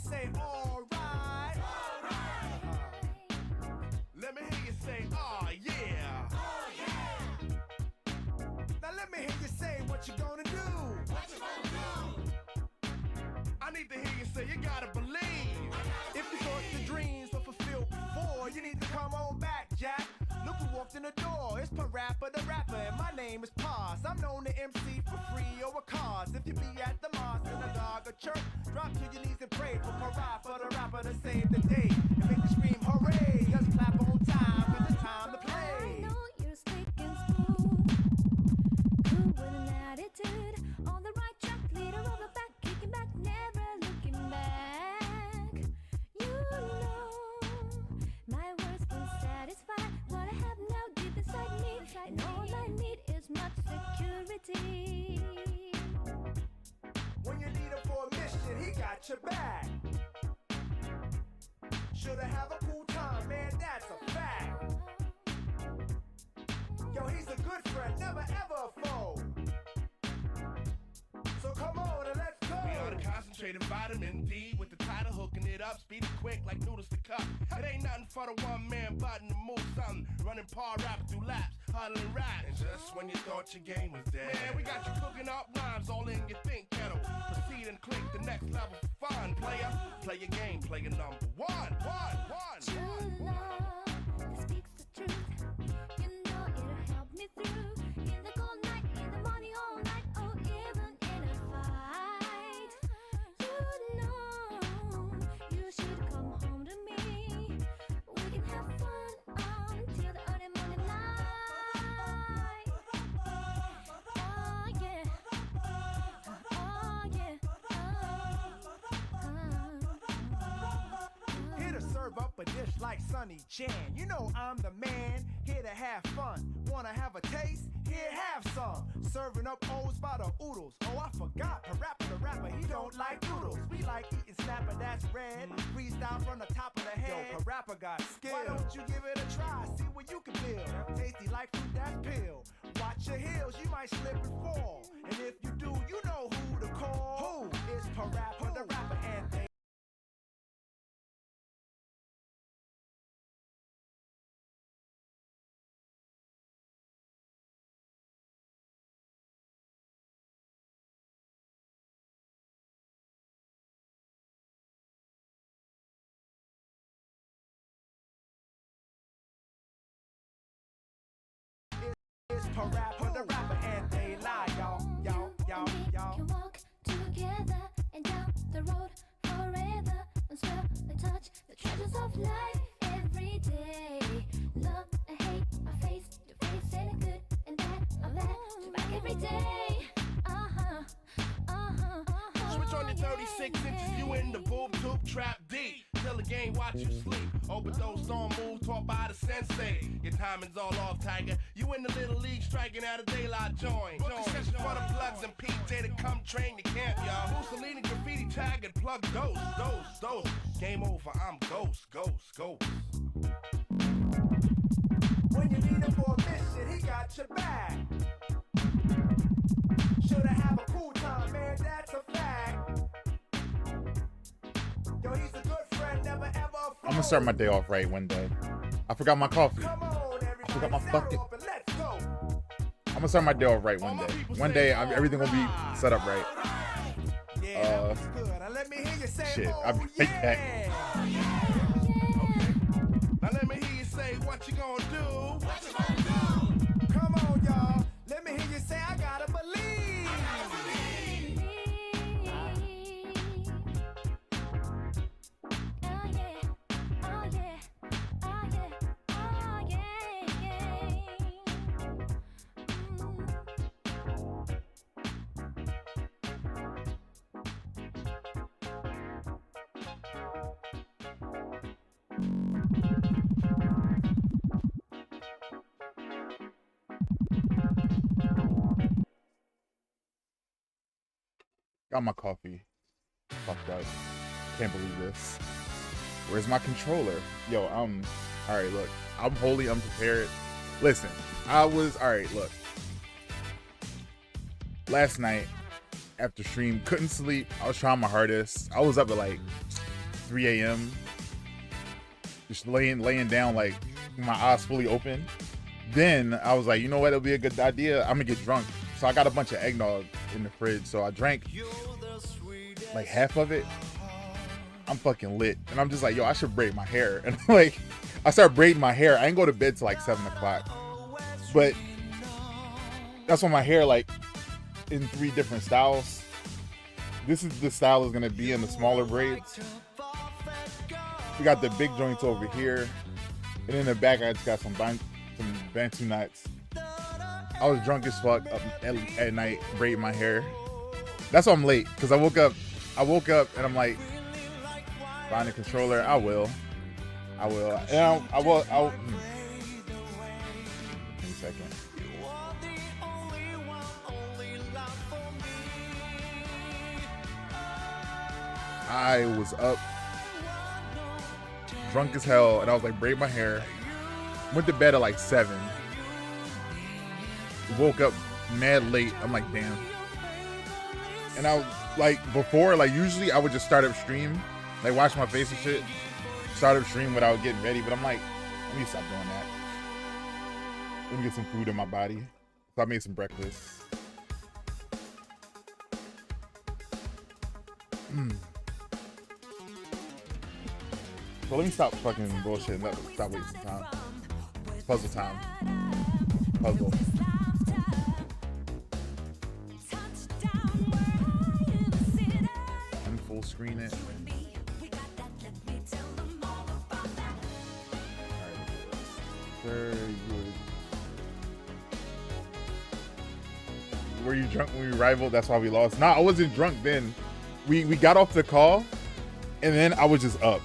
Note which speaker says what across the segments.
Speaker 1: say alright. Let me hear you say, oh yeah. Now let me hear you say what you gonna do. I need to hear you say you gotta believe. If you thought the dreams were fulfilled before, you need to come on back, Jack. Look who walked in the door. It's Parappa the Rapper, and my name is Paz. I'm known to MC for free or a cause. If you be at the mosque, synagogue, or church, drop to your knees and pray for Parappa the Rapper to save the day. And make you scream hooray, just clap on time, 'cause it's time to play.
Speaker 2: I know you're slick and smooth, cool with an attitude, on the right track, leader of the pack, kicking back, never looking back. You know my words will satisfy what I have now deep inside me, and all I need is much security.
Speaker 1: When you need him for a mission, he got your back. Shoulda have a cool time, man, that's a fact. Yo, he's a good friend, never ever a foe. So come on and let's go.
Speaker 3: We are the concentrated vitamin D with the title hooking it up, speed it quick like noodles to cup. It ain't nothing for the one man button to move something, running par rap through laps, huddling rap. And just when you thought your game was dead, man, we got you cooking up rhymes all in your think kettle. Proceed and click the next level for fun, player. Play your game, player number one.
Speaker 2: True love that speaks the truth. You know it'll help me through. In the cold night, in the morning, all night, or even in a fight. You know you should come home to me. We can have fun until the early morning light. Oh yeah. Oh yeah.
Speaker 1: Here to serve up a dish like Sonny Chan. You know I'm the man, here to have fun. Wanna have a taste? Here, have some. Serving up O's by the oodles. Oh, I forgot, Parappa the Rapper, he don't like noodles. We like eating snapper, that's red. Freestyle from the top of the head. Yo, Parappa got skill. Why don't you give it a try, see what you can build. Tasty like fruit, that's pill. Watch your heels, you might slip and fall. And if you do, you know who to call. Who? It's Parappa the Rapper, and they It's Parappa the Rapper, and they lie, y'all.
Speaker 2: Can walk together and down the road forever and smell and touch the treasures of life every day. Love and hate, I face your face, and good and bad, I'm glad to back every day.
Speaker 3: Switch on your 36 inches, you in the boob tube trap D. Till the game watch you sleep. Overdose on moves taught by the sensei. Your timing's all off, Tiger. You in the little league striking out a daylight joint. Book a session for the plugs and PJ to come train your camp, y'all. Mussolini graffiti tag and plug those. Game over, I'm ghost.
Speaker 1: When you need him for a mission, he got your back. Shoulda have a cool time, man, that's a fact. Yo, he's a good friend, never ever a foe.
Speaker 4: I'm gonna start my day off right one day. I forgot my coffee.
Speaker 1: Come on,
Speaker 4: I forgot my
Speaker 1: everybody,
Speaker 4: fucking.
Speaker 1: sound off and let's go.
Speaker 4: I'm gonna start my day off right one day. One day, everything will be set up right.
Speaker 1: Yeah, that was good. Now let me hear you say,
Speaker 4: Shit,
Speaker 1: oh,
Speaker 4: I'll be right back.
Speaker 3: Now let me hear you say what you gonna do.
Speaker 1: Come on, y'all. Let me hear you say, I gotta believe.
Speaker 4: Got my coffee. Fucked up. Can't believe this. Where's my controller? Yo, alright, look. I'm wholly unprepared. Listen, alright, look. Last night, after stream, couldn't sleep. I was trying my hardest. I was up at like 3 a.m. Just laying down, like my eyes fully open. Then I was like, you know what? It'll be a good idea. I'm gonna get drunk. So I got a bunch of eggnog in the fridge. So I drank like half of it. I'm fucking lit. And I'm just like, yo, I should braid my hair. And like, I started braiding my hair. I didn't go to bed till like 7 o'clock. But that's when my hair, like, in 3 different styles. This is the style is gonna be in the smaller braids. We got the big joints over here. And in the back, I just got some Bantu knots. I was drunk as fuck up at night, braiding my hair. That's why I'm late, because I woke up and I'm like, find a controller. I will. And I will. Give me a second. I was up, drunk as hell, and I was like, braid my hair. Went to bed at like 7. Woke up mad late. I'm like, damn. And I was like, before, like, usually I would just start up stream, like wash my face and shit, start up stream without getting ready. But I'm like, let me stop doing that. Let me get some food in my body. So I made some breakfast. So let me stop fucking bullshit. Stop wasting time. Puzzle time. Puzzle. And full screen it. Alright. Were you drunk when we rivaled? That's why we lost. Nah, I wasn't drunk then. We got off the call, and then I was just up,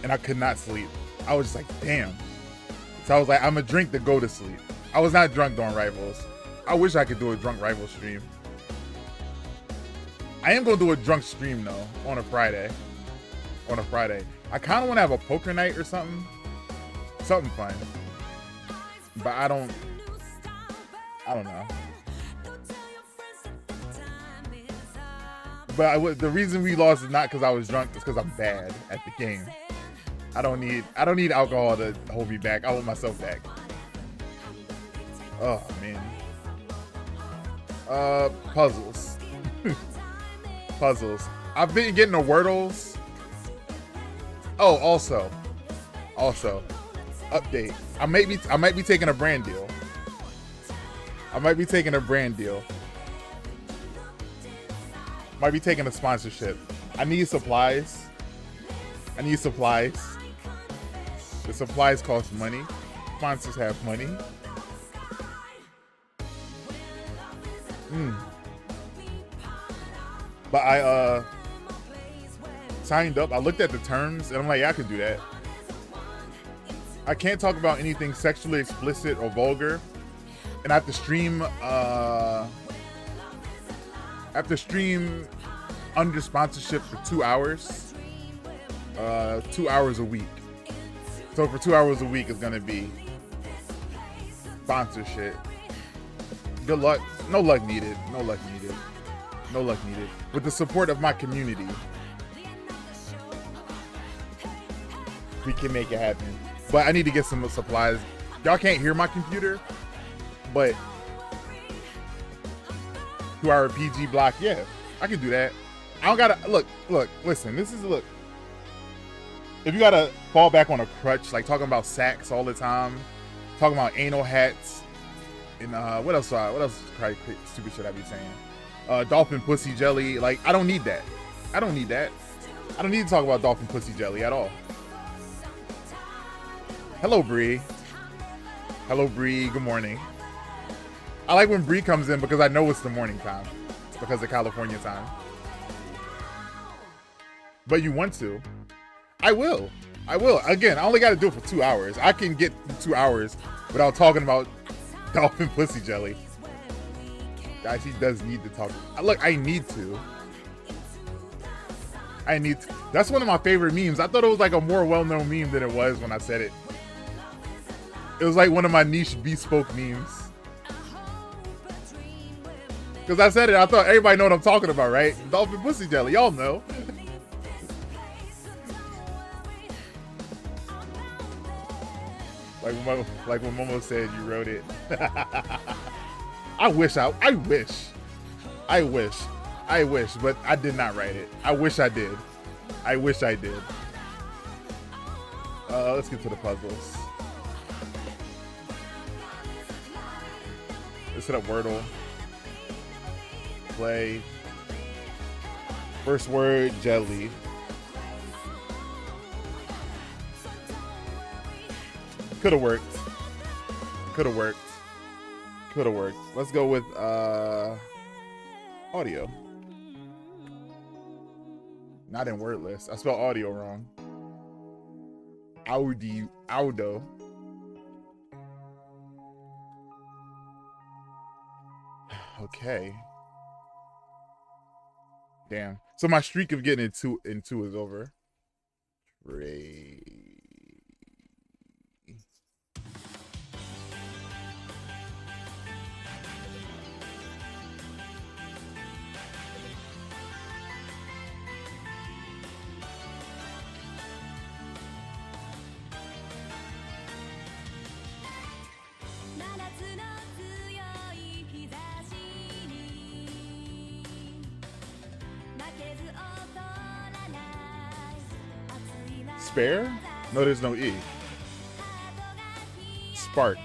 Speaker 4: and I could not sleep. I was just like, damn. So I was like, I'm gonna drink to go to sleep. I was not drunk during Rivals. I wish I could do a drunk Rival stream. I am gonna do a drunk stream though, on a Friday. I kind of want to have a poker night or something. Something fun. But I don't know. But the reason we lost is not because I was drunk, it's because I'm bad at the game. I don't need alcohol to hold me back. I hold myself back. Oh man. Puzzles. Puzzles. I've been getting the Wordles. Oh, also, update. I might be taking a brand deal. Might be taking a sponsorship. I need supplies. The supplies cost money. Sponsors have money. But I signed up. I looked at the terms and I'm like, yeah, I can do that. I can't talk about anything sexually explicit or vulgar. And I have to stream under sponsorship for 2 hours. 2 hours a week. So for 2 hours a week is gonna be sponsorship. Good luck. No luck needed. With the support of my community, we can make it happen. But I need to get some supplies. Y'all can't hear my computer, but 2 hour PG block, yeah, I can do that. I don't gotta look. Listen, look. If you gotta fall back on a crutch, like talking about sex all the time, talking about anal hats, and what else probably stupid shit I be saying? Dolphin pussy jelly. Like, I don't need that. I don't need to talk about dolphin pussy jelly at all. Hello, Bree. Good morning. I like when Bree comes in because I know it's the morning time because of California time. But you want to? I will. Again, I only got to do it for 2 hours. I can get 2 hours without talking about dolphin pussy jelly. Guys, he does need to talk. Look, I need to. That's one of my favorite memes. I thought it was like a more well-known meme than it was when I said it. It was like one of my niche bespoke memes. Because I said it, I thought everybody know what I'm talking about, right? Dolphin pussy jelly, y'all know. Like when Momo said you wrote it. I wish, but I did not write it. I wish I did. Let's get to the puzzles. Let's hit up Wordle. Play. First word, jelly. Could have worked. Let's go with audio. Not in word list. I spelled audio wrong. Audo. Okay. Damn. So my streak of getting into is over. Ray. Spare? No, there's no E. Spark.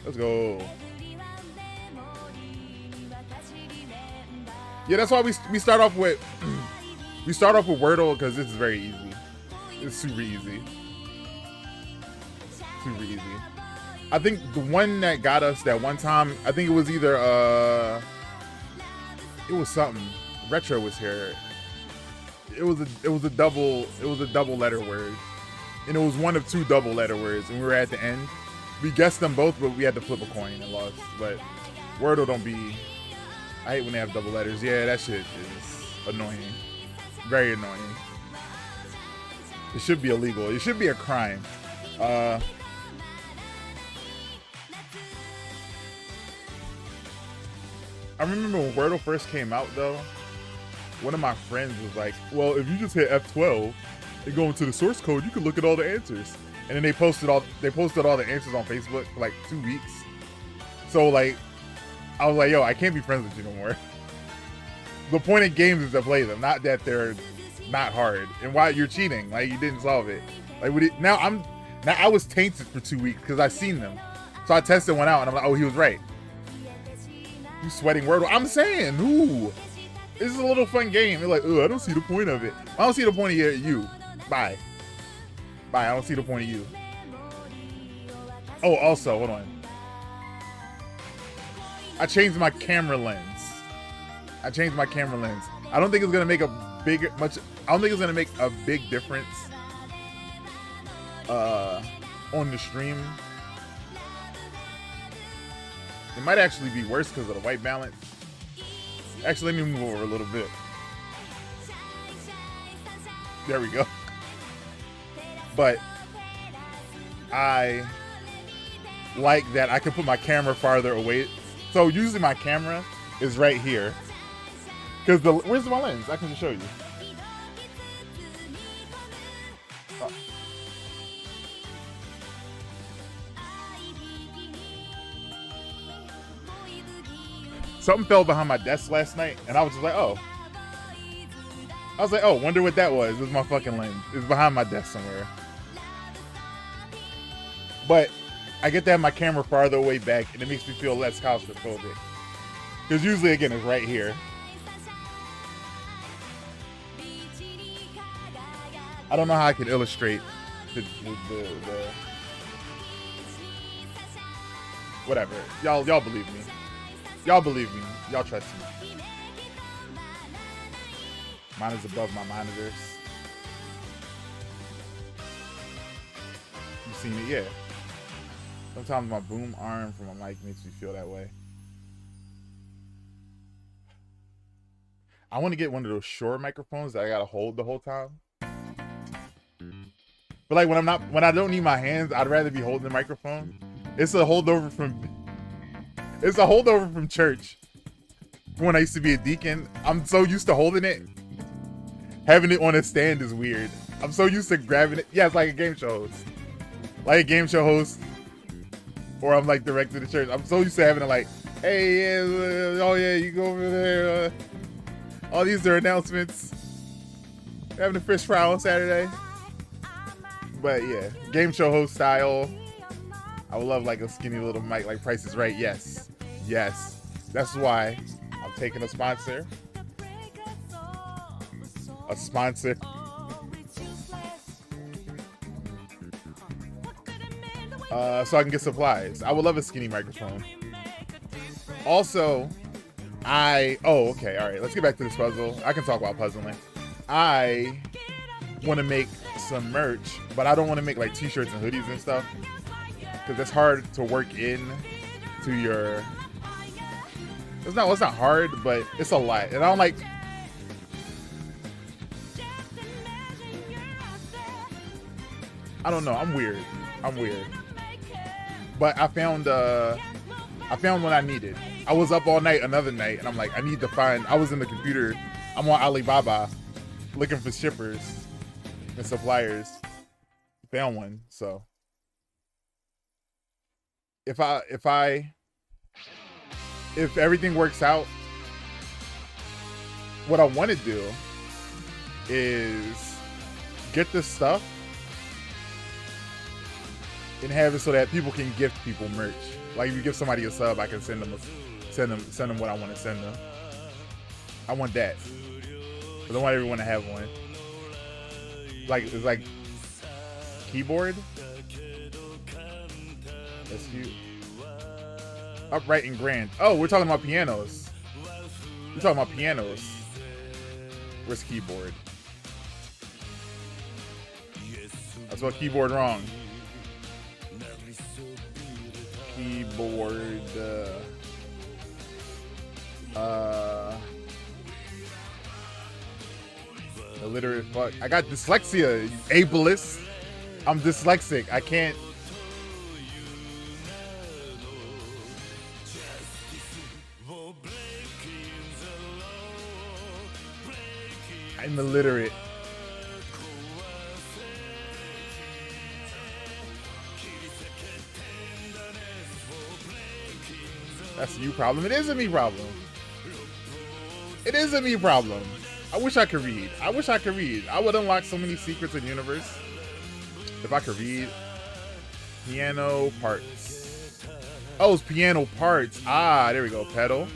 Speaker 4: Let's go. Yeah, that's why we start off with Wordle, because this is very easy. It's super easy. I think the one that got us that one time, I think it was either it was something. Retro was here. It was a double letter word. And it was one of two double letter words, and we were at the end. We guessed them both, but we had to flip a coin and lost. But Wordle don't be, I hate when they have double letters. Yeah, that shit is annoying. Very annoying. It should be illegal. It should be a crime. I remember when Wordle first came out though, one of my friends was like, well, if you just hit F12 and go into the source code, you can look at all the answers. And then they posted all the answers on Facebook for like 2 weeks. So like, I was like, yo, I can't be friends with you no more. The point of games is to play them, not that they're not hard. And why you're cheating, like you didn't solve it. Like now I was tainted for 2 weeks because I seen them. So I tested one out and I'm like, oh, he was right. You sweating Wordle? I'm saying, ooh, this is a little fun game. You're like, oh, I don't see the point of it. I don't see the point of you. Bye. I don't see the point of you. Oh, also, hold on. I changed my camera lens. I don't think it's gonna make a big difference on the stream. It might actually be worse because of the white balance. Actually, let me move over a little bit. There we go. But I like that I can put my camera farther away. So usually my camera is right here. Because where's my lens? I can just show you. Oh. Something fell behind my desk last night, and I was just like, oh. Wonder what that was. It was my fucking lens. It's behind my desk somewhere. But I get to have my camera farther away back, and it makes me feel less claustrophobic. Because usually, again, it's right here. I don't know how I can illustrate the whatever. Y'all believe me. Y'all trust me. Mine is above my monitors. You seen it? Yeah. Sometimes my boom arm from my mic makes me feel that way. I want to get one of those Shure microphones that I gotta hold the whole time. But like when I don't need my hands, I'd rather be holding the microphone. It's a holdover from church. When I used to be a deacon, I'm so used to holding it. Having it on a stand is weird. I'm so used to grabbing it. Yeah, it's like a game show host. Like a game show host. Or I'm like directing the church. I'm so used to having it like, hey, yeah, oh yeah, you go over there. All these are announcements. Having a fish fry on Saturday. But yeah, game show host style. I would love like a skinny little mic like Price is Right. Yes. Yes. That's why I'm taking a sponsor. A sponsor. So I can get supplies. I would love a skinny microphone. Also, okay, all right. Let's get back to this puzzle. I can talk about puzzling. I want to make some merch, but I don't want to make like t-shirts and hoodies and stuff because it's hard to work in to your. It's not hard, but it's a lot, and I don't like. I don't know. I'm weird. But I found what I needed. I was up all night another night, and I'm like, I need to find. I was in the computer. I'm on Alibaba, looking for shippers and suppliers. Found one. So if everything works out, what I want to do is get this stuff and have it so that people can gift people merch. Like if you give somebody a sub, I can send them what I want to send them. I want that. I don't want everyone to have one. Like it's like keyboard. That's cute. Upright and grand. Oh, we're talking about pianos. We're talking about pianos. Where's keyboard? I spelled keyboard wrong. Keyboard. Illiterate fuck. I got dyslexia, you ableist. I'm dyslexic. I can't. I'm illiterate. That's a you problem. It is a me problem. It is a me problem. I wish I could read. I would unlock so many secrets in the universe if I could read. Piano parts. Oh, it's piano parts. Ah, there we go. Pedal.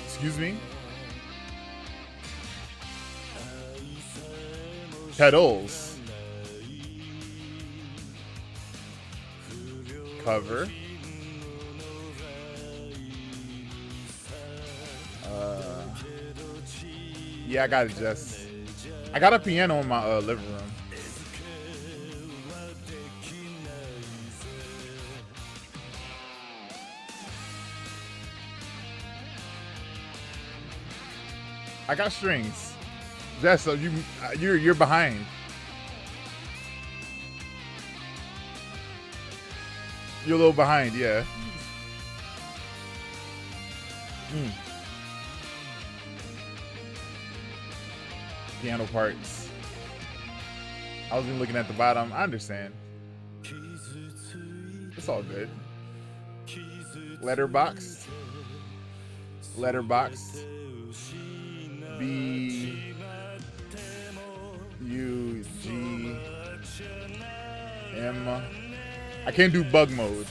Speaker 4: Excuse me. Pedals. Cover. Yeah, I got it, Jess. I got a piano in my living room. I got strings. Jess, so you're behind. You're a little behind, yeah. Piano parts. I was even looking at the bottom. I understand. It's all good. Letterboxd. B U G M. I can't do bug mode.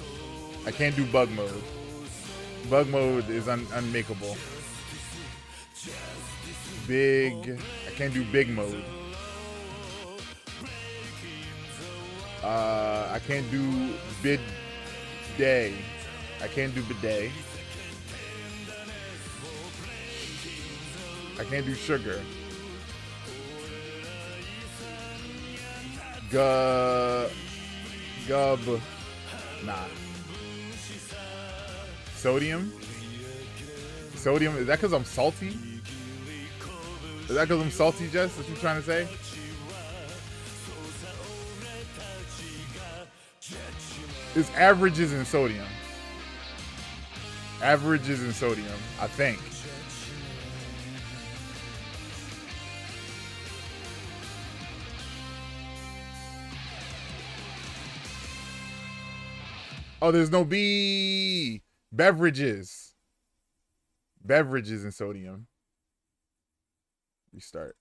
Speaker 4: Bug mode is unmakeable. Big. I can't do big mode. I can't do bidet. I can't do bidet. I can't do sugar. Gub. Nah. Sodium? Is that because I'm salty? Is that because I'm salty, Jess? What you trying to say? It's averages in sodium. I think. Oh, there's no B. Beverages. Beverages and sodium. Restart.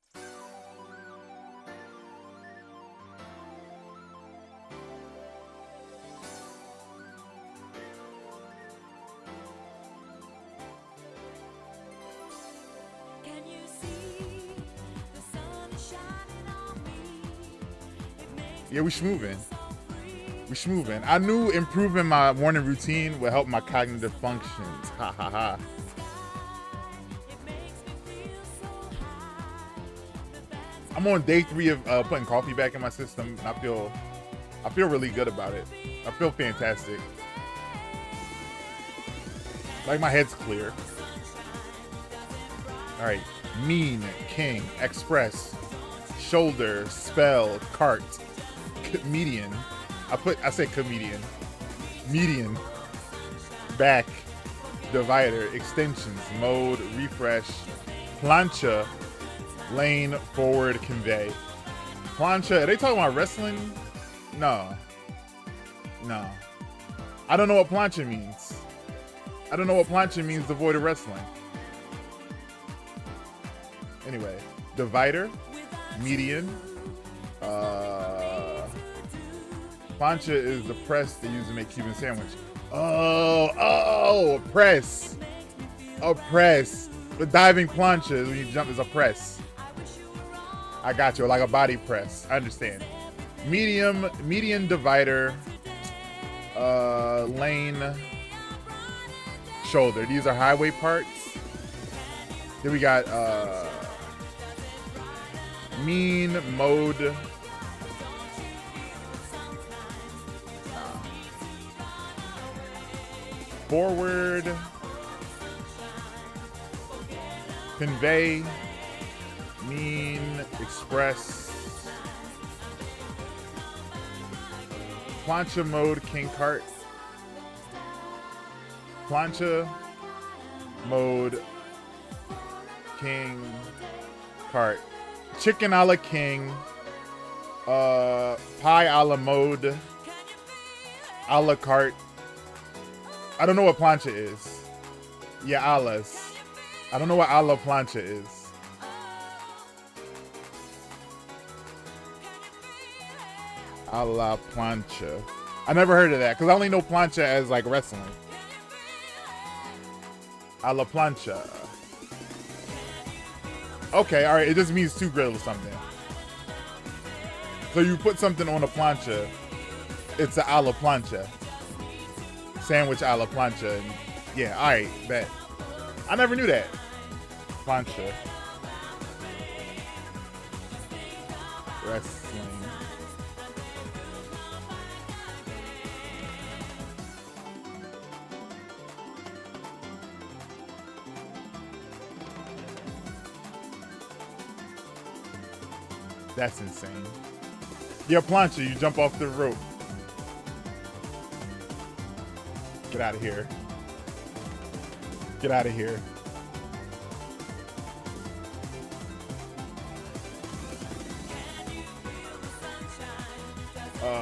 Speaker 2: Can you see the sun is shining on me? It makes
Speaker 4: Yeah, we schmoovin'. We schmoovin'. I knew improving my morning routine would help my cognitive functions. Ha ha ha. I'm on day 3 of putting coffee back in my system, and I feel really good about it. I feel fantastic. Like my head's clear. All right, mean, king, express, shoulder, spell, cart, median. I said comedian. Median, back, divider, extensions, mode, refresh, plancha, lane, forward, convey. Plancha, are they talking about wrestling? No. I don't know what plancha means. I don't know what plancha means devoid of wrestling. Anyway, divider, median. Plancha is the press they use to make Cuban sandwich. Oh, a press. A press. The diving plancha is when you jump is a press. I got you, like a body press. I understand. Median divider, lane, shoulder. These are highway parts. Then we got mean, mode. Forward. Convey. Mean, express. Plancha mode, king cart. Plancha mode, king cart. Chicken a la king. Pie a la mode. A la carte. I don't know what plancha is. Yeah, alas. I don't know what a la plancha is. A la plancha. I never heard of that because I only know plancha as like wrestling. A la plancha. Okay, all right. It just means to grill or something. So you put something on a plancha, it's a la plancha. Sandwich a la plancha. And yeah, all right, bet. I never knew that. Plancha. Wrestling. That's insane. Yeah, plancha, you jump off the rope. Get out of here. Get out of here.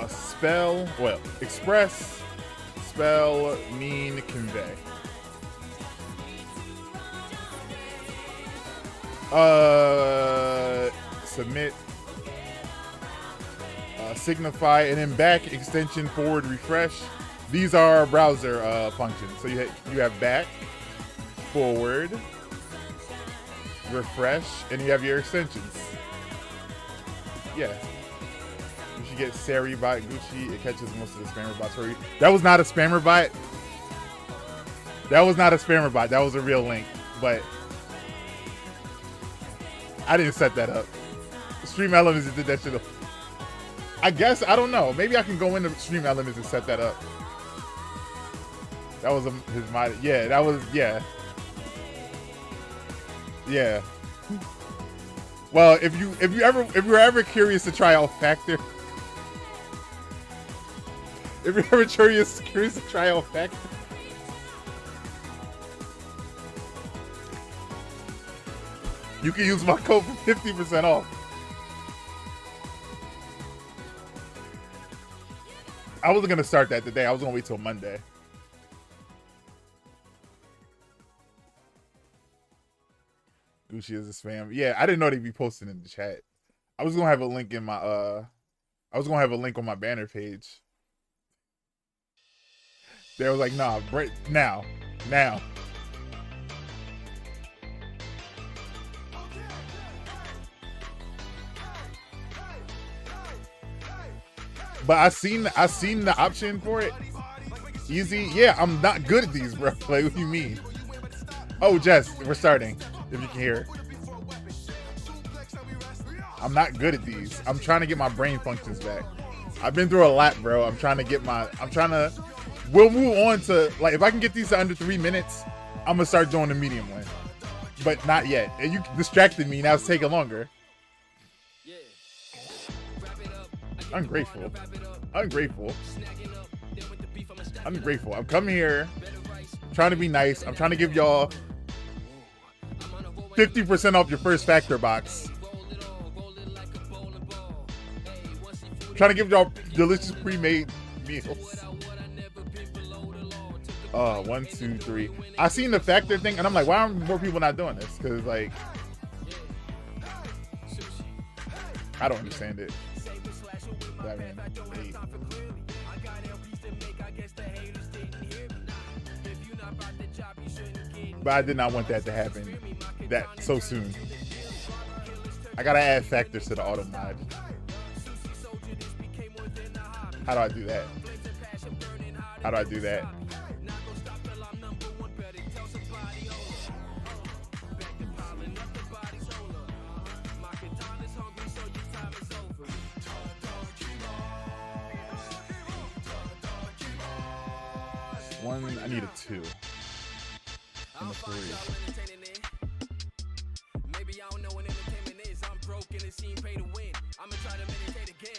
Speaker 4: Spell, well, express, spell, mean, convey. Submit, signify, and then back, extension, forward, refresh. These are browser functions. So you have back, forward, refresh, and you have your extensions. Yeah. You should get Sari bot Gucci. It catches most of the spammer bots for you. That was not a spammer bot. That was not a spammer bot. That was a real link. But I didn't set that up. Stream Elements did that shit up. I guess, I don't know. Maybe I can go into Stream Elements and set that up. That was his mod. Yeah, that was, yeah. Yeah. Well, if you were ever curious to try out Factor, if you're ever curious to try out Factor, you can use my code for 50% off. I wasn't gonna start that today. I was gonna wait till Monday. Gucci is a spam. Yeah, I didn't know they'd be posting in the chat. I was gonna have a link in my I was gonna have a link on my banner page. They was like, nah, break now. But I seen the option for it. Easy. Yeah, I'm not good at these, bro. Like, what do you mean? Oh, Jess, we're starting. If you can hear. I'm not good at these. I'm trying to get my brain functions back. I've been through a lot, bro. We'll move on to, like, if I can get these to under 3 minutes, I'm gonna start doing the medium one. But not yet. And you distracted me. Now it's taking longer. Ungrateful. I'm coming here trying to be nice. I'm trying to give y'all 50% off your first factor box. Trying to give y'all delicious pre-made meals. 1, 2, 3. I seen the factor thing and I'm like, why are more people not doing this? Because, like, I don't understand it. 7, 8. But I did not want that to happen that so soon. I gotta add factors to the auto mod. How do I do that? One, I need a 2. And a 3.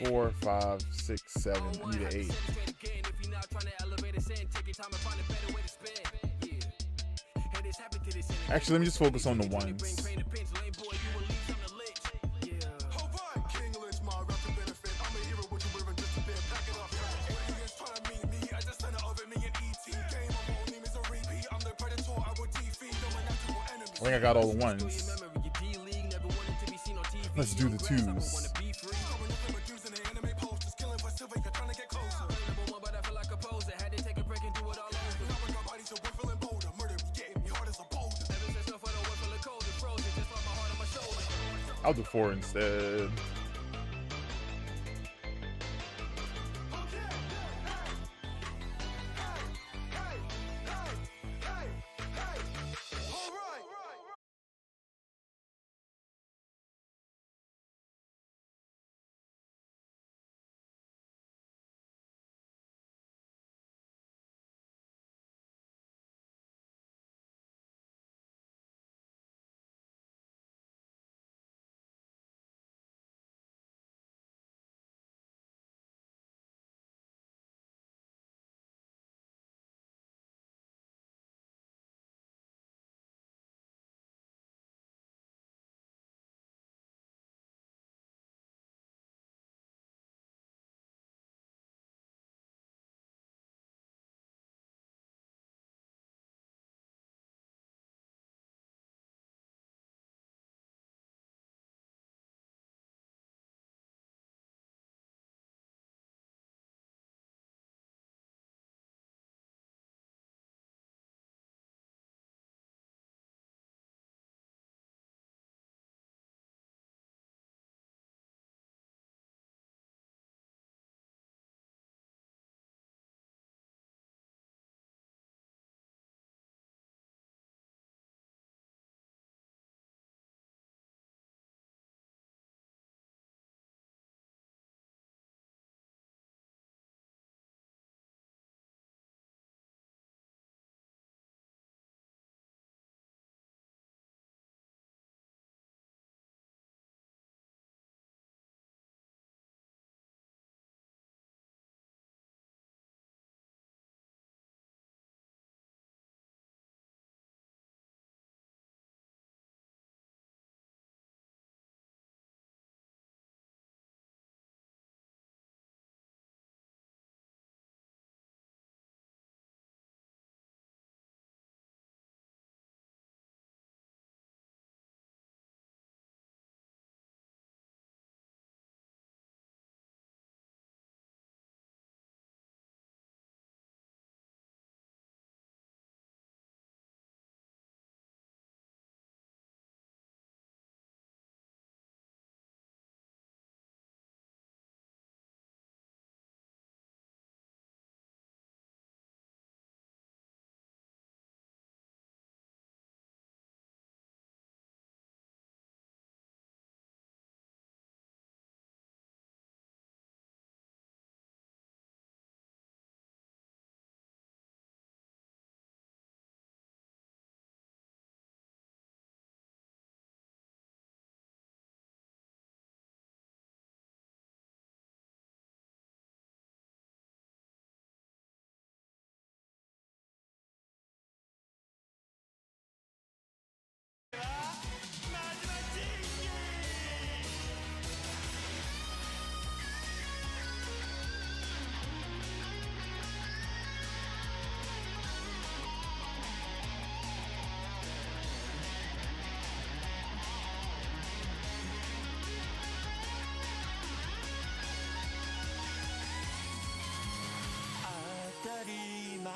Speaker 4: 4, 5, 6, 7. I need an 8. Actually, let me just focus on the ones. I think I got all the ones. Let's do the 2s. I'll do 4 instead.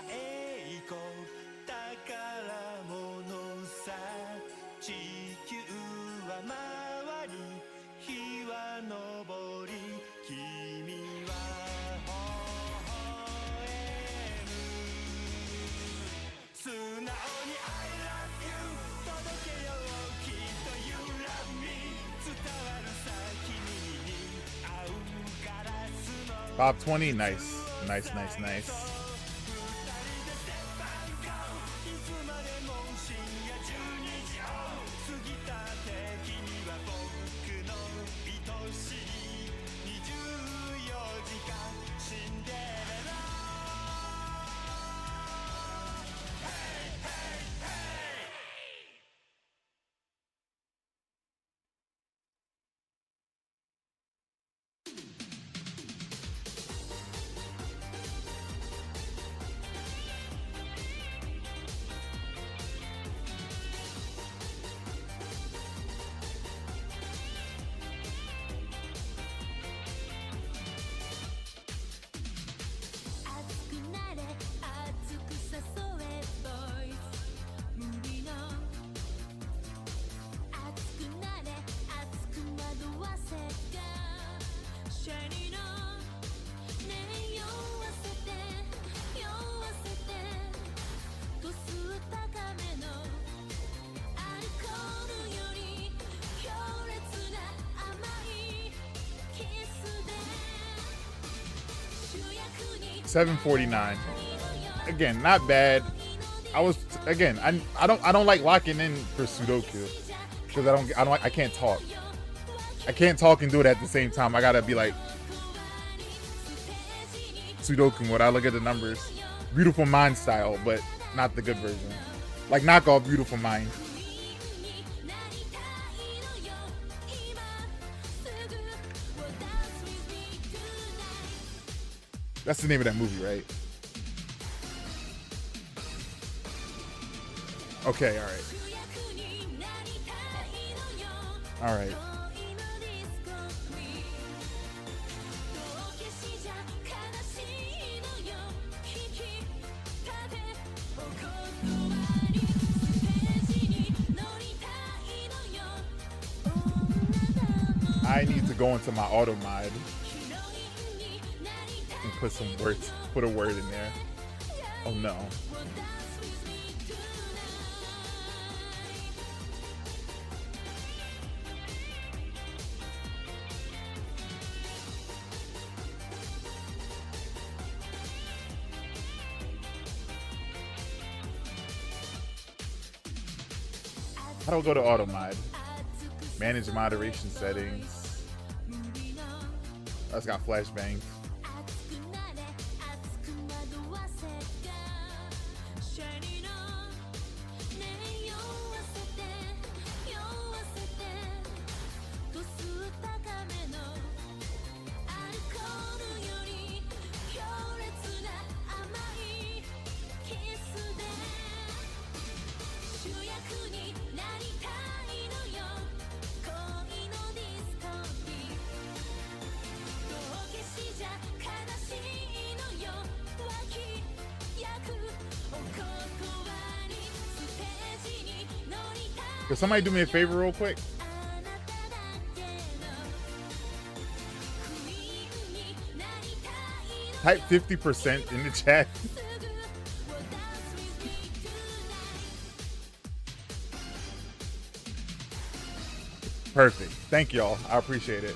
Speaker 5: へ行こう宝物さ地球は回り日は昇り君は微笑む素直に I love you 届けようきっと You love me 伝わるさ君に会うガラスの
Speaker 4: Top 20, nice. Nice, nice, nice.
Speaker 5: いつまでも深夜12時を過ぎたって君は僕の愛しい24時間シンデレラ Hey, hey, hey!
Speaker 4: $7.49. Again, not bad. I was again. I don't like locking in for Sudoku because I can't talk. I can't talk and do it at the same time. I gotta be like Sudoku mode. I look at the numbers, Beautiful Mind style, but not the good version. Like knockoff Beautiful Mind. That's the name of that movie, right? Okay, all right. All right. I need to go into my auto mod and put some words, put a word in there. Oh no. How do I go to auto mod? Manage moderation settings. That's got flashbang. Could somebody do me a favor real quick? Type 50% in the chat. Perfect. Thank y'all. I appreciate it.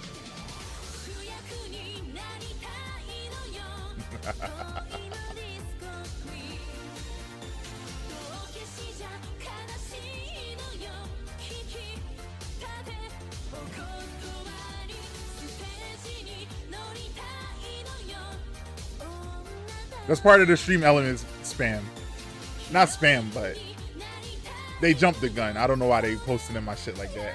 Speaker 4: That's part of the stream elements spam. Not spam, but they jumped the gun. I don't know why they posted in my shit like that.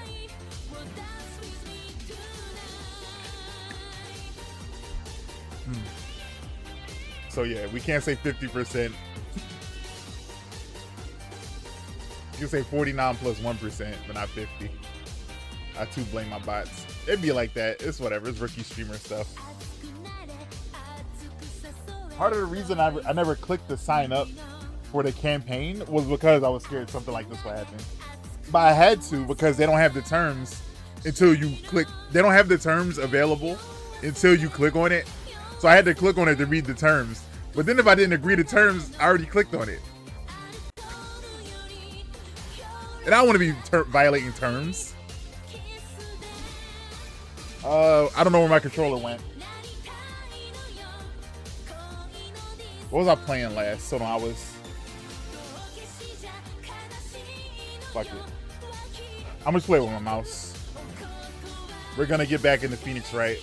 Speaker 4: So yeah, we can't say 50%. You can say 49 plus 1%, but not 50. I too blame my bots. It'd be like that. It's whatever. It's rookie streamer stuff. part of the reason I never clicked to sign up for the campaign was because I was scared something like this would happen. But I had to because they don't have the terms until you click. They don't have the terms available until you click on it. So I had to click on it to read the terms. But then if I didn't agree to terms, I already clicked on it. And I don't want to be violating terms. I don't know where my controller went. What was I playing last? So no, I was. Fuck it. I'm just playing with my mouse. We're gonna get back into Phoenix Wright.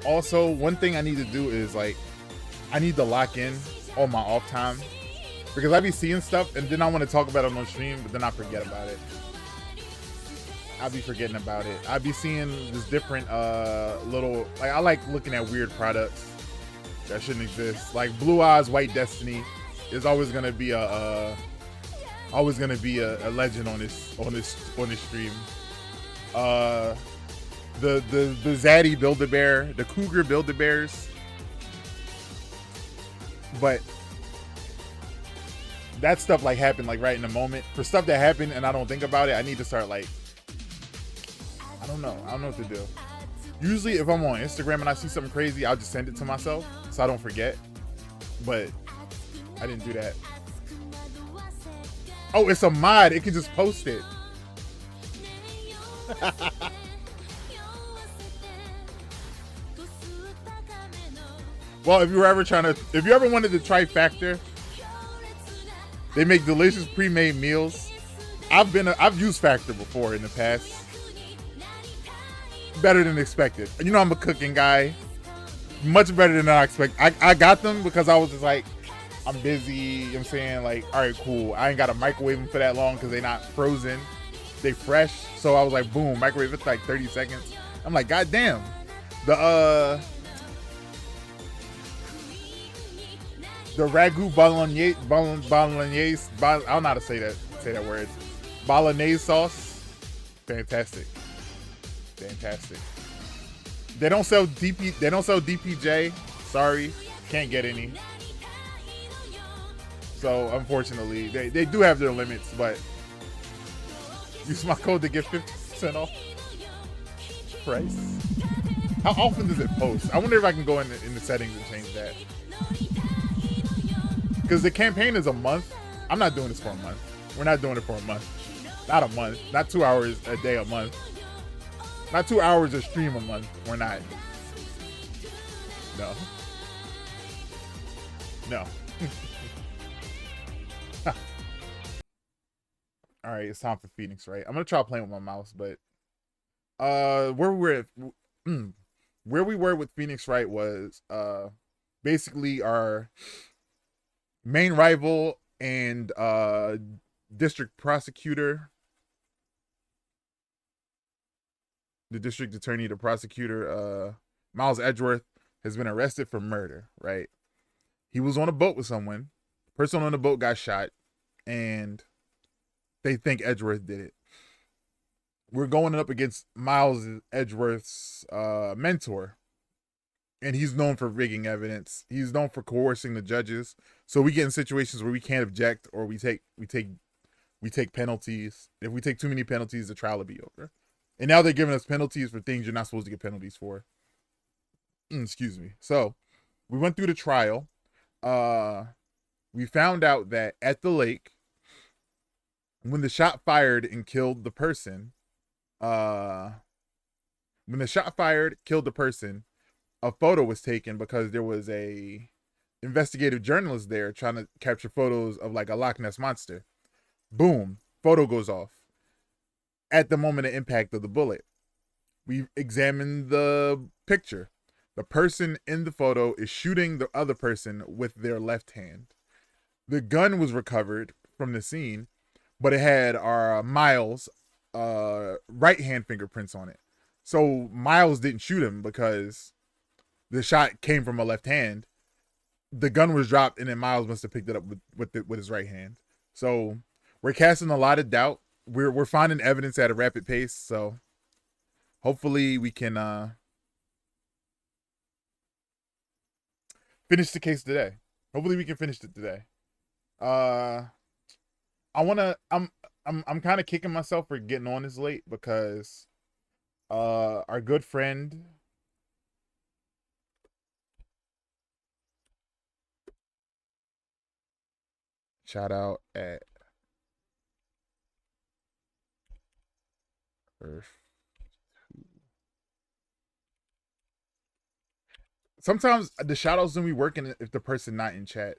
Speaker 4: Also, one thing I need to do is like, I need to lock in on my off time because I be seeing stuff and then I want to talk about it on stream, but then I forget about it. I be forgetting about it. I be seeing this different little, like I like looking at weird products that shouldn't exist. Like Blue Eyes White Destiny is always gonna be a legend on this stream. The Zaddy Build-A-Bear, the Cougar Build-A-Bears. But that stuff like happened like right in the moment. For stuff that happened and I don't think about it, I need to start like, I don't know what to do. Usually if I'm on Instagram and I see something crazy, I'll just send it to myself so I don't forget. But I didn't do that. Oh, it's a mod. It can just post it. Well, if you ever wanted to try Factor, they make delicious pre-made meals. I've used Factor before in the past. Better than expected. You know I'm a cooking guy. Much better than I expected. I got them because I was just like, I'm busy. You know what I'm saying? Like, all right, cool. I ain't got to microwave them for that long because they're not frozen. They fresh. So I was like, boom, microwave it for like 30 seconds. I'm like, God damn. The ragu bolognese, I don't know how to say that word. Bolognese sauce, fantastic. They don't sell DPJ. Sorry, can't get any. So unfortunately, they do have their limits, but use my code to get 50% off. Price. How often does it post? I wonder if I can go in the settings and change that. Because the campaign is a month. I'm not doing this for a month. We're not doing it for a month. Not a month. Not 2 hours a day a month. Not 2 hours a stream a month. We're not. No. No. All right, it's time for Phoenix, right? I'm gonna try playing with my mouse, but where we were with Phoenix, right, was basically our main rival and district prosecutor, the district attorney, the prosecutor, Miles Edgeworth, has been arrested for murder, right? He was on a boat with someone. The person on the boat got shot, and they think Edgeworth did it. We're going up against Miles Edgeworth's mentor, and he's known for rigging evidence. He's known for coercing the judges. So we get in situations where we can't object, or we take penalties. If we take too many penalties, the trial will be over. And now they're giving us penalties for things you're not supposed to get penalties for. Excuse me. So we went through the trial. We found out that at the lake, when the shot fired and killed the person, a photo was taken because there was a investigative journalist there trying to capture photos of like a Loch Ness monster. Boom, photo goes off at the moment of impact of the bullet. We examined the picture. The person in the photo is shooting the other person with their left hand. The gun was recovered from the scene, but it had our Miles right hand fingerprints on it. So Miles didn't shoot him because the shot came from a left hand. The gun was dropped, and then Miles must have picked it up with his right hand. So we're casting a lot of doubt. We're finding evidence at a rapid pace. So hopefully we can finish the case today. Hopefully we can finish it today. I'm kind of kicking myself for getting on this late because our good friend shout out at Earth. Sometimes the shout outs don't be working if the person not in chat.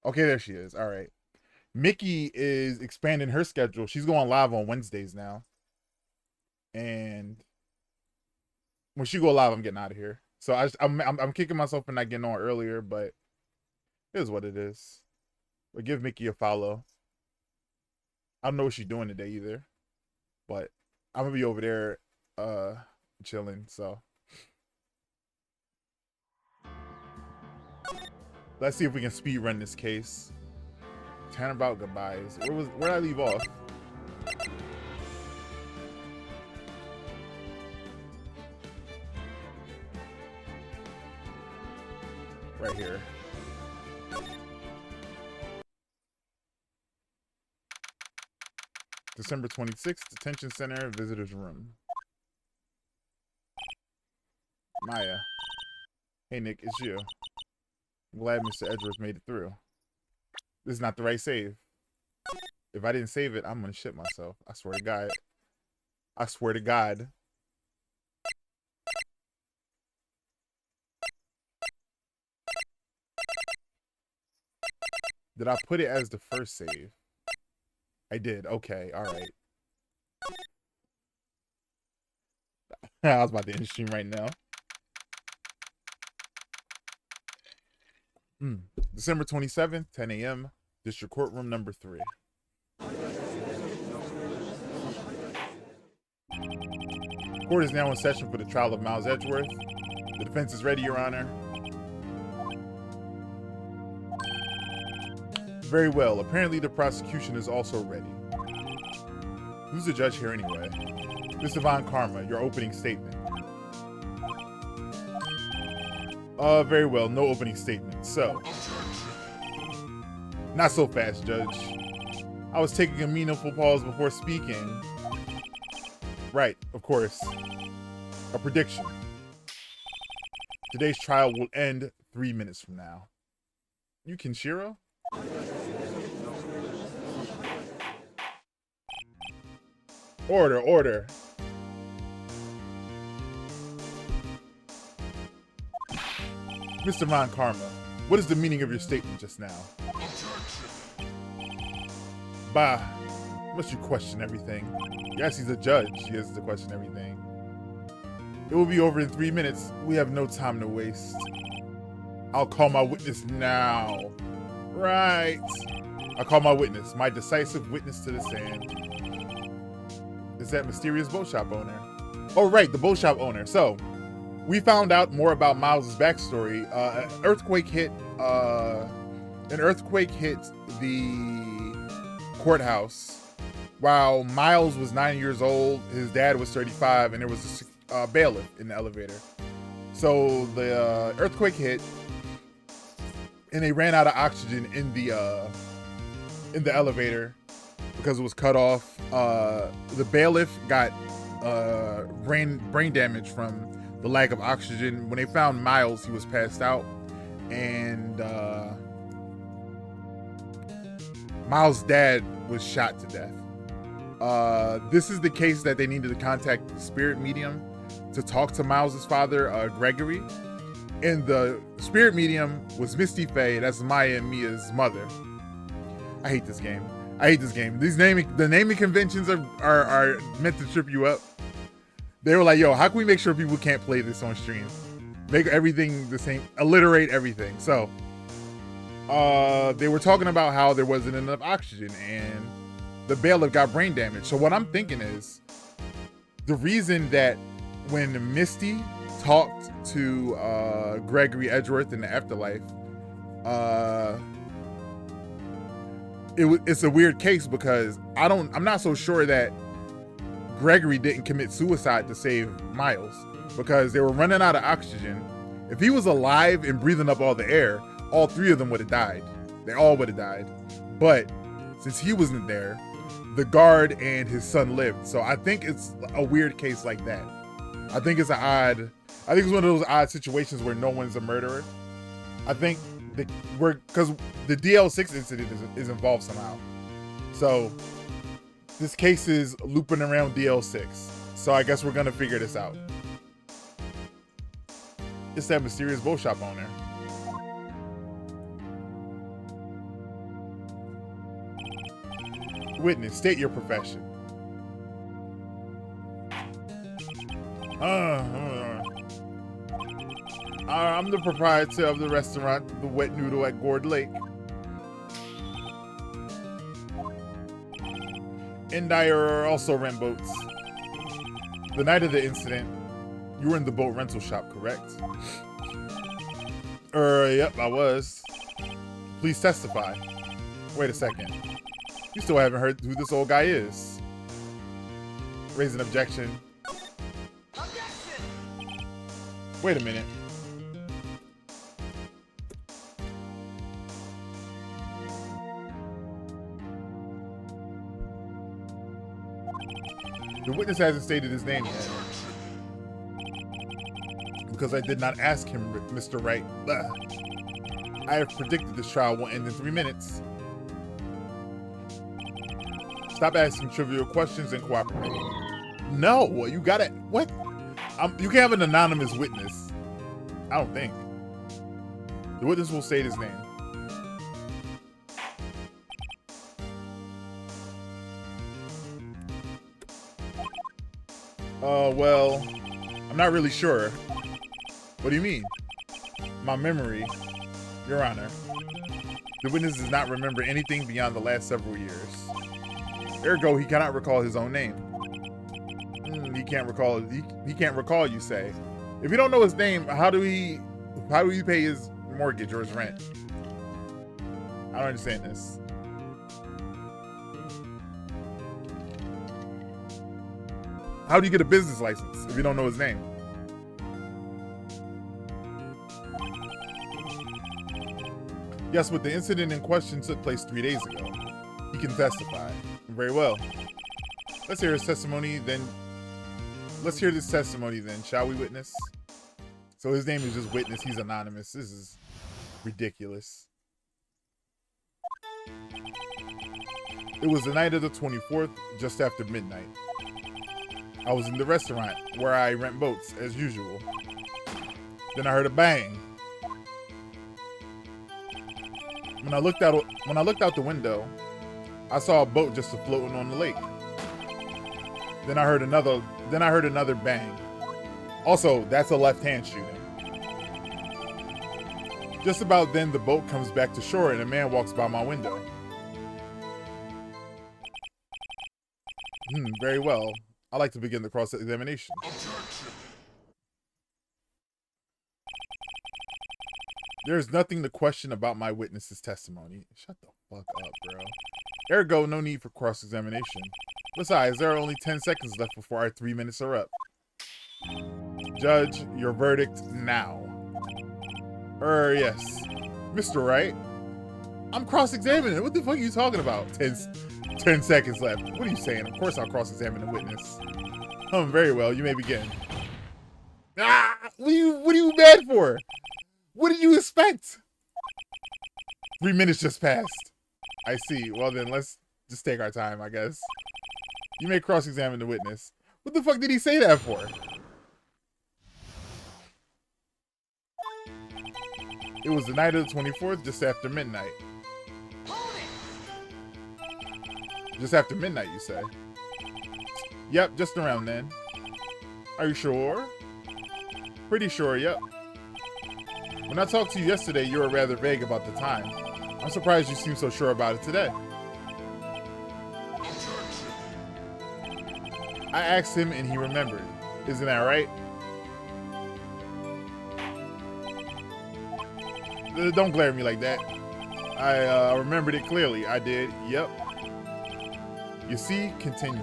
Speaker 4: Okay, there she is. All right. Mickey is expanding her schedule. She's going live on Wednesdays now. And when she go live, I'm getting out of here. So I'm kicking myself for not getting on earlier, but it is what it is. But give Mickey a follow. I don't know what she's doing today either, but I'm gonna be over there chilling. So let's see if we can speed run this case. Turnabout goodbyes. Where did I leave off? Right here. December 26th, detention center, visitor's room. Maya. Hey Nick, it's you. I'm glad Mr. Edgeworth made it through. This is not the right save. If I didn't save it, I'm gonna shit myself. I swear to God. I swear to God. Did I put it as the first save? I did. Okay, alright. I was about to end stream right now. December 27th, 10 a.m. District Courtroom number 3. Court is now in session for the trial of Miles Edgeworth. The defense is ready, Your Honor. Very well. Apparently the prosecution is also ready. Who's the judge here anyway? Mr. Von Karma, your opening statement. Very well. No opening statement. So. Not so fast, Judge. I was taking a meaningful pause before speaking. Right, of course. A prediction. Today's trial will end 3 minutes from now. You Kenshiro? Order, order. Mr. Von Karma, what is the meaning of your statement just now? Bah, must you question everything? Yes, he's a judge. He has to question everything. It will be over in 3 minutes. We have no time to waste. I'll call my witness now. Right. I'll call my witness, my decisive witness to the stand. Is that mysterious boat shop owner? Oh, right, the boat shop owner. So, we found out more about Miles' backstory. An earthquake hit the courthouse while Miles was 9 years old. His dad was 35, and there was a bailiff in the elevator. So the earthquake hit, and they ran out of oxygen in the elevator because it was cut off. The bailiff got brain damage from the lack of oxygen. When they found Miles, he was passed out, and Miles' dad was shot to death. This is the case that they needed to contact the spirit medium to talk to Miles' father, Gregory. And the spirit medium was Misty Faye. That's Maya and Mia's mother. I hate this game. The naming conventions are meant to trip you up. They were like, yo, how can we make sure people can't play this on stream? Make everything the same, alliterate everything. So they were talking about how there wasn't enough oxygen and the bailiff got brain damage. So what I'm thinking is the reason that when Misty talked to Gregory Edgeworth in the afterlife, it's a weird case because I'm not so sure that Gregory didn't commit suicide to save Miles, because they were running out of oxygen. If he was alive and breathing up all the air, all three of them would have died. They all would have died. But since he wasn't there, the guard and his son lived. So I think it's a weird case like that. I think it's one of those odd situations where no one's a murderer. I think because the DL6 incident is involved somehow. So this case is looping around DL6. So I guess we're gonna figure this out. It's that mysterious bow shop owner. Witness, state your profession. I'm the proprietor of the restaurant, The Wet Noodle at Gourd Lake. And I also rent boats. The night of the incident, you were in the boat rental shop, correct? Yep, I was. Please testify. Wait a second. You still haven't heard who this old guy is. Raise an objection. Wait a minute. The witness hasn't stated his name yet. Because I did not ask him, Mr. Wright. Ugh. I have predicted this trial will end in 3 minutes. Stop asking trivial questions and cooperate. No, you gotta, what? You can't have an anonymous witness. I don't think. The witness will state his name. Well, I'm not really sure. What do you mean? My memory, Your Honor. The witness does not remember anything beyond the last several years. Ergo, he cannot recall his own name. He can't recall. He can't recall. You say. If you don't know his name, how do he pay his mortgage or his rent? I don't understand this. How do you get a business license if you don't know his name? Yes, but the incident in question took place 3 days ago. He can testify. Very well. Let's hear his testimony then. Let's hear this testimony then, shall we, witness? So his name is just Witness. He's anonymous. This is ridiculous. It was the night of the 24th, just after midnight. I was in the restaurant where I rent boats, as usual. Then I heard a bang. When I looked out the window, I saw a boat just floating on the lake. Then I heard another bang. Also, that's a left-hand shooting. Just about then, the boat comes back to shore and a man walks by my window. Very well. I'd like to begin the cross-examination. There's nothing to question about my witness's testimony. Shut the fuck up, bro. Ergo, no need for cross-examination. Besides, there are only 10 seconds left before our 3 minutes are up. Judge, your verdict now. Yes. Mr. Wright? I'm cross-examining. What the fuck are you talking about? 10 seconds left. What are you saying? Of course I'll cross-examine the witness. Very well. You may begin. Ah! What are you mad for? What did you expect? 3 minutes just passed. I see. Well then, let's just take our time, I guess. You may cross-examine the witness. What the fuck did he say that for? It was the night of the 24th, just after midnight. Just after midnight, you say? Yep, just around then. Are you sure? Pretty sure, yep. When I talked to you yesterday, you were rather vague about the time. I'm surprised you seem so sure about it today. I asked him and he remembered. Isn't that right? Don't glare at me like that. I remembered it clearly. I did. Yep. You see, continue.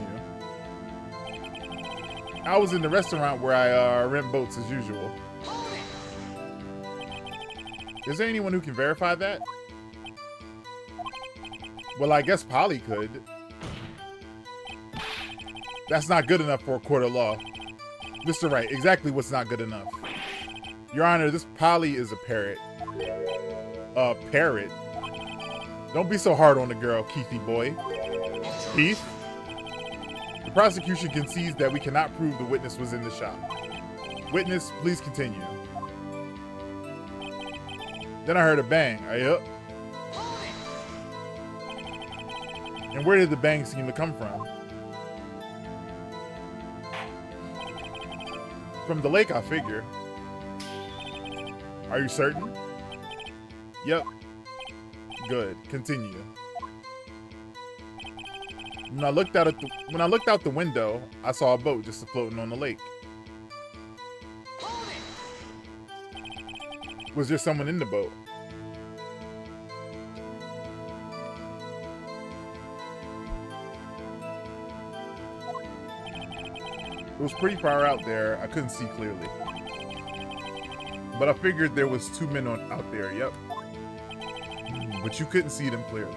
Speaker 4: I was in the restaurant where I rent boats as usual. Is there anyone who can verify that? Well, I guess Polly could. That's not good enough for a court of law. Mr. Wright, exactly what's not good enough. Your Honor, this Polly is a parrot. A parrot? Don't be so hard on the girl, Keithy boy. Keith? The prosecution concedes that we cannot prove the witness was in the shop. Witness, please continue. Then I heard a bang. Yup. And where did the bang seem to come from? From the lake, I figure. Are you certain? Yep. Good. Continue. When I looked out the window, I saw a boat just floating on the lake. Was there someone in the boat? It was pretty far out there. I couldn't see clearly. But I figured there was 2 men out there, yep. But you couldn't see them clearly.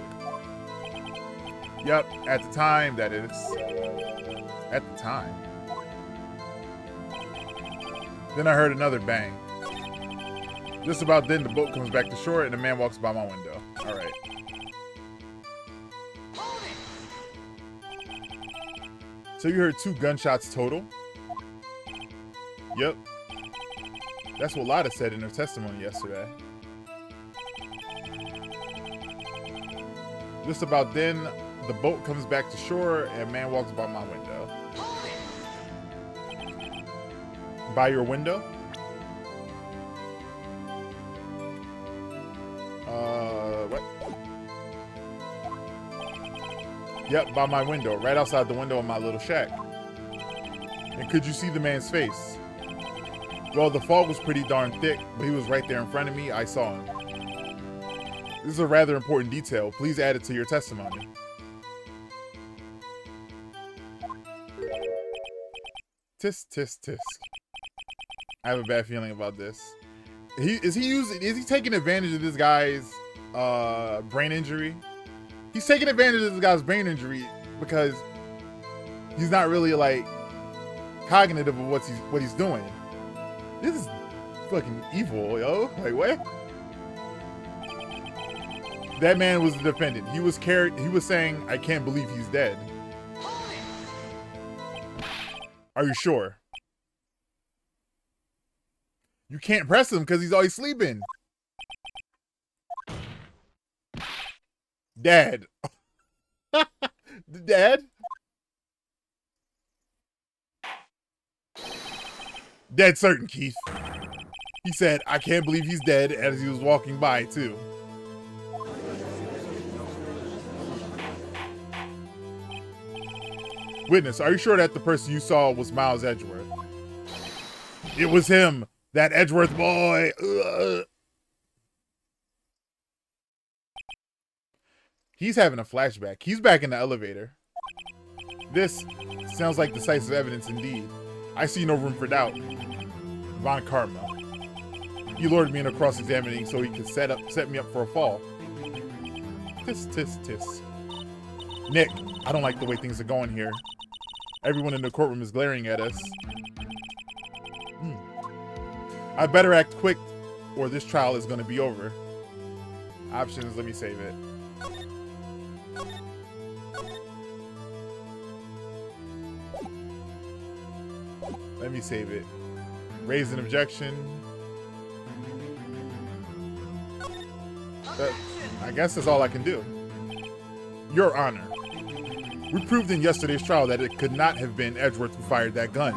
Speaker 4: Yep, at the time, that is. At the time. Then I heard another bang. Just about then, the boat comes back to shore and a man walks by my window. All right. So you heard 2 gunshots total? Yep. That's what Lada said in her testimony yesterday. Just about then, the boat comes back to shore and a man walks by my window. By your window? What? Yep, by my window, right outside the window of my little shack. And could you see the man's face? Well, the fog was pretty darn thick, but he was right there in front of me. I saw him. This is a rather important detail. Please add it to your testimony. Tisk, tisk, tisk. I have a bad feeling about this. Is he taking advantage of this guy's brain injury? He's taking advantage of this guy's brain injury because he's not really like cognitive of what he's doing. This is fucking evil, yo. Like what? That man was the defendant. He was saying, I can't believe he's dead. Are you sure? You can't press him because he's always sleeping. Dad. Dad? Dead certain, Keith. He said, I can't believe he's dead, as he was walking by, too. Witness, are you sure that the person you saw was Miles Edgeworth? It was him, that Edgeworth boy. Ugh. He's having a flashback. He's back in the elevator. This sounds like decisive evidence indeed. I see no room for doubt. Von Karma. He lured me into cross-examining so he could set me up for a fall. Tisk, tisk, tisk. Nick, I don't like the way things are going here. Everyone in the courtroom is glaring at us. I better act quick or this trial is going to be over. Options, let me save it. Let me save it. Raise an objection. I guess that's all I can do. Your Honor, we proved in yesterday's trial that it could not have been Edgeworth who fired that gun.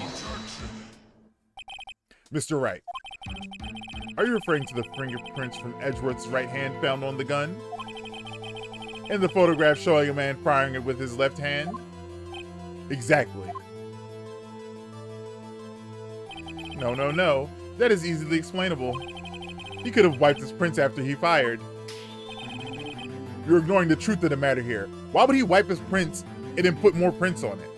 Speaker 4: Mr. Wright, are you referring to the fingerprints from Edgeworth's right hand found on the gun? And the photograph showing a man firing it with his left hand? Exactly. No, no, no. That is easily explainable. He could have wiped his prints after he fired. You're ignoring the truth of the matter here. Why would he wipe his prints and then put more prints on it?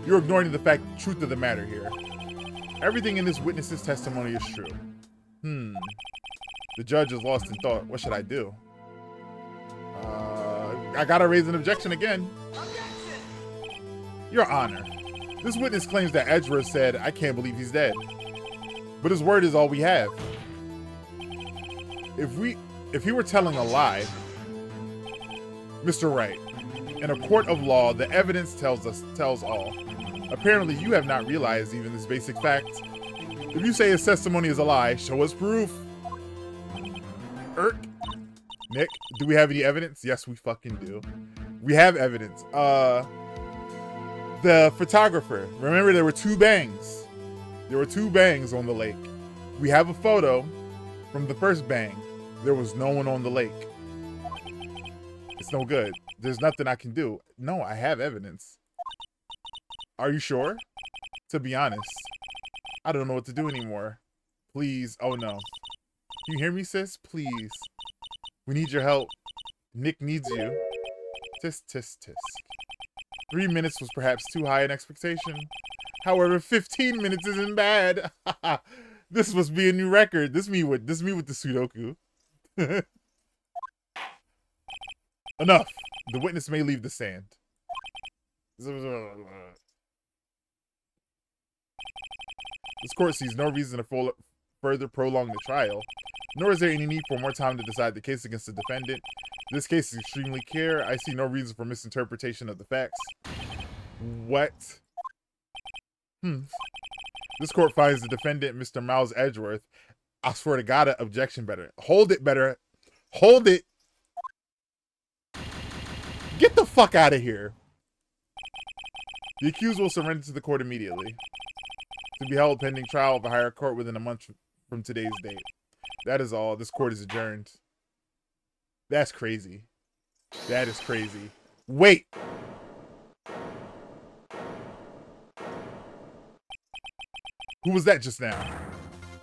Speaker 4: You're ignoring the truth of the matter here. Everything in this witness's testimony is true. The judge is lost in thought. What should I do? I gotta raise an objection again. Your Honor, this witness claims that Edgeworth said, "I can't believe he's dead." But his word is all we have. If he were telling a lie, Mr. Wright, in a court of law, the evidence tells all. Apparently, you have not realized even this basic fact. If you say his testimony is a lie, show us proof. Nick, do we have any evidence? Yes, we fucking do. We have evidence. The photographer. Remember, there were two bangs. There were two bangs on the lake. We have a photo from the first bang. There was no one on the lake. It's no good. There's nothing I can do. No, I have evidence. Are you sure? To be honest, I don't know what to do anymore. Please. Oh no. Can you hear me, sis? Please. We need your help. Nick needs you. Tisk, tisk, tisk. 3 minutes was perhaps too high an expectation. However, 15 minutes isn't bad. This must be a new record. This me with the Sudoku. Enough. The witness may leave the stand. This court sees no reason to further prolong the trial, nor is there any need for more time to decide the case against the defendant. This case is extremely clear. I see no reason for misinterpretation of the facts. What? This court finds the defendant, Mr. Miles Edgeworth. I swear to God, an objection better. Hold it better. Hold it. Get the fuck out of here. The accused will surrender to the court immediately, to be held pending trial of a higher court within a month from today's date. That is all. This court is adjourned. That's crazy. That is crazy. Wait. Who was that just now?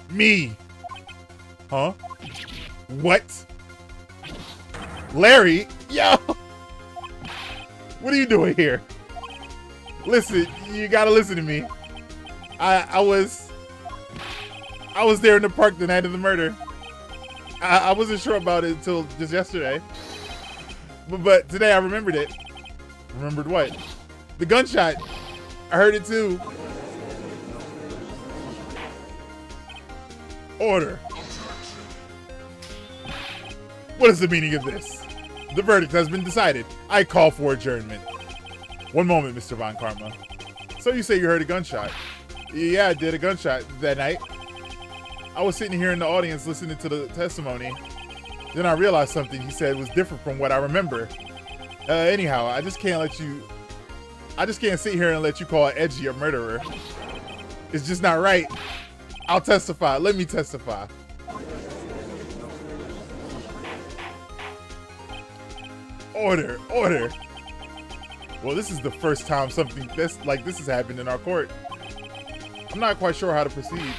Speaker 4: Me. Huh? What? Larry? Yo! What are you doing here? Listen, you gotta listen to me. I was there in the park the night of the murder. I wasn't sure about it until just yesterday. But today I remembered it. Remembered what? The gunshot. I heard it too. Order. What is the meaning of this? The verdict has been decided. I call for adjournment. One moment, Mr. Von Karma. So you say you heard a gunshot? Yeah, I did a gunshot that night. I was sitting here in the audience listening to the testimony. Then I realized something he said was different from what I remember. Anyhow, I just can't sit here and let you call Edgy a murderer. It's just not right. I'll testify. Let me testify. Order, order. Well, this is the first time something like this has happened in our court. I'm not quite sure how to proceed.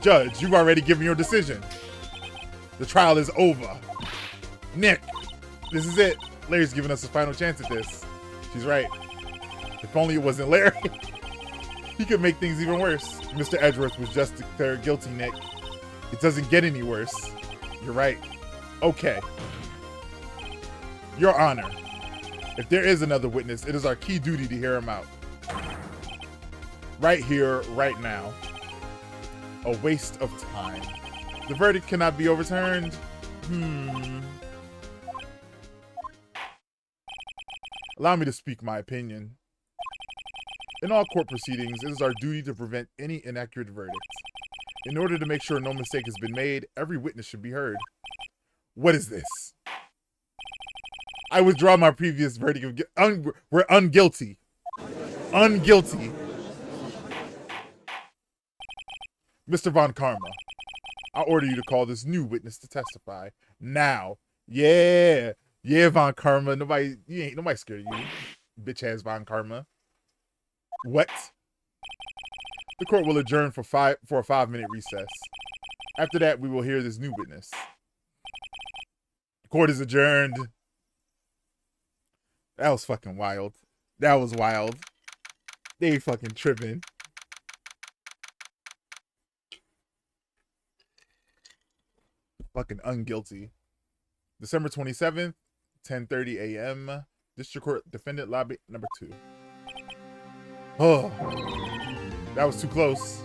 Speaker 4: Judge, you've already given your decision. The trial is over. Nick, this is it. Larry's giving us a final chance at this. She's right. If only it wasn't Larry. He could make things even worse. Mr. Edgeworth was just declared guilty, Nick. It doesn't get any worse. You're right. Okay. Your Honor, if there is another witness, it is our key duty to hear him out. Right here, right now. A waste of time. The verdict cannot be overturned. Allow me to speak my opinion. In all court proceedings, it is our duty to prevent any inaccurate verdicts. In order to make sure no mistake has been made, every witness should be heard. What is this? I withdraw my previous verdict of we're unguilty. Unguilty. Mr. Von Karma, I order you to call this new witness to testify. Now. Yeah. Yeah, Von Karma. Nobody scared of you. Bitch ass Von Karma. What? The court will adjourn for a 5-minute recess. After that, we will hear this new witness. The court is adjourned. That was fucking wild. That was wild. They fucking tripping. Fucking unguilty. December 27th, 10:30 a.m. District Court Defendant Lobby number 2. Oh, that was too close.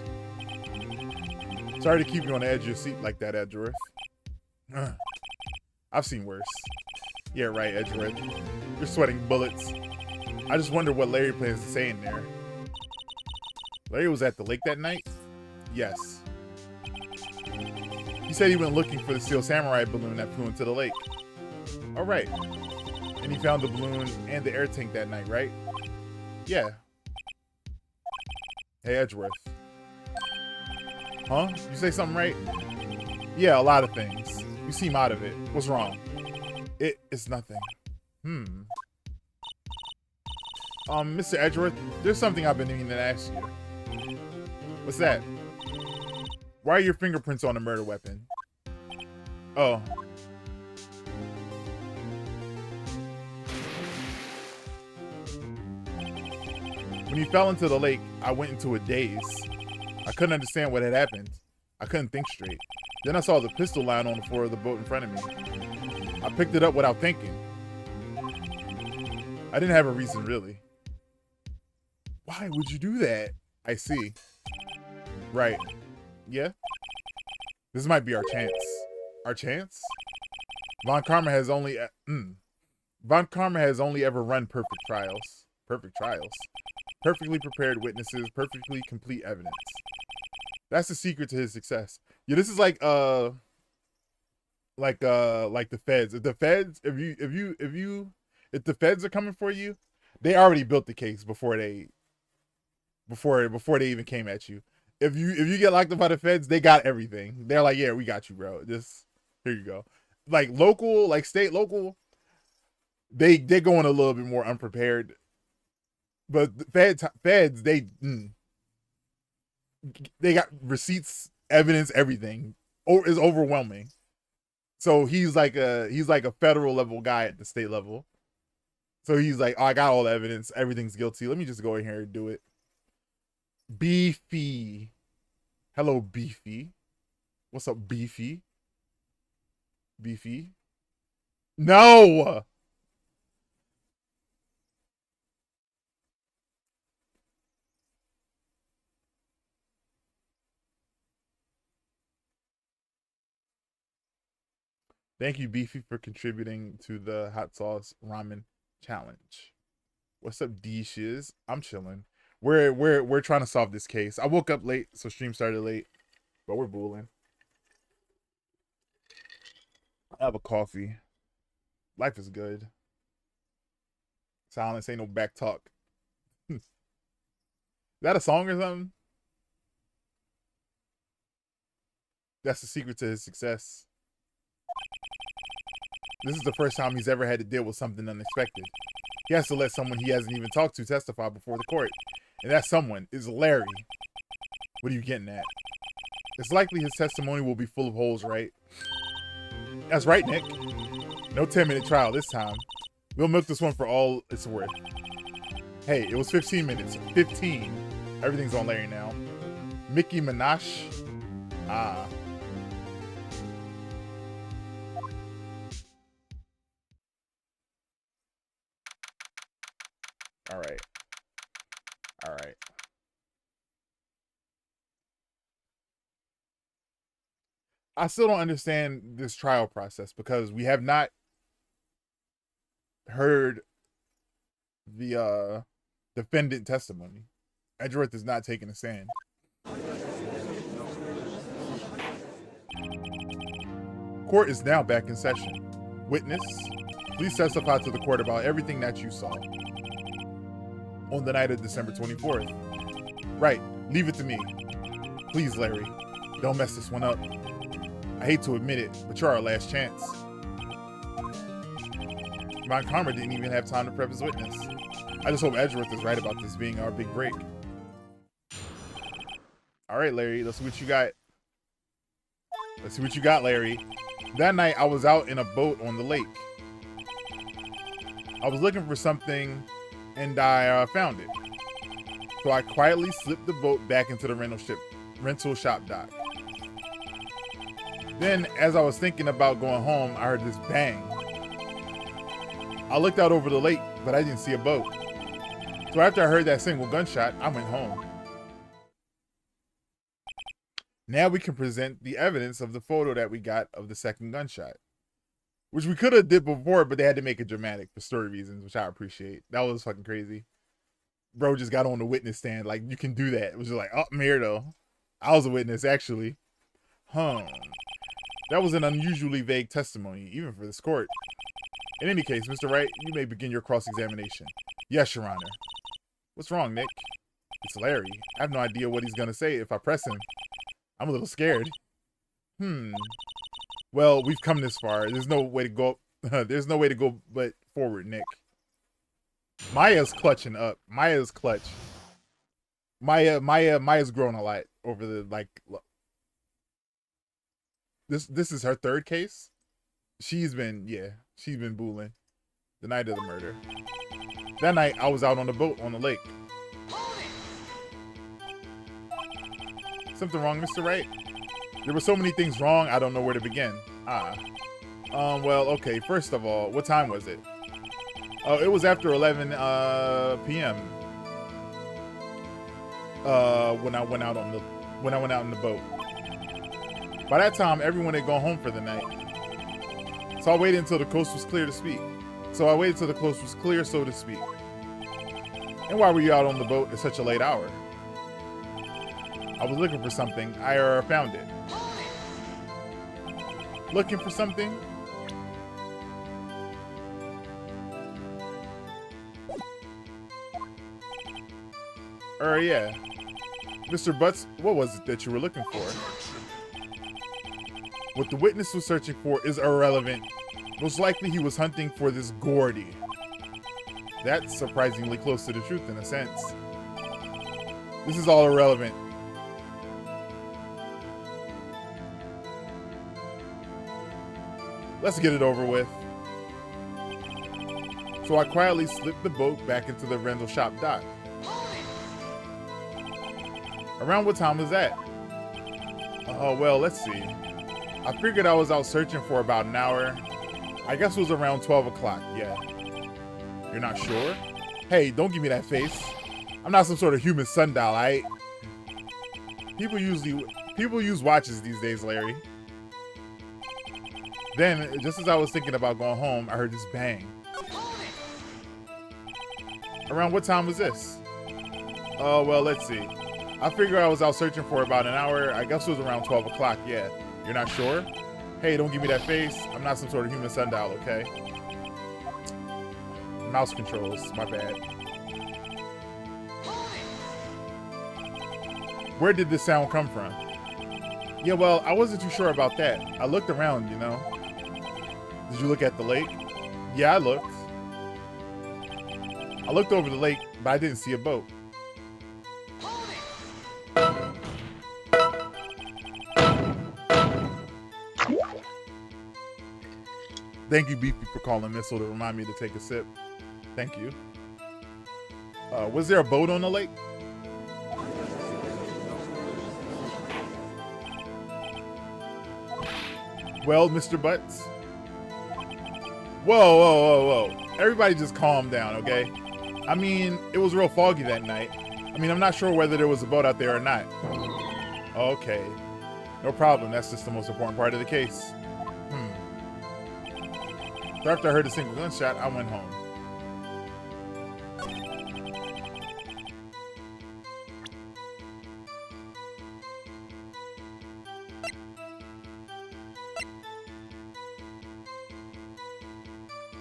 Speaker 4: Sorry to keep you on the edge of your seat like that, Edgeworth. I've seen worse. Yeah, right, Edgeworth. You're sweating bullets. I just wonder what Larry plans to say in there. Larry was at the lake that night? Yes. He said he went looking for the Steel Samurai balloon that flew into the lake. All right. And he found the balloon and the air tank that night, right? Yeah. Hey, Edgeworth. Huh? You say something right? Yeah, a lot of things. You seem out of it. What's wrong? It's nothing. Mr. Edgeworth, there's something I've been meaning to ask you. What's that? Why are your fingerprints on the murder weapon? Oh. When he fell into the lake, I went into a daze. I couldn't understand what had happened. I couldn't think straight. Then I saw the pistol lying on the floor of the boat in front of me. I picked it up without thinking. I didn't have a reason, really. Why would you do that? I see. Right. Yeah? This might be our chance. Our chance? Von Karma has only ever run perfect trials. Perfect trials. Perfectly prepared witnesses, perfectly complete evidence. That's the secret to his success. Yeah, this is like the feds. If the feds are coming for you, they already built the case before they even came at you. If you get locked up by the feds, they got everything. They're like, yeah, we got you, bro. Just here you go. Like local, like state, local, they're going a little bit more unprepared. But the feds, they got receipts, evidence, everything. Is overwhelming. So he's like a federal level guy at the state level. So he's like, oh, I got all the evidence. Everything's guilty. Let me just go in here and do it. Beefy. Hello, Beefy. What's up, Beefy? Beefy? No! Thank you, Beefy, for contributing to the hot sauce ramen challenge. What's up, D-shiz? I'm chilling. We're trying to solve this case. I woke up late, so stream started late, but we're booling. I have a coffee. Life is good. Silence ain't no back talk. Is that a song or something? That's the secret to his success. This is the first time he's ever had to deal with something unexpected. He has to let someone he hasn't even talked to testify before the court. And that someone is Larry. What are you getting at? It's likely his testimony will be full of holes, right? That's right, Nick. No 10-minute trial this time. We'll milk this one for all it's worth. Hey, it was 15 minutes. 15. Everything's on Larry now. Mickey Minaj. Ah. All right. All right. I still don't understand this trial process because we have not heard the defendant testimony. Edgeworth is not taking a stand. Court is now back in session. Witness, please testify to the court about everything that you saw on the night of December 24th. Right, leave it to me. Please, Larry, don't mess this one up. I hate to admit it, but you're our last chance. Ron Karma didn't even have time to prep his witness. I just hope Edgeworth is right about this being our big break. All right, Larry, let's see what you got. Let's see what you got, Larry. That night, I was out in a boat on the lake. I was looking for something, and I found it. So I quietly slipped the boat back into the rental shop dock. Then, as I was thinking about going home, I heard this bang. I looked out over the lake, but I didn't see a boat. So after I heard that single gunshot, I went home. Now we can present the evidence of the photo that we got of the second gunshot, which we could have did before, but they had to make it dramatic for story reasons, which I appreciate. That was fucking crazy. Bro just got on the witness stand. Like, you can do that. It was just like, oh, I'm here though. I was a witness, actually. That was an unusually vague testimony, even for this court. In any case, Mr. Wright, you may begin your cross-examination. Yes, Your Honor. What's wrong, Nick? It's Larry. I have no idea what he's gonna say if I press him. I'm a little scared. Well, we've come this far. There's no way to go. There's no way to go but forward, Nick. Maya's clutching up. Maya's clutch. Maya's grown a lot over the This is her third case. She's been booling the night of the murder. That night, I was out on the boat on the lake. Something wrong, Mr. Wright? There were so many things wrong, I don't know where to begin. Well, okay, first of all, what time was it? It was after 11 p.m. When I went out in the boat. By that time, everyone had gone home for the night. So I waited until the coast was clear, so to speak. And why were you out on the boat at such a late hour? I was looking for something. I found it. Looking for something? Yeah. Mr. Butts, what was it that you were looking for? What the witness was searching for is irrelevant. Most likely he was hunting for this Gordy. That's surprisingly close to the truth in a sense. This is all irrelevant. Let's get it over with. So I quietly slipped the boat back into the rental shop dock. Around what time was that? Well, let's see. I figured I was out searching for about an hour. I guess it was around 12 o'clock, yeah. You're not sure? Hey, don't give me that face. I'm not some sort of human sundial, alright? People use watches these days, Larry. Then, just as I was thinking about going home, I heard this bang. Around what time was this? Well, let's see. I figured I was out searching for about an hour. I guess it was around 12 o'clock, yeah. You're not sure? Hey, don't give me that face. I'm not some sort of human sundial, okay? Mouse controls, my bad. Where did this sound come from? Yeah, well, I wasn't too sure about that. I looked around, you know. Did you look at the lake? Yeah, I looked. I looked over the lake, but I didn't see a boat. Thank you, Beefy, for calling Missile to remind me to take a sip. Thank you. Was there a boat on the lake? Well, Mr. Butts? Whoa. Everybody just calm down, okay? I mean, it was real foggy that night. I mean, I'm not sure whether there was a boat out there or not. Okay. No problem. That's just the most important part of the case. So after I heard a single gunshot, I went home.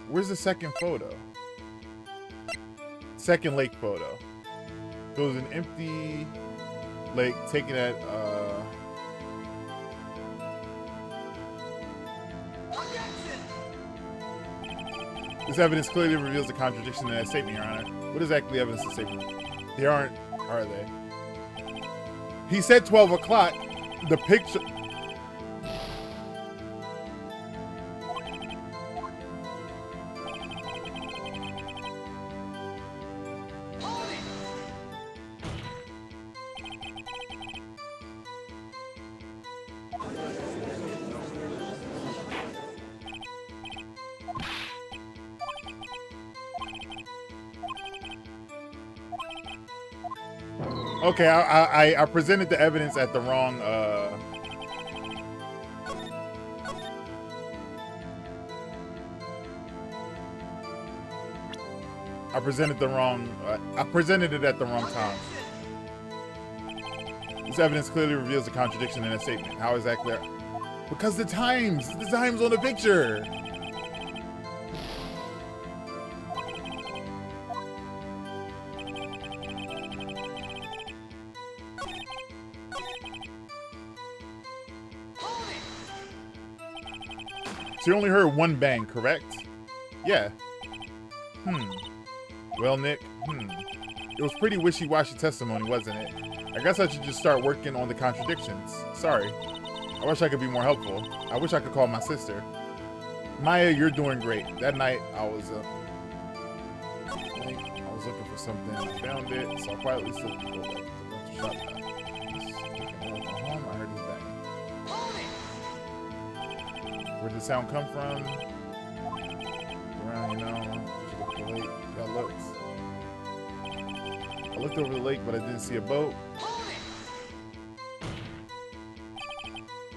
Speaker 4: Where's the second photo? Second lake photo. It was an empty lake taken at This evidence clearly reveals the contradiction in that statement, Your Honor. What exactly evidence to statement? They aren't, are they? He said 12 o'clock. The picture. Okay, I presented the evidence at the wrong. I presented the wrong. I presented it at the wrong time. This evidence clearly reveals a contradiction in a statement. How exactly? Because the time's on the picture. So you only heard one bang, correct? Yeah. Well, Nick, It was pretty wishy-washy testimony, wasn't it? I guess I should just start working on the contradictions. Sorry. I wish I could be more helpful. I wish I could call my sister. Maya, you're doing great. That night, I was looking for something. I found it, so I quietly slipped to go back to the shop. Home, I heard his bang. Where did the sound come from? Around, the lake. I looked over the lake, but I didn't see a boat.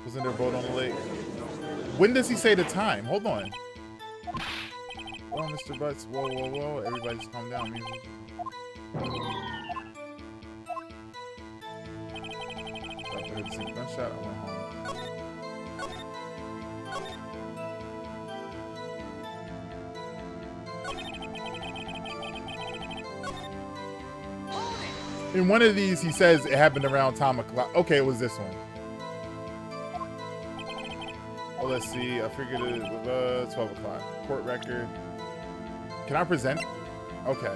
Speaker 4: Wasn't there a boat on the lake? When does he say the time? Hold on. Oh, Mr. Butts. Whoa, whoa, whoa. Everybody just calm down. I heard the same gunshot. I went home. In one of these, he says it happened around time o'clock. Okay, it was this one. Oh, let's see. I figured it was 12 o'clock. Court record. Can I present? Okay.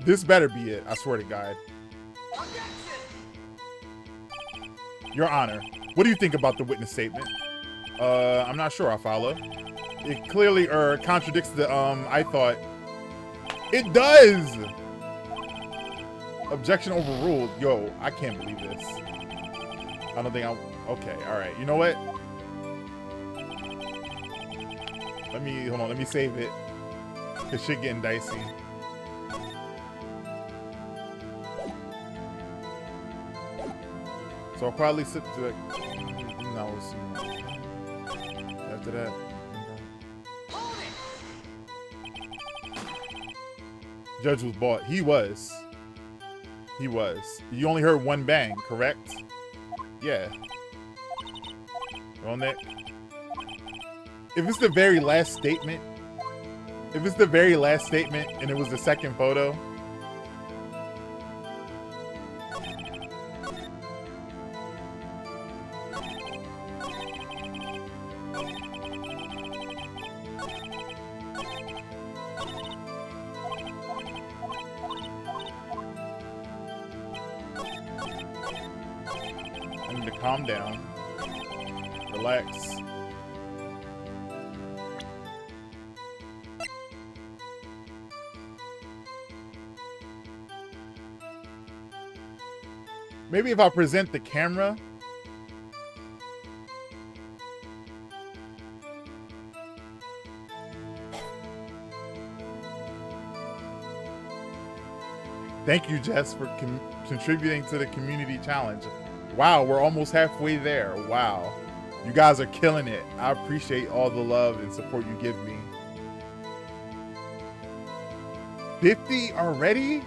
Speaker 4: This better be it. I swear to God. Your Honor. What do you think about the witness statement? I'm not sure I follow. It clearly contradicts the I thought. It does! Objection overruled. Yo, I can't believe this. I don't think I'm okay, alright. You know what? Hold on, let me save it. Cause shit getting dicey. So I quietly slipped to it. No, after that. Judge was bought. He was. He was. You only heard one bang, correct? Yeah. Well, Nick. If it's the very last statement, and it was the second photo, calm down, relax. Maybe if I present the camera. Thank you, Jess, for contributing to the community challenge. Wow, we're almost halfway there. Wow. You guys are killing it. I appreciate all the love and support you give me. 50 already?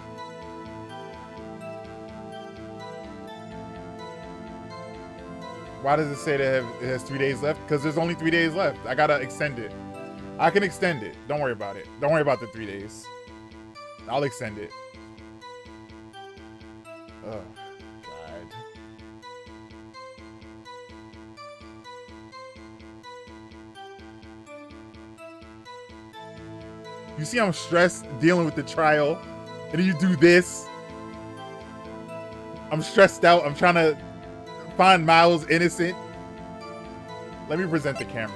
Speaker 4: Why does it say that it has 3 days left? Because there's only 3 days left. I gotta extend it. I can extend it. Don't worry about it. Don't worry about the 3 days. I'll extend it. Oh, God. You see I'm stressed dealing with the trial, and then you do this. I'm stressed out. I'm trying to find Miles innocent. Let me present the camera.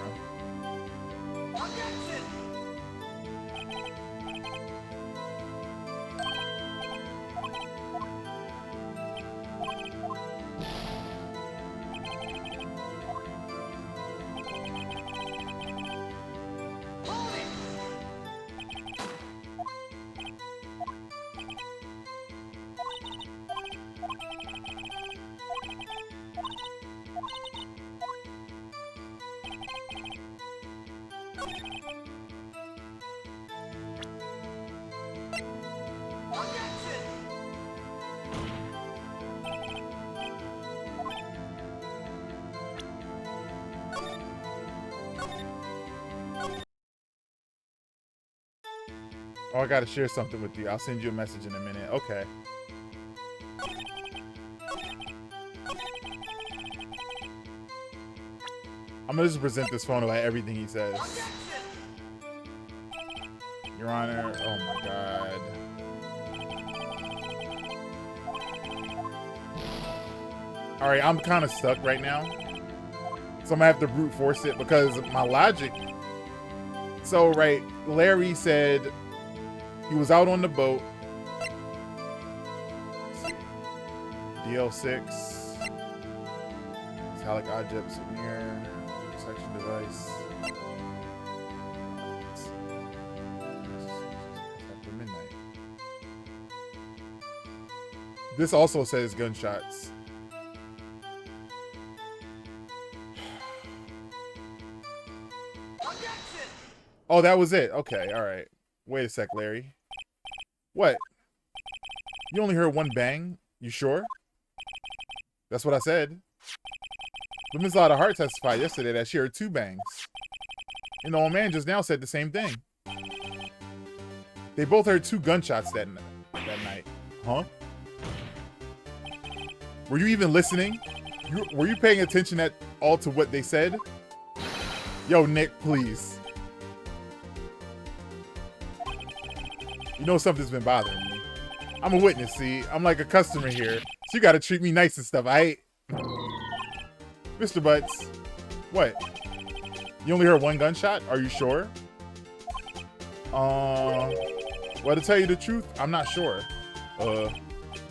Speaker 4: Oh, I gotta share something with you. I'll send you a message in a minute. Okay. I'm gonna just present this photo at everything he says. Your Honor, oh my God. All right, I'm kind of stuck right now. So I'm gonna have to brute force it because my logic. So, right, Larry said he was out on the boat. DL6. Metallic object souvenir. Protection device. After midnight. This also says gunshots. Oh, that was it. Okay, all right. Wait a sec, Larry. What? You only heard one bang? You sure? That's what I said. But Miss Lotta Hart testified yesterday that she heard 2 bangs. And the old man just now said the same thing. They both heard 2 gunshots that night. Huh? Were you even listening? Were you paying attention at all to what they said? Yo, Nick, please. You know something's been bothering me. I'm a witness, see? I'm like a customer here. So you gotta treat me nice and stuff, aight? Mr. Butts. What? You only heard 1 gunshot? Are you sure? Well, to tell you the truth, I'm not sure.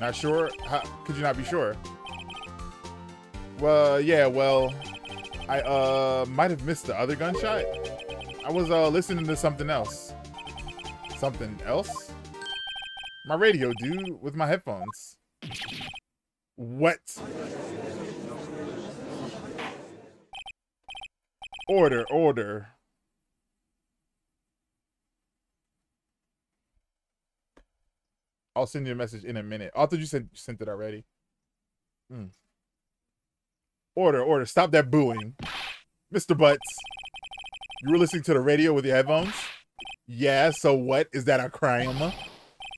Speaker 4: Not sure? How could you not be sure? Well, yeah, well, I, might have missed the other gunshot. I was, listening to something else. Something else? My radio, dude, with my headphones. What? Order, order. I'll send you a message in a minute. I thought you sent it already. Order, order. Stop that booing. Mr. Butts, you were listening to the radio with your headphones? Yeah, so what? Is that a crime?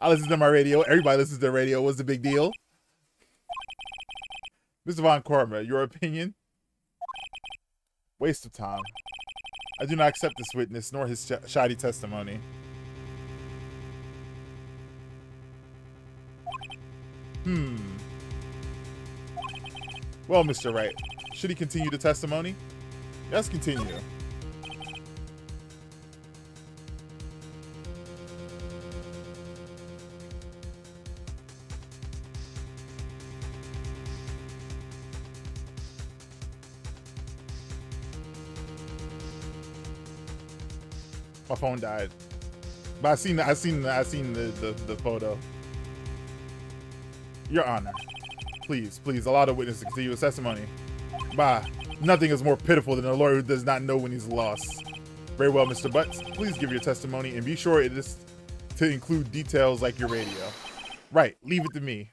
Speaker 4: I listen to my radio. Everybody listens to the radio. What's the big deal? Mr. Von Korma, your opinion? Waste of time. I do not accept this witness, nor his shoddy testimony. Well, Mr. Wright, should he continue the testimony? Yes, continue. My phone died, but I seen the photo. Your Honor, please, allow the witness to continue his testimony. Bah, nothing is more pitiful than a lawyer who does not know when he's lost. Very well, Mr. Butts, please give your testimony and be sure it is to include details like your radio. Right, leave it to me.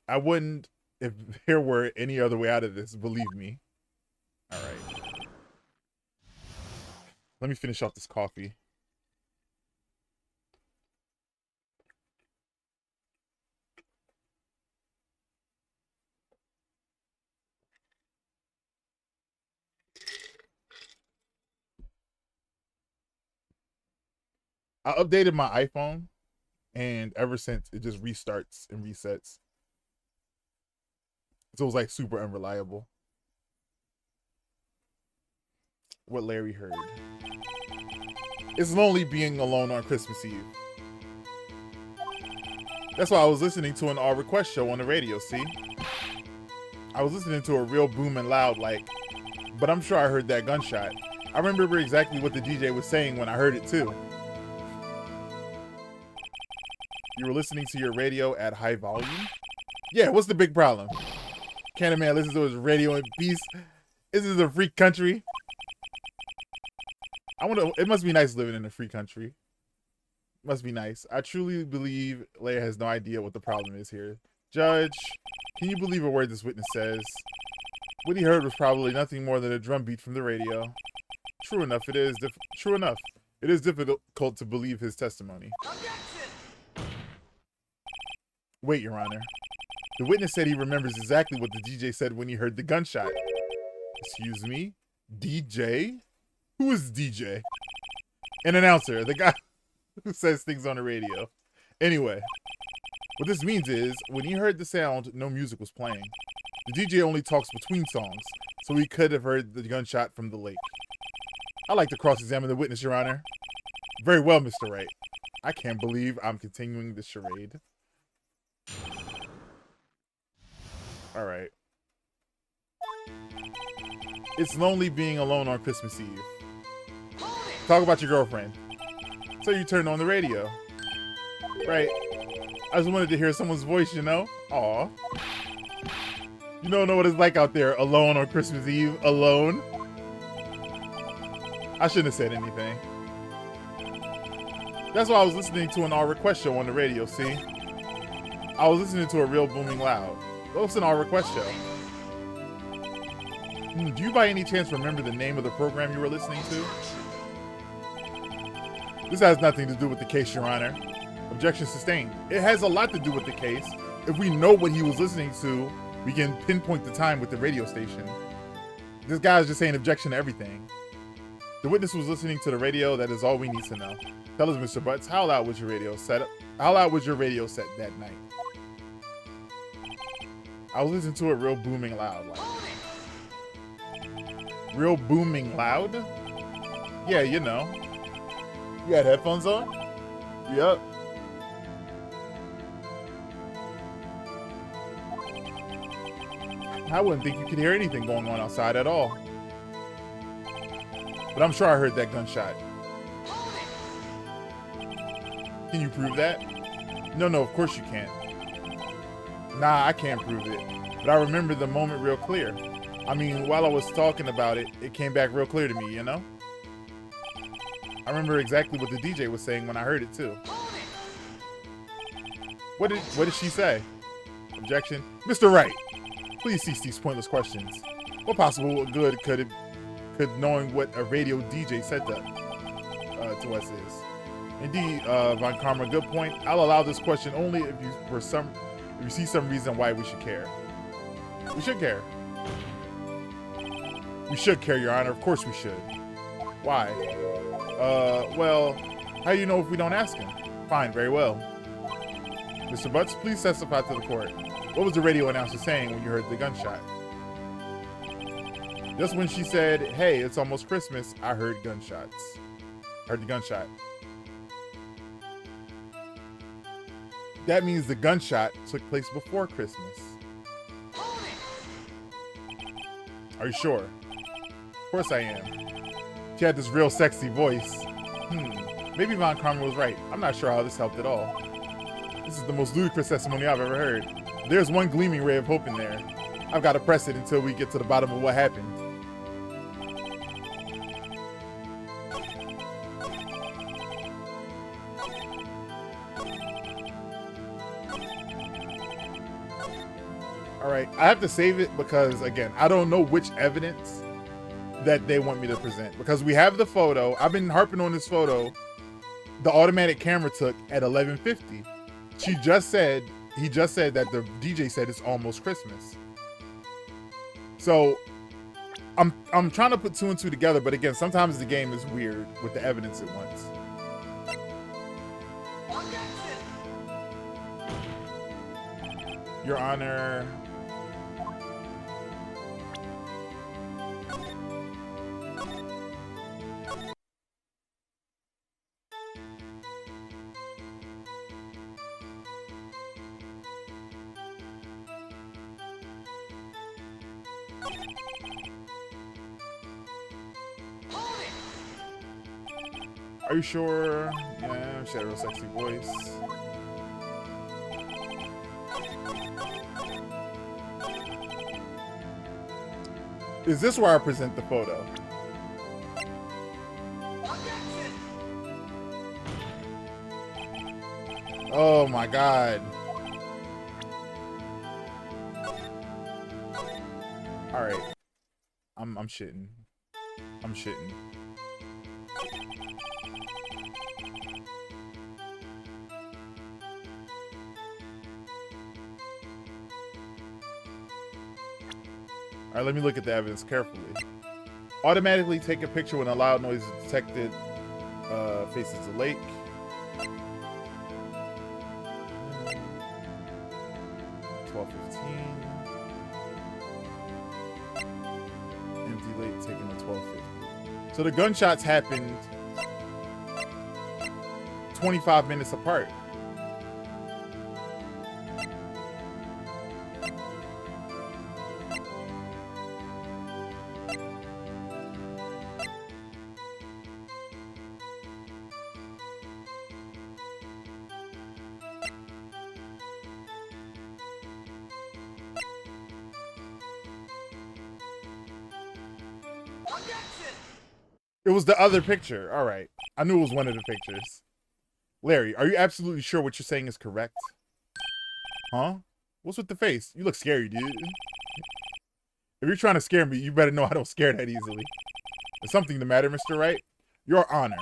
Speaker 4: I wouldn't if there were any other way out of this, believe me. All right. Let me finish off this coffee. I updated my iPhone, and ever since it just restarts and resets. So it was like super unreliable. What Larry heard. It's lonely being alone on Christmas Eve. That's why I was listening to an all request show on the radio, see? I was listening to a real booming loud like, but I'm sure I heard that gunshot. I remember exactly what the DJ was saying when I heard it too. You were listening to your radio at high volume? Yeah, what's the big problem? Can't a man listen to his radio in peace? This is a free country. It must be nice living in a free country. Must be nice. I truly believe Leia has no idea what the problem is here. Judge, can you believe a word this witness says? What he heard was probably nothing more than a drum beat from the radio. True enough, it is difficult to believe his testimony. Wait, Your Honor. The witness said he remembers exactly what the DJ said when he heard the gunshot. Excuse me? DJ? Who is DJ? An announcer, the guy who says things on the radio. Anyway, what this means is, when he heard the sound, no music was playing. The DJ only talks between songs, so he could have heard the gunshot from the lake. I'd like to cross-examine the witness, Your Honor. Very well, Mr. Wright. I can't believe I'm continuing the charade. All right. It's lonely being alone on Christmas Eve. Talk about your girlfriend. So you turned on the radio. Right. I just wanted to hear someone's voice, you know? Aw. You don't know what it's like out there alone on Christmas Eve. Alone. I shouldn't have said anything. That's why I was listening to an all request show on the radio, see? I was listening to a real booming loud. What's an all request show? Do you by any chance remember the name of the program you were listening to? This has nothing to do with the case, Your Honor. Objection sustained. It has a lot to do with the case. If we know what he was listening to, we can pinpoint the time with the radio station. This guy is just saying objection to everything. The witness was listening to the radio. That is all we need to know. Tell us, Mr. Butts, how loud was your radio set up? How loud was your radio set that night? I was listening to it real booming loud. Like, real booming loud? Yeah, you know. You had headphones on? Yep. I wouldn't think you could hear anything going on outside at all. But I'm sure I heard that gunshot. Can you prove that? No, of course you can't. Nah, I can't prove it. But I remember the moment real clear. I mean, while I was talking about it, it came back real clear to me, you know? I remember exactly what the DJ was saying when I heard it too. What did she say? Objection. Mr. Wright, please cease these pointless questions. What possible good could knowing what a radio DJ said to us is? Indeed, Von Karma, good point. I'll allow this question only if you see some reason why we should care. We should care. We should care, Your Honor. Of course we should. Why? Well, how do you know if we don't ask him? Fine, very well. Mr. Butts, please testify to the court. What was the radio announcer saying when you heard the gunshot? Just when she said, hey, it's almost Christmas, I heard gunshots. Heard the gunshot. That means the gunshot took place before Christmas. Are you sure? Of course I am. She had this real sexy voice. Maybe Von Karma was right. I'm not sure how this helped at all. This is the most ludicrous testimony I've ever heard. There's one gleaming ray of hope in there. I've got to press it until we get to the bottom of what happened. All right, I have to save it because, again, I don't know which evidence that they want me to present, because we have the photo. I've been harping on this photo the automatic camera took at 11:50. He just said that the DJ said it's almost Christmas. So I'm trying to put two and two together, but again, sometimes the game is weird with the evidence it wants. Your Honor. Are you sure? Yeah, she had a real sexy voice. Is this where I present the photo? Oh my God. All right. I'm shitting. I'm shitting. All right, let me look at the evidence carefully. Automatically take a picture when a loud noise is detected. Faces the lake. 12:15. Empty lake taken at 12:50. So the gunshots happened 25 minutes apart. It was the other picture. All right. I knew it was one of the pictures. Larry, are you absolutely sure what you're saying is correct? Huh? What's with the face? You look scary, dude. If you're trying to scare me, you better know I don't scare that easily. Is something the matter, Mr. Wright? Your Honor.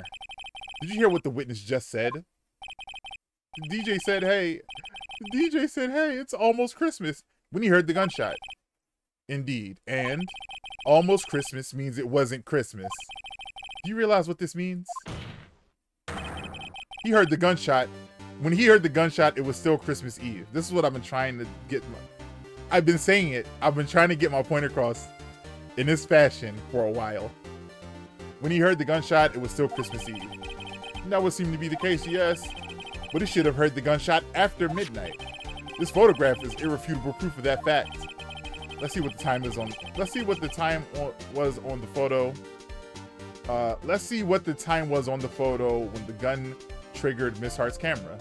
Speaker 4: Did you hear what the witness just said? The DJ said, hey. The DJ said, hey, it's almost Christmas. When he heard the gunshot. Indeed. And almost Christmas means it wasn't Christmas. Do you realize what this means? He heard the gunshot. When he heard the gunshot, it was still Christmas Eve. This is what I've been trying to get. I've been saying it. I've been trying to get my point across in this fashion for a while. When he heard the gunshot, it was still Christmas Eve. That would seem to be the case, yes. But he should have heard the gunshot after midnight. This photograph is irrefutable proof of that fact. Let's see what the time is on. Let's see what the time was on the photo. Let's see what the time was on the photo when the gun triggered Miss Hart's camera.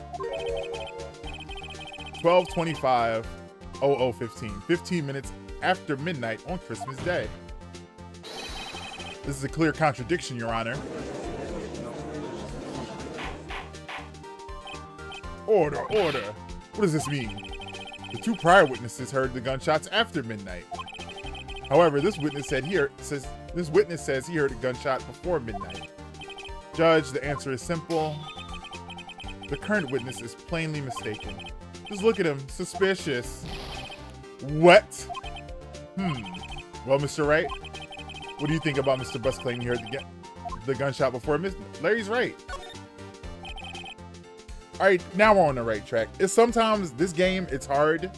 Speaker 4: 12:25, 00:15. 15 minutes after midnight on Christmas Day. This is a clear contradiction, Your Honor. Order, order. What does this mean? The two prior witnesses heard the gunshots after midnight. However, this witness says he heard a gunshot before midnight. Judge, the answer is simple. The current witness is plainly mistaken. Just look at him. Suspicious. What? Well, Mr. Wright, what do you think about Mr. Bus claiming he heard the gunshot before midnight? Larry's right. All right, now we're on the right track. It's sometimes this game, it's hard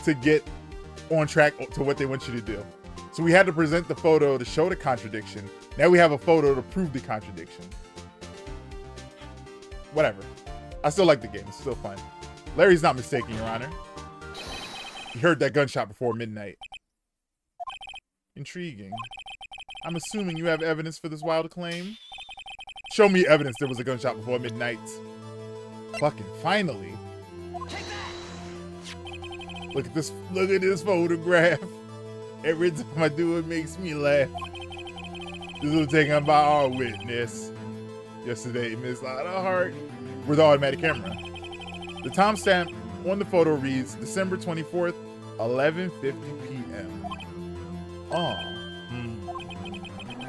Speaker 4: to get on track to what they want you to do. So we had to present the photo to show the contradiction. Now we have a photo to prove the contradiction. Whatever. I still like the game. It's still fun. Larry's not mistaken, Your Honor. He heard that gunshot before midnight. Intriguing. I'm assuming you have evidence for this wild claim. Show me evidence there was a gunshot before midnight. Fucking finally. Look at this photograph. Every time I do it makes me laugh. This was taken by our witness yesterday, Miss Hart, with the automatic camera. The timestamp on the photo reads December 24th, 11:50 p.m.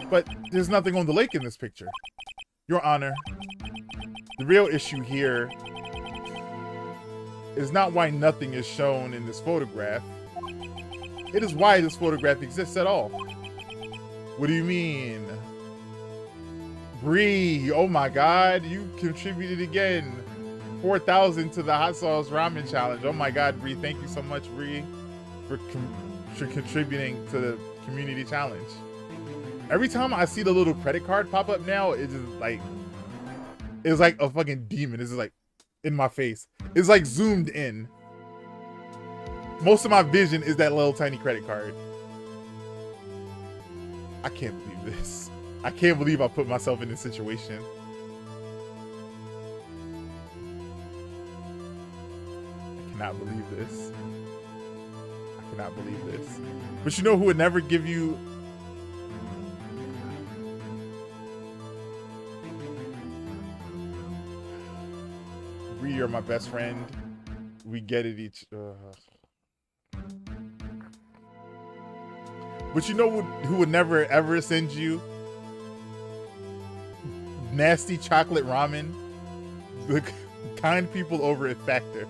Speaker 4: But there's nothing on the lake in this picture. Your Honor, the real issue here is not why nothing is shown in this photograph. It is why this photograph exists at all. What do you mean? Bree, oh my God, you contributed again. 4,000 to the hot sauce ramen challenge. Oh my God, Bree! Thank you so much, Bree, for contributing to the community challenge. Every time I see the little credit card pop up now, it's just like it's like a fucking demon. It's just like in my face. It's like zoomed in. Most of my vision is that little tiny credit card. I can't believe this. I can't believe I put myself in this situation. I cannot believe this. I cannot believe this. But you know who would never give you... Bree, you're my best friend. We get it each... But you know who would never ever send you nasty chocolate ramen? The kind people over at Factor.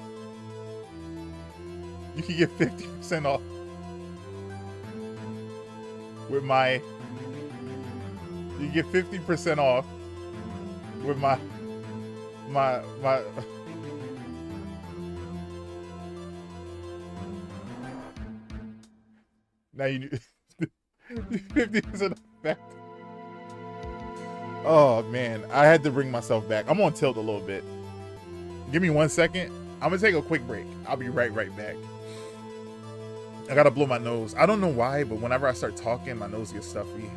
Speaker 4: You can get 50% off with my... You get 50% off with my... Now you 50% back. Oh man, I had to bring myself back. I'm on tilt a little bit. Give me 1 second. I'm gonna take a quick break. I'll be right back. I gotta blow my nose. I don't know why, but whenever I start talking, my nose gets stuffy.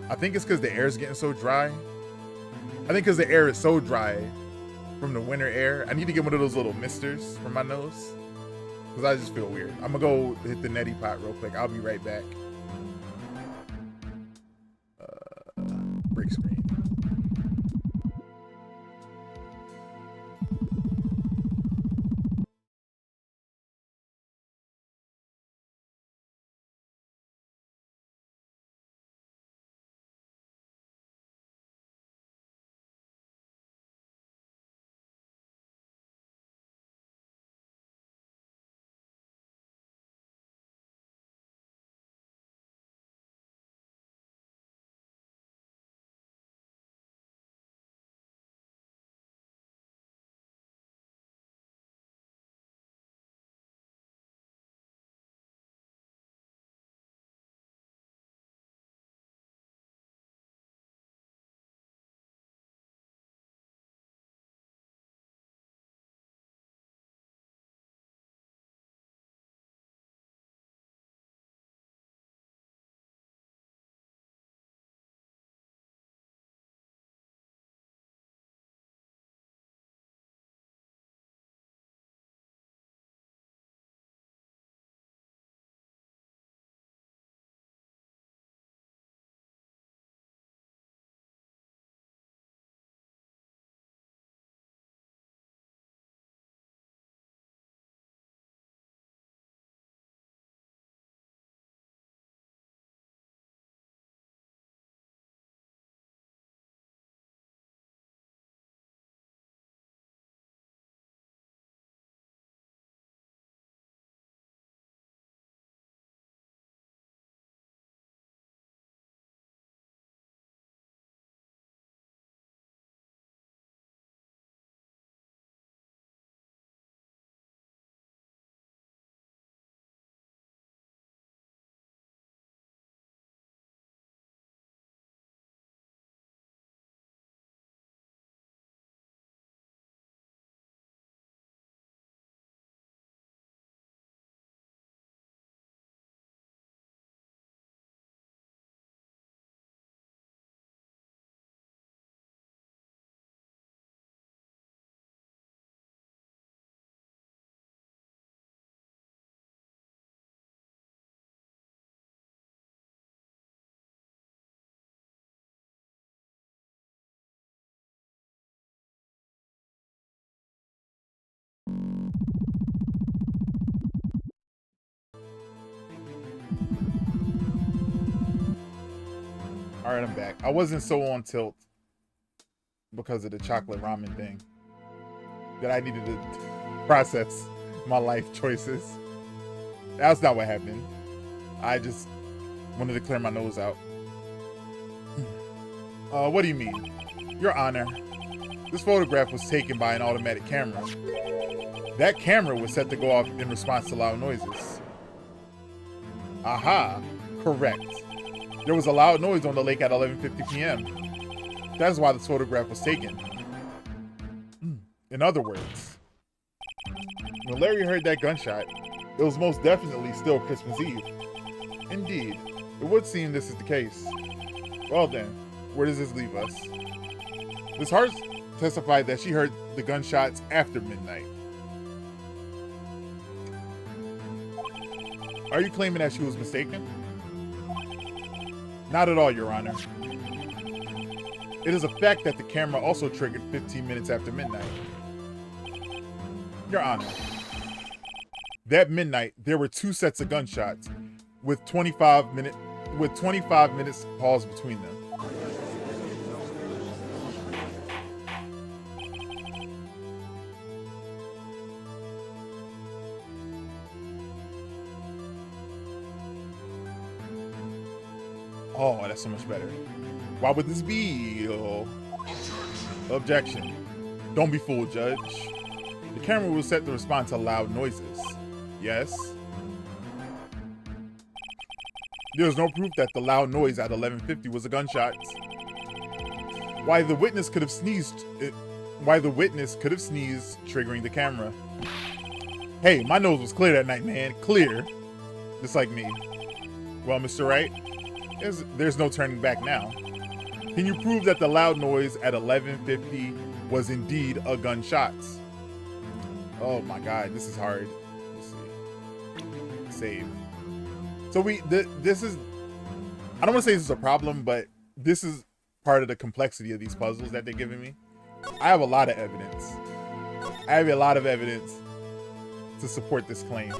Speaker 4: I think it's because the air is getting so dry. I think because the air is so dry from the winter air. I need to get one of those little misters for my nose. Because I just feel weird. I'm gonna go hit the neti pot real quick. I'll be right back. Break screen. All right, I'm back. I wasn't so on tilt because of the chocolate ramen thing that I needed to process my life choices. That's not what happened. I just wanted to clear my nose out. What do you mean? Your Honor. This photograph was taken by an automatic camera. That camera was set to go off in response to loud noises. Aha, correct. There was a loud noise on the lake at 11:50 p.m. That's why this photograph was taken. In other words, when Larry heard that gunshot, it was most definitely still Christmas Eve. Indeed, it would seem this is the case. Well then, where does this leave us? Ms. Hart testified that she heard the gunshots after midnight. Are you claiming that she was mistaken? Not at all, Your Honor. It is a fact that the camera also triggered 15 minutes after midnight. Your Honor, that midnight there were 2 sets of gunshots with 25 minutes pause between them. Oh, that's so much better. Why would this be? Oh. Objection. Don't be fooled, Judge. The camera was set to respond to loud noises. Yes? There's no proof that the loud noise at 11:50 was a gunshot. Why the witness could have sneezed, triggering the camera. Hey, my nose was clear that night, man. Clear. Just like me. Well, Mr. Wright, there's no turning back now. Can you prove that the loud noise at 11:50 was indeed a gunshot? Oh my God, this is hard. Let's see. Save. So this is, I don't want to say this is a problem, but this is part of the complexity of these puzzles that they're giving me. I have a lot of evidence. To support this claim.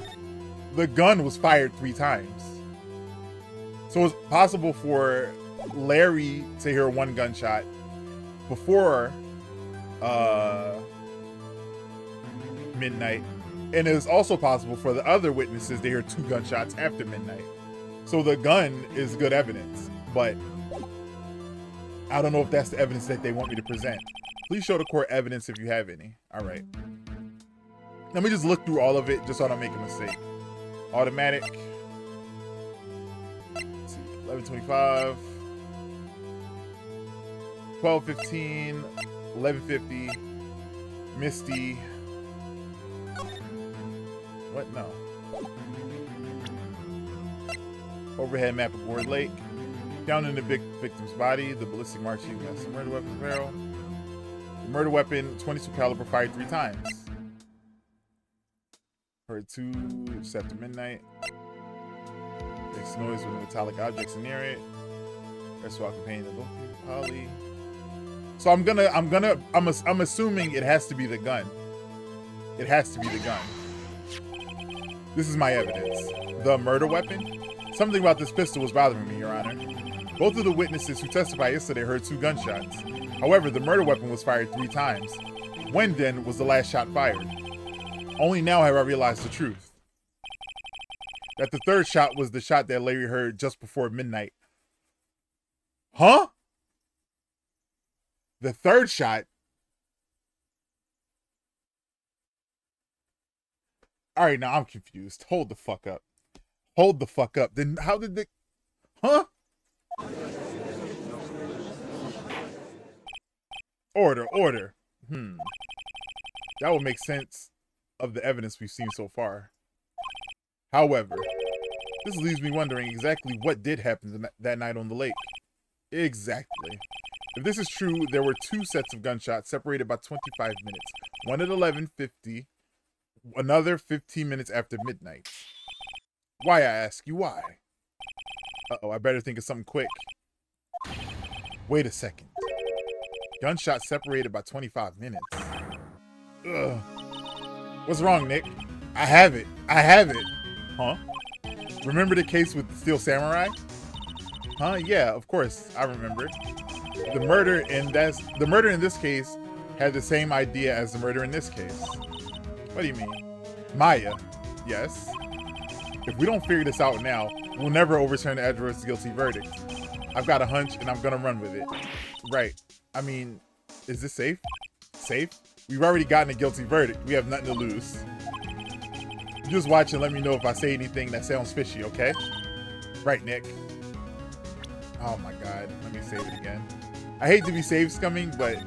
Speaker 4: The gun was fired 3 times. So it's possible for Larry to hear 1 gunshot before midnight, and it is also possible for the other witnesses to hear 2 gunshots after midnight. So the gun is good evidence, but I don't know if that's the evidence that they want me to present. Please show the court evidence if you have any. All right. Let me just look through all of it just so I don't make a mistake. Automatic. Let's see, 11:25, 12:15, 11:50, Misty. What? No. Overhead map of Ward Lake. Down in the victim's body, the ballistic mark sheet has the murder weapon barrel. The murder weapon, 22 caliber, fired 3 times. Heard 2 just after midnight. Makes noise with metallic objects near it. That's why I'm the poly. So I'm assuming it has to be the gun. It has to be the gun. This is my evidence. The murder weapon? Something about this pistol was bothering me, Your Honor. Both of the witnesses who testified yesterday heard 2 gunshots. However, the murder weapon was fired 3 times. When then was the last shot fired? Only now have I realized the truth. That the 3rd shot was the shot that Larry heard just before midnight. Huh? The 3rd shot? All right, now I'm confused. Hold the fuck up. Hold the fuck up. Then how did the... Huh? Order. That would make sense of the evidence we've seen so far. However, this leaves me wondering exactly what did happen that night on the lake. Exactly. If this is true, there were 2 sets of gunshots separated by 25 minutes. One at 11:50, another 15 minutes after midnight. Why, I ask you, why? Uh-oh, I better think of something quick. Wait a second. Gunshots separated by 25 minutes. Ugh. What's wrong, Nick? I have it. Huh? Remember the case with the Steel Samurai? Huh? Yeah, of course, I remember. The murder in this case had the same idea as the murder in this case. What do you mean? Maya. Yes. If we don't figure this out now, we'll never overturn the adverse guilty verdict. I've got a hunch and I'm gonna run with it. Right. I mean, is this safe? safe? We've already gotten a guilty verdict. We have nothing to lose. Just watch and let me know if I say anything that sounds fishy, okay? Right, Nick. Oh my god. Let me save it again. I hate to be save scumming, but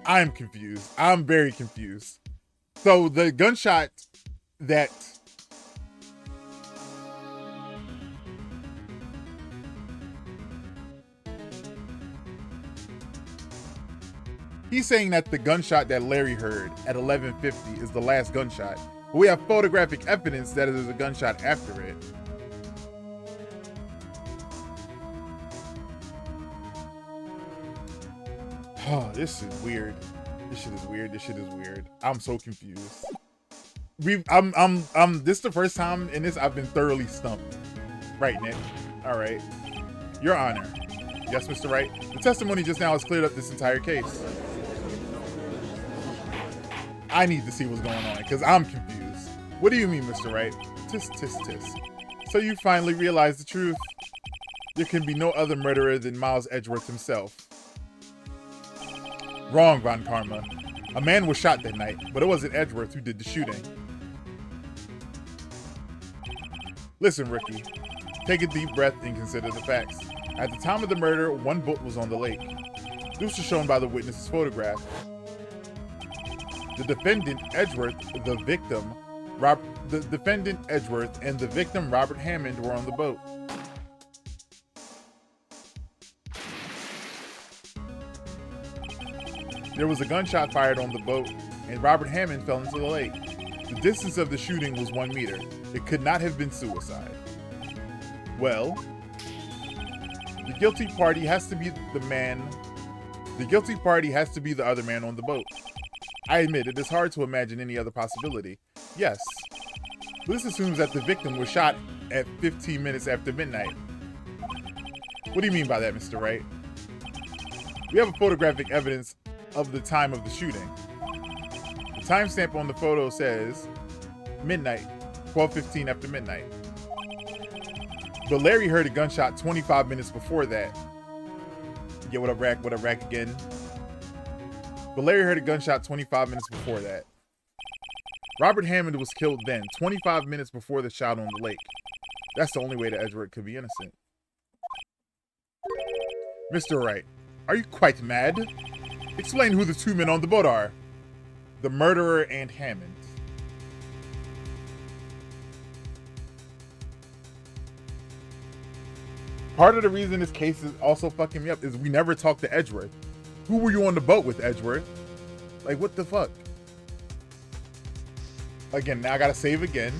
Speaker 4: I'm confused. I'm very confused. So the gunshot that he's saying that the gunshot that Larry heard at 11:50 is the last gunshot. But we have photographic evidence that there's a gunshot after it. Oh, this is weird. This shit is weird. This shit is weird. I'm so confused. This is the first time in this I've been thoroughly stumped. Right, Nick? All right. Your Honor. Yes, Mr. Wright. The testimony just now has cleared up this entire case. I need to see what's going on because I'm confused. What do you mean, Mr. Wright? Tisk, tisk, tisk. So you finally realize the truth? There can be no other murderer than Miles Edgeworth himself. Wrong, Von Karma. A man was shot that night, but it wasn't Edgeworth who did the shooting. Listen, rookie. Take a deep breath and consider the facts. At the time of the murder, one boat was on the lake. This was shown by the witness's photograph. The defendant, Edgeworth, the victim, Edgeworth, and the victim, Robert Hammond, were on the boat. There was a gunshot fired on the boat, and Robert Hammond fell into the lake. The distance of the shooting was 1 meter. It could not have been suicide. Well, the guilty party has to be the man. The guilty party has to be the other man on the boat. I admit it is hard to imagine any other possibility. Yes. But this assumes that the victim was shot at 15 minutes after midnight. What do you mean by that, Mr. Wright? We have a photographic evidence of the time of the shooting. The timestamp on the photo says midnight, 12:15 after midnight. But Larry heard a gunshot 25 minutes before that. Yeah, what up, Rack again. But Larry heard a gunshot 25 minutes before that. Robert Hammond was killed then, 25 minutes before the shot on the lake. That's the only way that Edgeworth could be innocent. Mr. Wright, are you quite mad? Explain who the two men on the boat are. The murderer and Hammond. Part of the reason this case is also fucking me up is we never talked to Edgeworth. Who were you on the boat with, Edgeworth? Like, what the fuck? Again, now I gotta save again.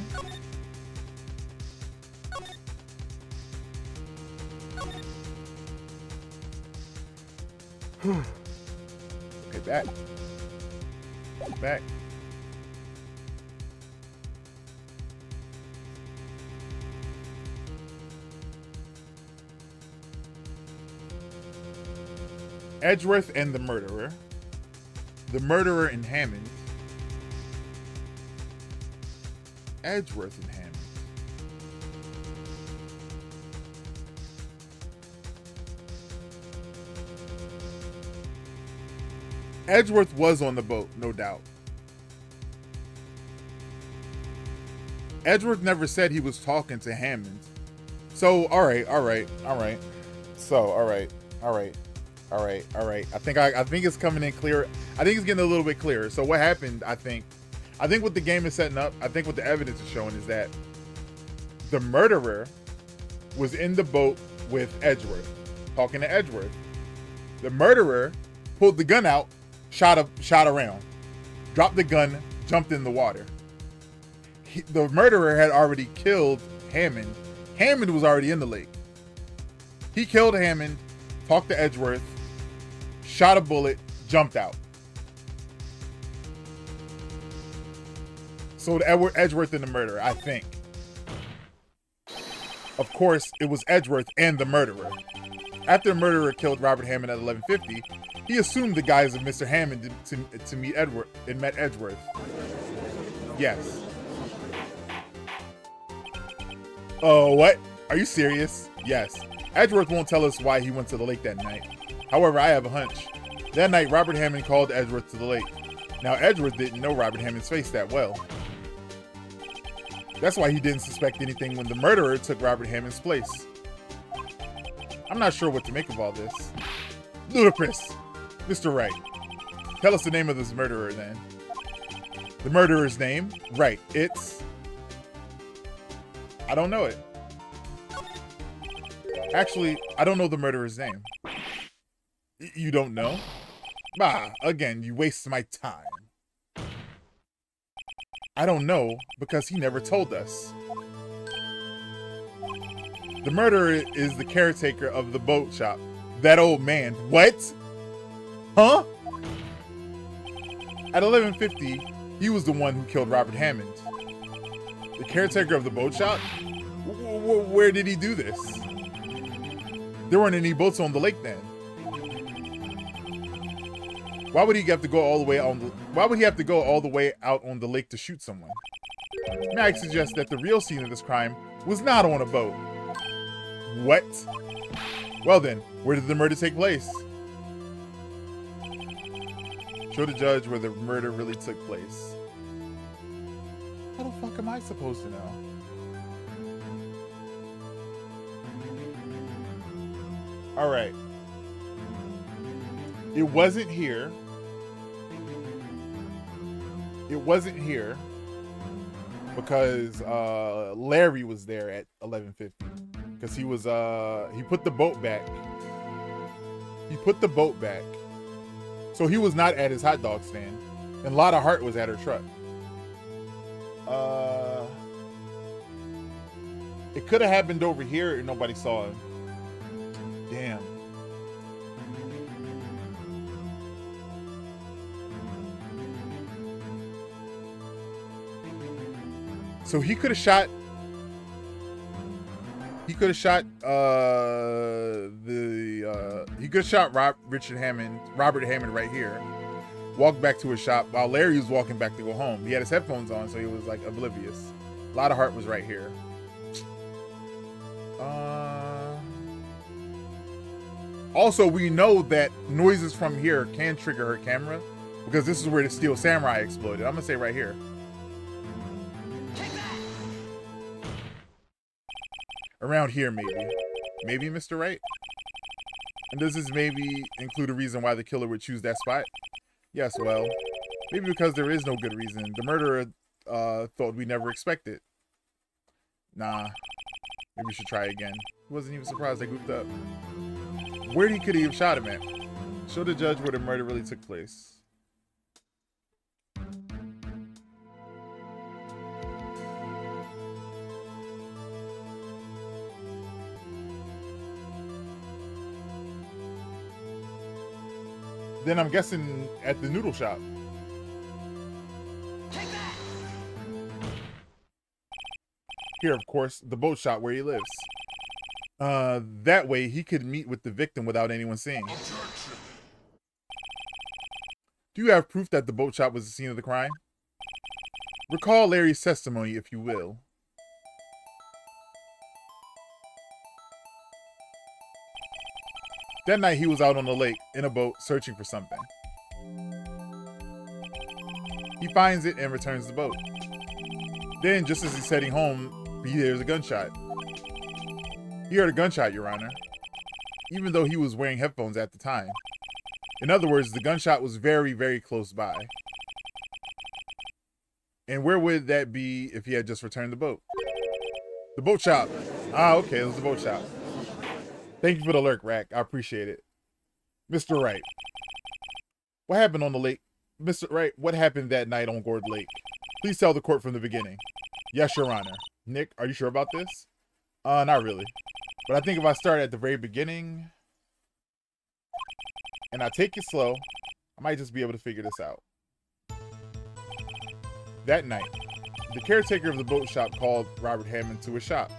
Speaker 4: Okay, back. Back. Edgeworth and the murderer and Hammond, Edgeworth and Hammond. Edgeworth was on the boat, no doubt. Edgeworth never said he was talking to Hammond. So, all right. So, all right. I think it's coming in clear. I think it's getting a little bit clearer. So what happened, I think what the game is setting up, I think what the evidence is showing is that the murderer was in the boat with Edgeworth, talking to Edgeworth. The murderer pulled the gun out, shot around, dropped the gun, jumped in the water. The murderer had already killed Hammond. Hammond was already in the lake. He killed Hammond, talked to Edgeworth, shot a bullet, jumped out. So Edgeworth and the murderer, I think. Of course, it was Edgeworth and the murderer. After the murderer killed Robert Hammond at 11:50, he assumed the guise of Mr. Hammond to meet Edgeworth and met Edgeworth. Yes. Oh, what? Are you serious? Yes. Edgeworth won't tell us why he went to the lake that night. However, I have a hunch. That night, Robert Hammond called Edgeworth to the lake. Now, Edgeworth didn't know Robert Hammond's face that well. That's why he didn't suspect anything when the murderer took Robert Hammond's place. I'm not sure what to make of all this. Ludicrous. Mr. Wright, tell us the name of this murderer then. The murderer's name? Right, it's... I don't know it. Actually, I don't know the murderer's name. You don't know? Bah, again, you waste my time. I don't know because he never told us. The murderer is the caretaker of the boat shop. That old man. What? Huh? At 11:50, he was the one who killed Robert Hammond. The caretaker of the boat shop? Where did he do this? There weren't any boats on the lake then. Why would he have to go all the way out on the lake to shoot someone? Mag suggests that the real scene of this crime was not on a boat. What? Well then, where did the murder take place? Show the judge where the murder really took place. How the fuck am I supposed to know? Alright. It wasn't here. It wasn't here because Larry was there at 11:50 because he was he put the boat back. He put the boat back. So he was not at his hot dog stand. And Lotta Hart was at her truck. It could have happened over here and nobody saw him. Damn. So he could have shot. He could have shot Robert Hammond right here. Walked back to his shop while Larry was walking back to go home. He had his headphones on, so he was like oblivious. Lotta Hart was right here. Also, we know that noises from here can trigger her camera because this is where the Steel Samurai exploded. I'm gonna say right here. Around here, maybe. Maybe, Mr. Wright? And does this maybe include a reason why the killer would choose that spot? Yes, well, maybe because there is no good reason. The murderer thought we never expected. Nah, maybe we should try again. He wasn't even surprised I goofed up. Where could he have shot him at? Show the judge where the murder really took place. Then I'm guessing at the noodle shop. Here, of course, the boat shop where he lives. That way he could meet with the victim without anyone seeing. Do you have proof that the boat shop was the scene of the crime? Recall Larry's testimony, if you will. That night he was out on the lake in a boat searching for something. He finds it and returns the boat. Then, just as he's heading home, he hears a gunshot. He heard a gunshot, Your Honor, even though he was wearing headphones at the time. In other words, the gunshot was very, very close by. And where would that be if he had just returned the boat? The boat shop. Ah, okay, it was the boat shop. Thank you for the lurk, Rack. I appreciate it. Mr. Wright. What happened on the lake? Mr. Wright, what happened that night on Gourd Lake? Please tell the court from the beginning. Yes, Your Honor. Nick, are you sure about this? Not really. But I think if I start at the very beginning and I take it slow, I might just be able to figure this out. That night, the caretaker of the boat shop called Robert Hammond to his shop.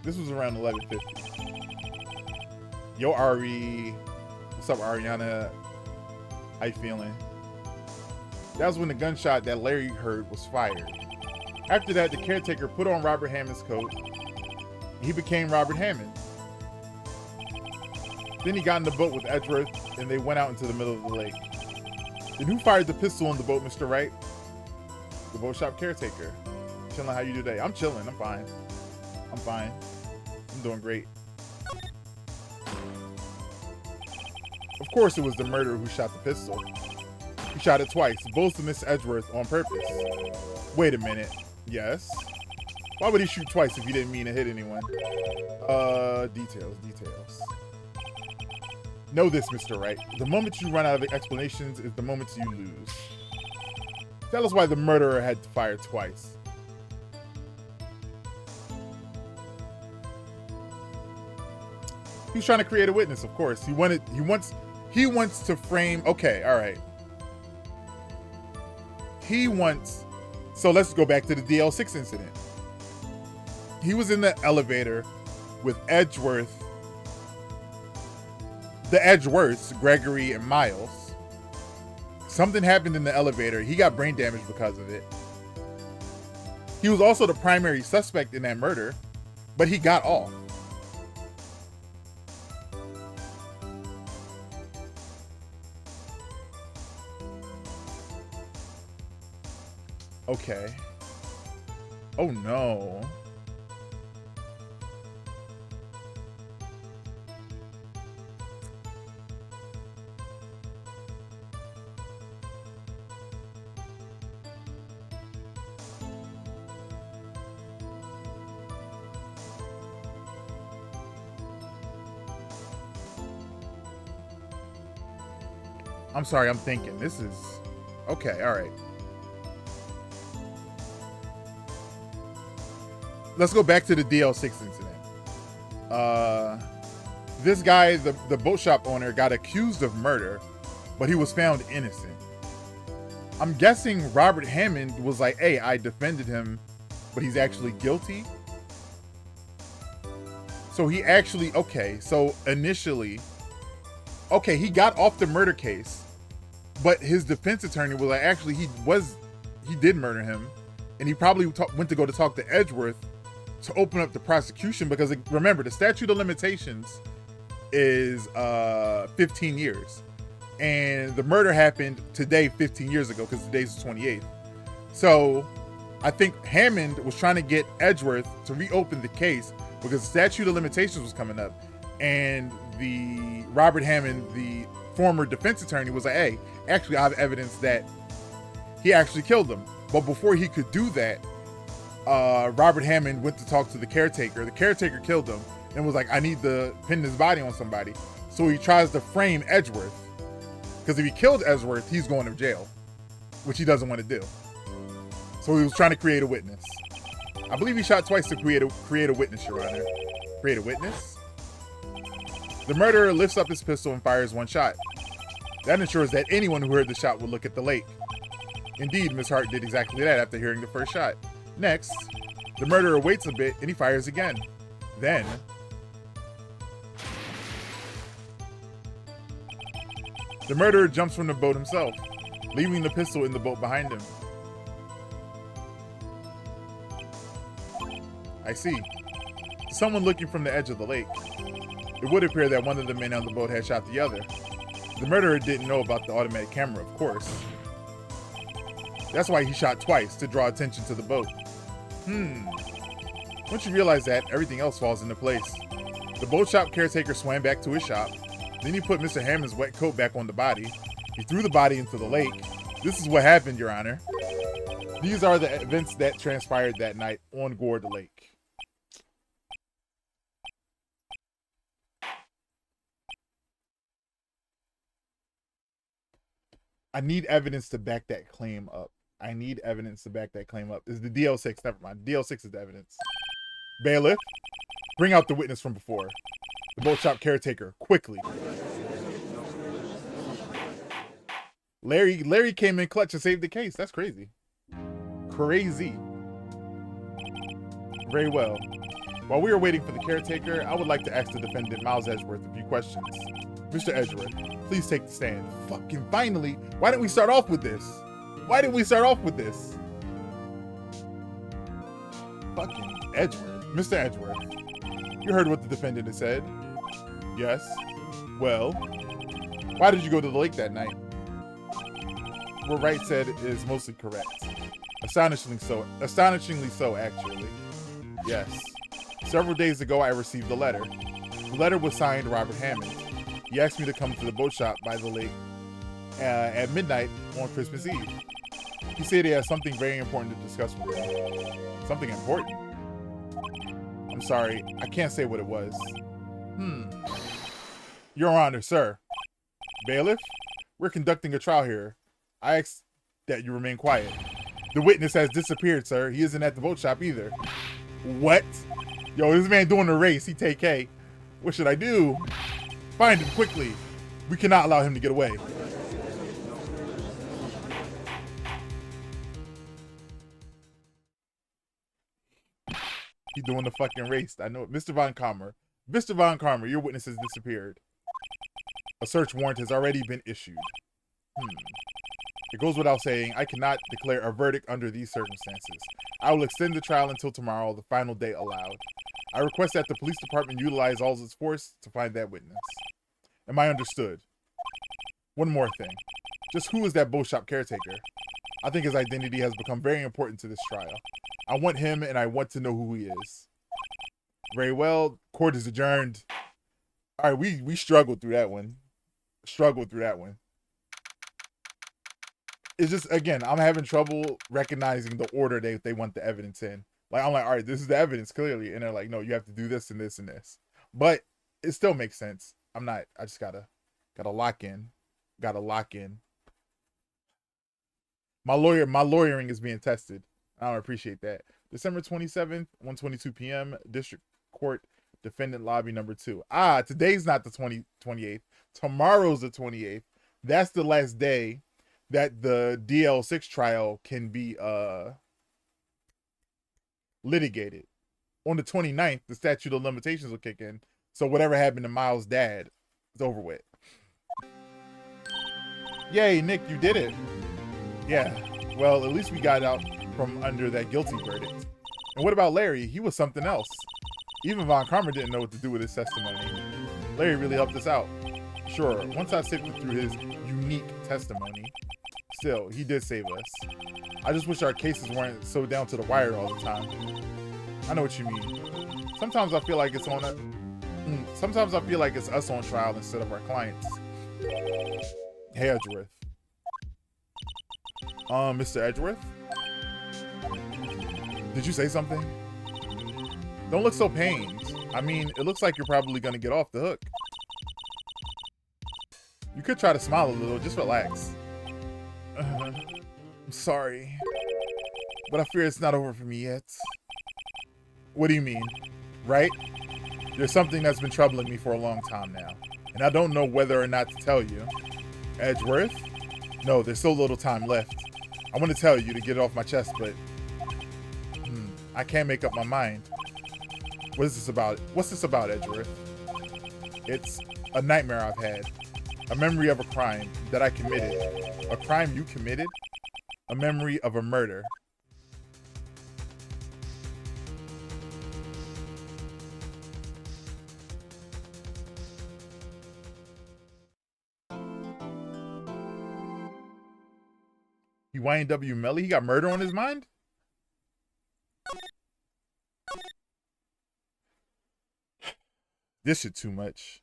Speaker 4: This was around 11:50. Yo, Ari. What's up, Ariana? How you feeling? That was when the gunshot that Larry heard was fired. After that, the caretaker put on Robert Hammond's coat. He became Robert Hammond. Then he got in the boat with Edgeworth, and they went out into the middle of the lake. Then who fired the pistol on the boat, Mr. Wright? The boat shop caretaker. Chilling, how you do today? I'm chilling, I'm fine. I'm fine. I'm doing great. Of course it was the murderer who shot the pistol. He shot it twice, both to Miss Edgeworth on purpose. Wait a minute. Yes. Why would he shoot twice if he didn't mean to hit anyone? Details. Know this, Mr. Wright. The moment you run out of explanations is the moment you lose. Tell us why the murderer had to fire twice. He was trying to create a witness, of course. He wants to frame, okay, all right. So let's go back to the DL6 incident. He was in the elevator with Edgeworth, the Edgeworths, Gregory and Miles. Something happened in the elevator. He got brain damage because of it. He was also the primary suspect in that murder, but he got off. Okay. Oh no. I'm sorry, I'm thinking. This is... Okay, alright. Let's go back to the DL6 incident. This guy, the boat shop owner, got accused of murder, but he was found innocent. I'm guessing Robert Hammond was like, hey, I defended him, but he's actually guilty. So he actually, okay, so initially, okay, he got off the murder case, but his defense attorney was like, actually, he did murder him, and he probably went to go to talk to Edgeworth to open up the prosecution, because remember, the statute of limitations is 15 years. And the murder happened today, 15 years ago, because today's the 28th. So I think Hammond was trying to get Edgeworth to reopen the case because the statute of limitations was coming up. And the Robert Hammond, the former defense attorney, was like, hey, actually, I have evidence that he actually killed him. But before he could do that, Robert Hammond went to talk to the caretaker. The caretaker killed him and was like, I need to pin his body on somebody. So he tries to frame Edgeworth, because if he killed Edgeworth, he's going to jail, which he doesn't want to do. So he was trying to create a witness. I believe he shot twice to create a witness, Your Honor. Create a witness? The murderer lifts up his pistol and fires one shot. That ensures that anyone who heard the shot will look at the lake. Indeed, Miss Hart did exactly that after hearing the first shot. Next, the murderer waits a bit and he fires again. Then, the murderer jumps from the boat himself, leaving the pistol in the boat behind him. I see. Someone looking from the edge of the lake. It would appear that one of the men on the boat had shot the other. The murderer didn't know about the automatic camera, of course. That's why he shot twice, to draw attention to the boat. Once you realize that, everything else falls into place. The boat shop caretaker swam back to his shop. Then he put Mr. Hammond's wet coat back on the body. He threw the body into the lake. This is what happened, Your Honor. These are the events that transpired that night on Gourd Lake. I need evidence to back that claim up. Is the DL6, never mind. DL6 is the evidence. Bailiff, bring out the witness from before. The boat shop caretaker, quickly. Larry came in clutch and saved the case. That's crazy. Crazy. Very well. While we are waiting for the caretaker, I would like to ask the defendant, Miles Edgeworth, a few questions. Mr. Edgeworth, please take the stand. Fucking finally. Why didn't we start off with this? Fucking Edgeworth. Mr. Edgeworth. You heard what the defendant has said. Yes. Well, why did you go to the lake that night? What Wright said is mostly correct. Astonishingly so, actually. Yes. Several days ago, I received a letter. The letter was signed Robert Hammond. He asked me to come to the boat shop by the lake at midnight on Christmas Eve. He said he has something very important to discuss with me. Something important? I'm sorry, I can't say what it was. Your Honor, sir. Bailiff, we're conducting a trial here. I ask that you remain quiet. The witness has disappeared, sir. He isn't at the boat shop either. What? Yo, this man doing a race. He take K. What should I do? Find him quickly. We cannot allow him to get away. He's doing the fucking race. I know it. Mr. Von Kammer. Mr. Von Kammer, your witness has disappeared. A search warrant has already been issued. It goes without saying, I cannot declare a verdict under these circumstances. I will extend the trial until tomorrow, the final day allowed. I request that the police department utilize all its force to find that witness. Am I understood? One more thing. Just who is that boat shop caretaker? I think his identity has become very important to this trial. I want him and I want to know who he is. Very well. Court is adjourned. All right, we struggled through that one. It's just, again, I'm having trouble recognizing the order they want the evidence in. Like, I'm like, all right, this is the evidence, clearly. And they're like, no, you have to do this and this and this. But it still makes sense. I just gotta lock in. My lawyering is being tested. I don't appreciate that. December 27th, 1:22 p.m., District Court, Defendant Lobby number 2. Today's not the 28th. Tomorrow's the 28th. That's the last day that the DL6 trial can be litigated. On the 29th, the statute of limitations will kick in. So whatever happened to Miles' dad is over with. Yay, Nick, you did it. Yeah, well, at least we got out from under that guilty verdict. And what about Larry? He was something else. Even Von Karmer didn't know what to do with his testimony. Larry really helped us out. Sure, once I sifted through his unique testimony, still, he did save us. I just wish our cases weren't so down to the wire all the time. I know what you mean. Sometimes I feel like it's us on trial instead of our clients. Hey, Edgeworth. Mr. Edgeworth? Did you say something? Don't look so pained. I mean, it looks like you're probably gonna get off the hook. You could try to smile a little, just relax. I'm sorry, but I fear it's not over for me yet. What do you mean? Right? There's something that's been troubling me for a long time now, and I don't know whether or not to tell you. Edgeworth? No, there's so little time left. I want to tell you to get it off my chest, but I can't make up my mind. What is this about? What's this about, Edgeworth? It's a nightmare I've had. A memory of a crime that I committed. A crime you committed? A memory of a murder. He YNW Melly? He got murder on his mind? This shit too much.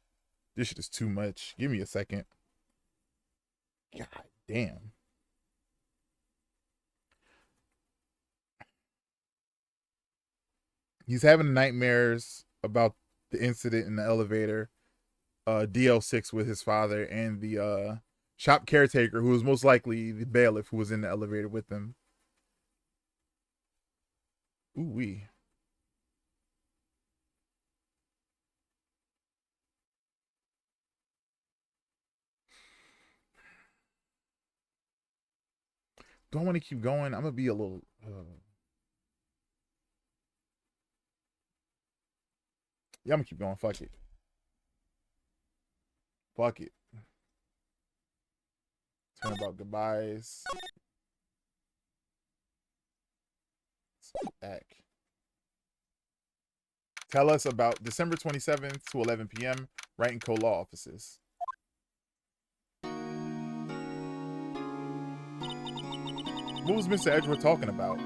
Speaker 4: This shit is too much. Give me a second. God damn. He's having nightmares about the incident in the elevator. DL6 with his father and the shop caretaker, who was most likely the bailiff who was in the elevator with him. Ooh-wee. Do I want to keep going? I'm gonna be a little yeah, I'm gonna keep going. Fuck it. Fuck it. Turn about goodbyes. Back. Tell us about December 27th to 11 p.m. Right in co-law offices. What was Mr. Edgeworth talking about?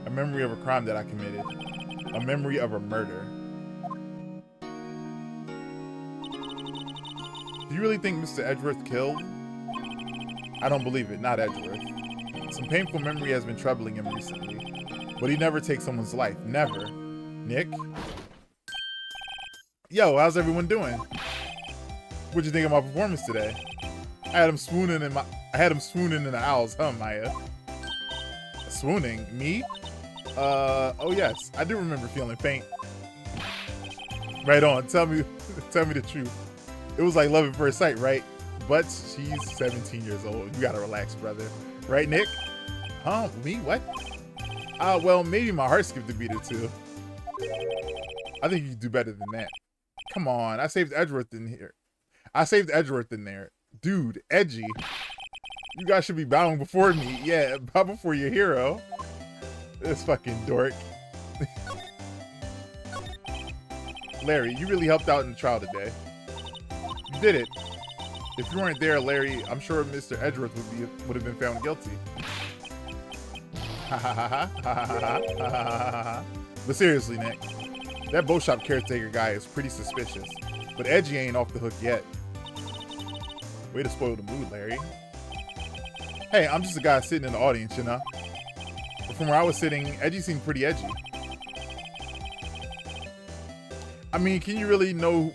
Speaker 4: A memory of a crime that I committed. A memory of a murder. Do you really think Mr. Edgeworth killed? I don't believe it, not Edgeworth. Some painful memory has been troubling him recently. But he never takes someone's life. Never. Nick? Yo, how's everyone doing? What'd you think of my performance today? I had him swooning in the owls, huh, Maya? Swooning? Me? Oh yes, I do remember feeling faint. Right on, tell me the truth. It was like love at first sight, right? But she's 17 years old. You gotta relax, brother. Right, Nick? Huh? Me? What? Well, maybe my heart skipped a beat or two. I think you can do better than that. Come on, I saved Edgeworth in here. I saved Edgeworth in there. Dude, edgy. You guys should be bowing before me. Yeah, bow before your hero. This fucking dork. Larry, you really helped out in the trial today. You did it. If you weren't there, Larry, I'm sure Mr. Edgeworth would have been found guilty. But seriously, Nick, that boat shop caretaker guy is pretty suspicious. But Edgy ain't off the hook yet. Way to spoil the mood, Larry. Hey, I'm just a guy sitting in the audience, you know? But from where I was sitting, Edgy seemed pretty edgy. I mean, can you really know...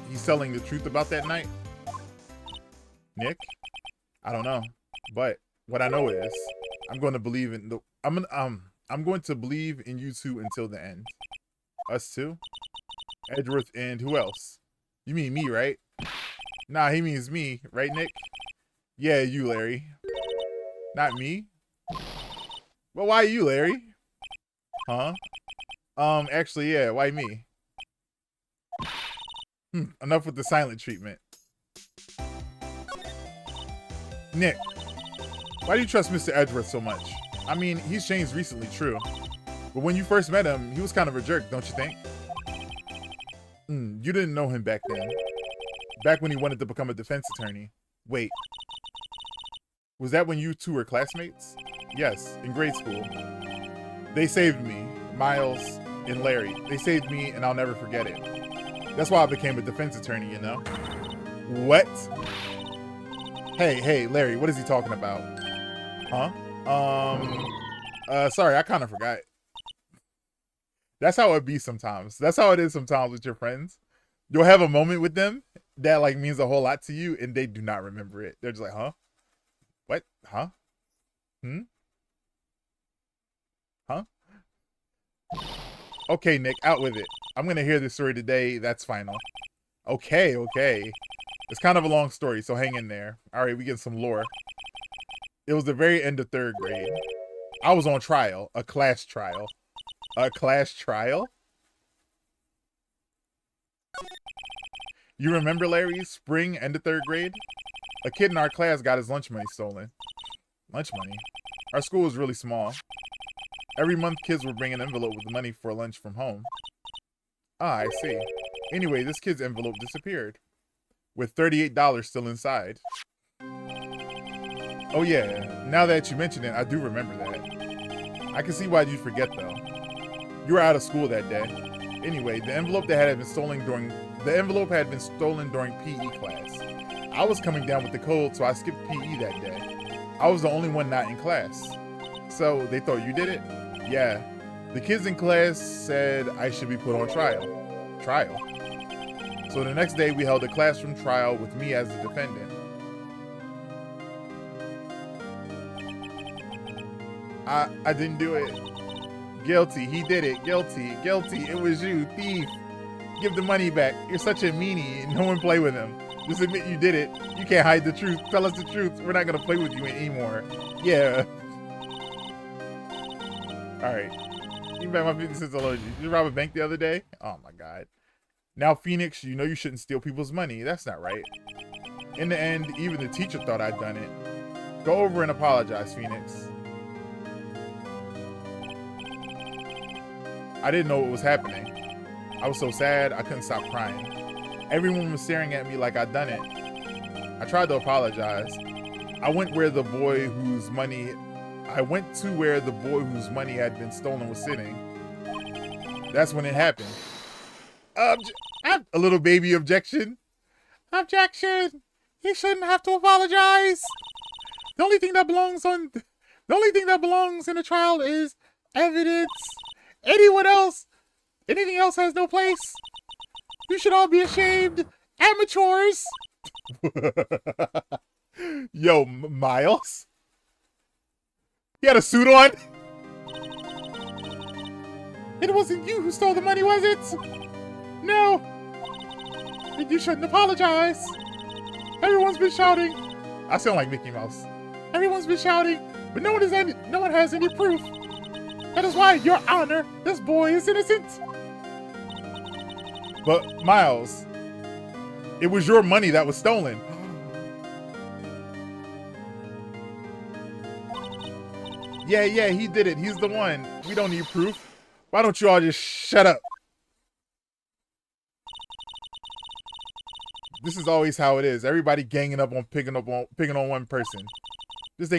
Speaker 4: he's telling the truth about that night? Nick? I don't know. But what I know is, I'm going to believe in you two until the end. Us two? Edgeworth and who else? You mean me, right? Nah, he means me, right, Nick? Yeah, you, Larry. Not me? Well, why you, Larry? Huh? Actually, yeah, why me? Enough with the silent treatment. Nick, why do you trust Mr. Edgeworth so much? I mean, he's changed recently, true. But when you first met him, he was kind of a jerk, don't you think? You didn't know him back then. Back when he wanted to become a defense attorney. Wait. Was that when you two were classmates? Yes, in grade school. They saved me, Miles and Larry. They saved me and I'll never forget it. That's why I became a defense attorney, you know? What? Hey, Larry, what is he talking about? Huh? Sorry, I kind of forgot. That's how it be sometimes. That's how it is sometimes with your friends. You'll have a moment with them that like means a whole lot to you and they do not remember it. They're just like, huh? What? Huh? Huh? Okay, Nick, out with it. I'm gonna hear this story today. That's final. Okay. It's kind of a long story, so hang in there. All right, we get some lore. It was the very end of 3rd grade. I was on trial, a class trial. A class trial? You remember, Larry? Spring, end of 3rd grade? A kid in our class got his lunch money stolen. Lunch money? Our school was really small. Every month, kids would bring an envelope with money for lunch from home. Ah, I see. Anyway, this kid's envelope disappeared, with $38 still inside. Oh yeah, now that you mention it, I do remember that. I can see why you'd forget though. You were out of school that day. Anyway, the envelope had been stolen during PE class. I was coming down with the cold, so I skipped PE that day. I was the only one not in class. So they thought you did it? Yeah. The kids in class said I should be put on trial. Trial? So the next day we held a classroom trial with me as the defendant. I didn't do it. Guilty. He did it. Guilty. It was you, thief. Give the money back. You're such a meanie. No one play with him. Just admit you did it. You can't hide the truth. Tell us the truth. We're not gonna play with you anymore. Yeah. Alright. You back my 50 cents alone. Did you rob a bank the other day? Oh my god. Now, Phoenix, you know you shouldn't steal people's money. That's not right. In the end, even the teacher thought I'd done it. Go over and apologize, Phoenix. I didn't know what was happening. I was so sad, I couldn't stop crying. Everyone was staring at me like I'd done it. I tried to apologize. I went to where the boy whose money had been stolen was sitting. That's when it happened. A little baby objection. Objection! He shouldn't have to apologize. The only thing that belongs in a trial is evidence. Anything else has no place. You should all be ashamed. Amateurs. Yo, Miles. He had a suit on. It wasn't you who stole the money, was it? No. Then you shouldn't apologize. Everyone's been shouting. I sound like Mickey Mouse. Everyone's been shouting, but no one has any proof. That is why, Your Honor, this boy is innocent. But Miles, it was your money that was stolen. Yeah, he did it. He's the one. We don't need proof. Why don't you all just shut up? This is always how it is. Everybody ganging up on picking on one person. Just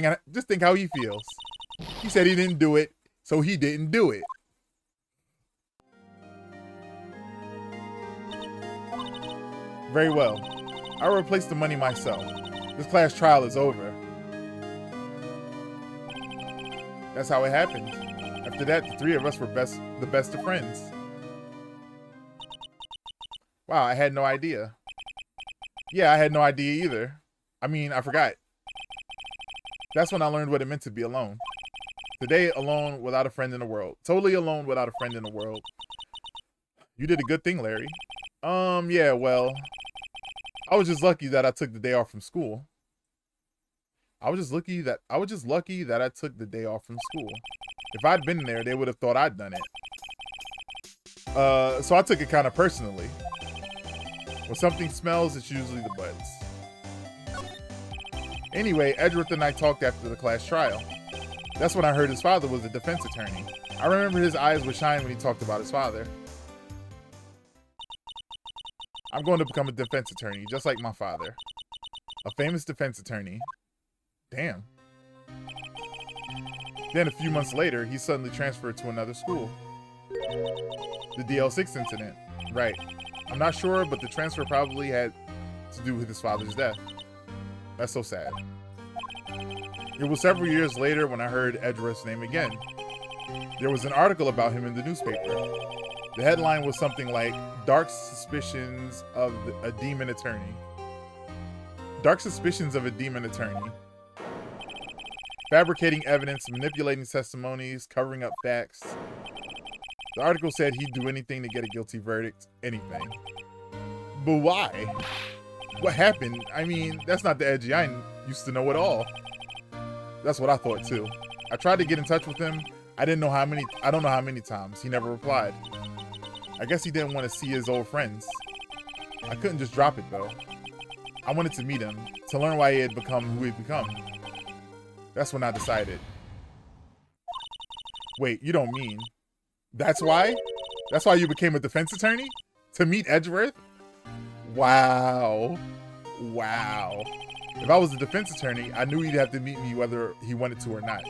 Speaker 4: think how he feels. He said he didn't do it, so he didn't do it. Very well. I will replace the money myself. This class trial is over. That's how it happened. After that, the three of us were the best of friends. Wow, I had no idea. Yeah, I had no idea either. I mean, I forgot. That's when I learned what it meant to be alone. Today, alone without a friend in the world. Totally alone without a friend in the world. You did a good thing, Larry. Yeah, well, I was just lucky that I took the day off from school. I was just lucky that I took the day off from school. If I'd been there, they would have thought I'd done it. So I took it kind of personally. When something smells, it's usually the buds. Anyway, Edgeworth and I talked after the class trial. That's when I heard his father was a defense attorney. I remember his eyes would shine when he talked about his father. I'm going to become a defense attorney, just like my father. A famous defense attorney. Damn. Then a few months later, he suddenly transferred to another school. The DL6 incident. Right. I'm not sure, but the transfer probably had to do with his father's death. That's so sad. It was several years later when I heard Edgeworth's name again. There was an article about him in the newspaper. The headline was something like, Dark Suspicions of a Demon Attorney. Dark Suspicions of a Demon Attorney. Fabricating evidence, manipulating testimonies, covering up facts. The article said he'd do anything to get a guilty verdict. Anything. But why? What happened? I mean, that's not the Edgy I used to know at all. That's what I thought too. I tried to get in touch with him. I don't know how many times. He never replied. I guess he didn't want to see his old friends. I couldn't just drop it though. I wanted to meet him, to learn why he had become who he'd become. That's when I decided. Wait, you don't mean... That's why? That's why you became a defense attorney? To meet Edgeworth? Wow. Wow. If I was a defense attorney, I knew he'd have to meet me whether he wanted to or not.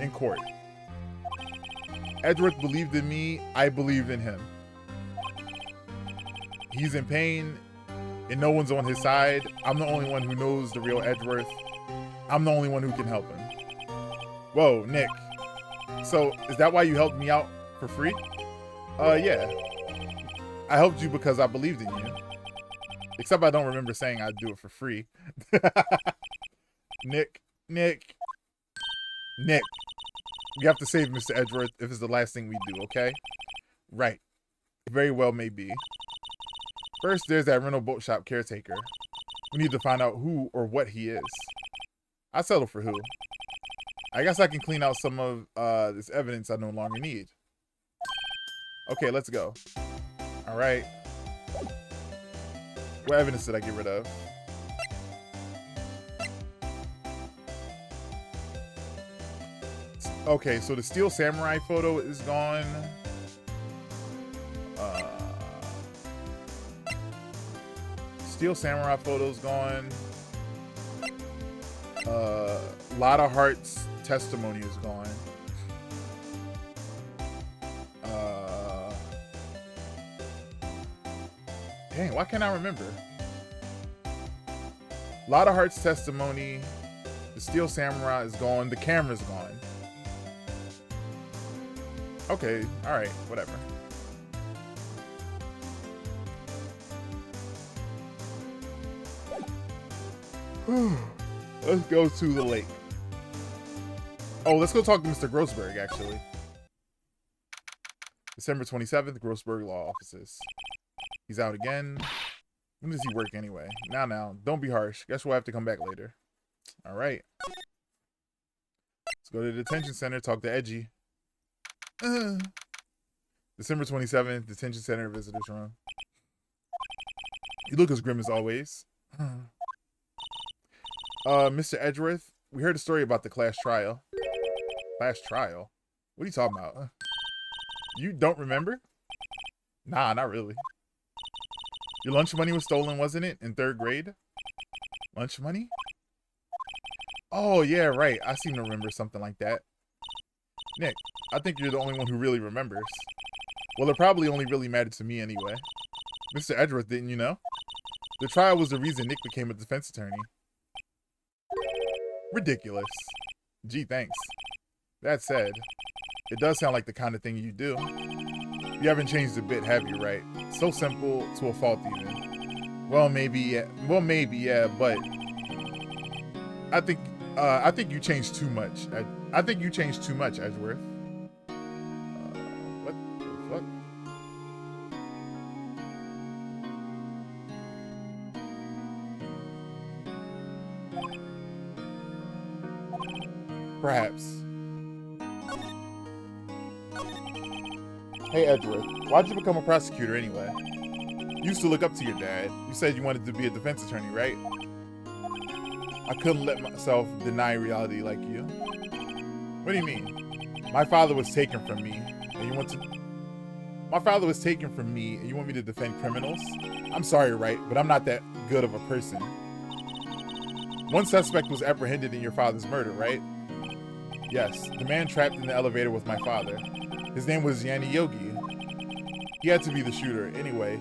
Speaker 4: In court. Edgeworth believed in me, I believed in him. He's in pain, and no one's on his side. I'm the only one who knows the real Edgeworth. I'm the only one who can help him. Whoa, Nick. So, is that why you helped me out for free? Yeah. I helped you because I believed in you. Except I don't remember saying I'd do it for free. Nick. We have to save Mr. Edgeworth if it's the last thing we do, okay? Right. Very well may be. First, there's that rental boat shop caretaker. We need to find out who or what he is. I settle for who. I guess I can clean out some of this evidence I no longer need. Okay, let's go. All right. What evidence did I get rid of? Okay, so the Steel Samurai photo is gone. Steel Samurai photo's gone. Lotta Heart's testimony is gone. Dang, why can't I remember? Lotta Heart's testimony, the Steel Samurai is gone, the camera's gone. Okay, alright, whatever. Let's go to the lake. Oh, let's go talk to Mr. Grossberg, actually. December 27th, Grossberg Law Offices. He's out again. When does he work anyway? Now. Don't be harsh. Guess we'll have to come back later. All right. Let's go to the detention center, talk to Edgy. December 27th, detention center, visitors room. You look as grim as always. Mr. Edgeworth, we heard a story about the class trial. Class trial? What are you talking about? You don't remember? Nah, not really. Your lunch money was stolen, wasn't it? In 3rd grade? Lunch money? Oh, yeah, right. I seem to remember something like that. Nick, I think you're the only one who really remembers. Well, it probably only really mattered to me anyway. Mr. Edgeworth, didn't you know? The trial was the reason Nick became a defense attorney. Ridiculous. Gee, thanks. That said, it does sound like the kind of thing you do. You haven't changed a bit, have you, right? So simple to a fault even. Well, maybe, yeah, but I think you changed too much. I think you changed too much, Edgeworth. What the fuck? Perhaps. Hey, Edgeworth, why'd you become a prosecutor anyway? You used to look up to your dad. You said you wanted to be a defense attorney, right? I couldn't let myself deny reality like you. What do you mean? My father was taken from me, and you want to... My father was taken from me, and you want me to defend criminals? I'm sorry, right, but I'm not that good of a person. One suspect was apprehended in your father's murder, right? Yes, the man trapped in the elevator with my father. His name was Yanni Yogi. He had to be the shooter anyway.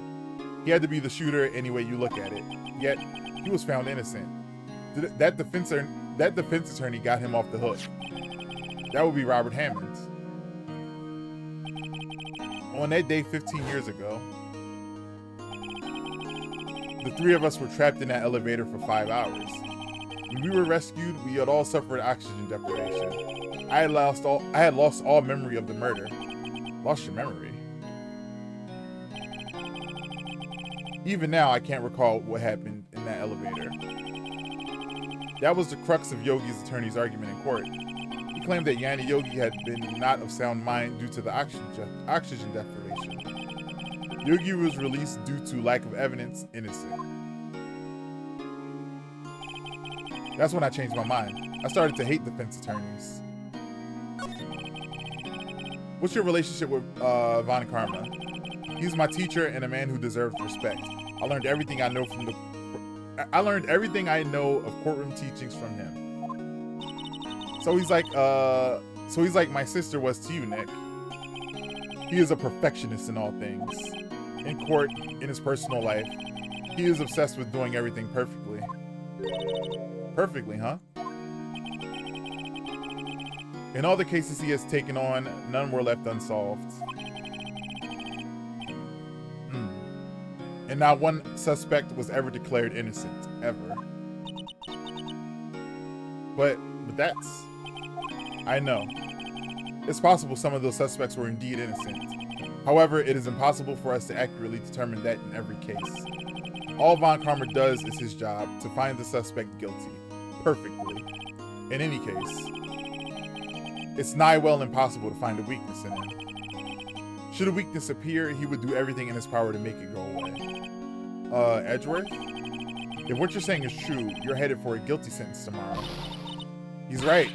Speaker 4: He had to be the shooter any way you look at it. Yet, he was found innocent. That defense attorney got him off the hook. That would be Robert Hammond. On that day 15 years ago, the 3 of us were trapped in that elevator for 5 hours. When we were rescued, we had all suffered oxygen deprivation. I had lost all memory of the murder. Lost your memory? Even now, I can't recall what happened in that elevator. That was the crux of Yogi's attorney's argument in court. He claimed that Yanni Yogi had been not of sound mind due to the oxygen deprivation. Yogi was released due to lack of evidence, innocent. That's when I changed my mind. I started to hate defense attorneys. What's your relationship with Von Karma? He's my teacher and a man who deserves respect. I learned everything I know of courtroom teachings from him. So he's like my sister was to you, Nick. He is a perfectionist in all things. In court, in his personal life, he is obsessed with doing everything perfectly. Perfectly, huh? In all the cases he has taken on, none were left unsolved. And not one suspect was ever declared innocent, ever. But that's... I know. It's possible some of those suspects were indeed innocent. However, it is impossible for us to accurately determine that in every case. All Von Karma does is his job, to find the suspect guilty. Perfectly. In any case, it's nigh well impossible to find a weakness in him. Should a weakness appear, he would do everything in his power to make it go away. Edgeworth? If what you're saying is true, you're headed for a guilty sentence tomorrow. He's right.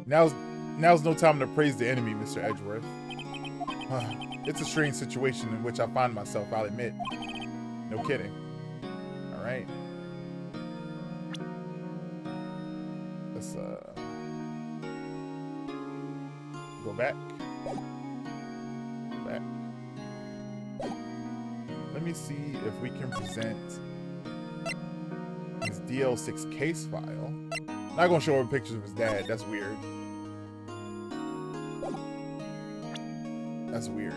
Speaker 4: Now's no time to praise the enemy, Mr. Edgeworth. It's a strange situation in which I find myself, I'll admit. No kidding. right. Let's go back. Go back. Let me see if we can present his DL6 case file. Not gonna show her pictures of his dad. That's weird. That's weird.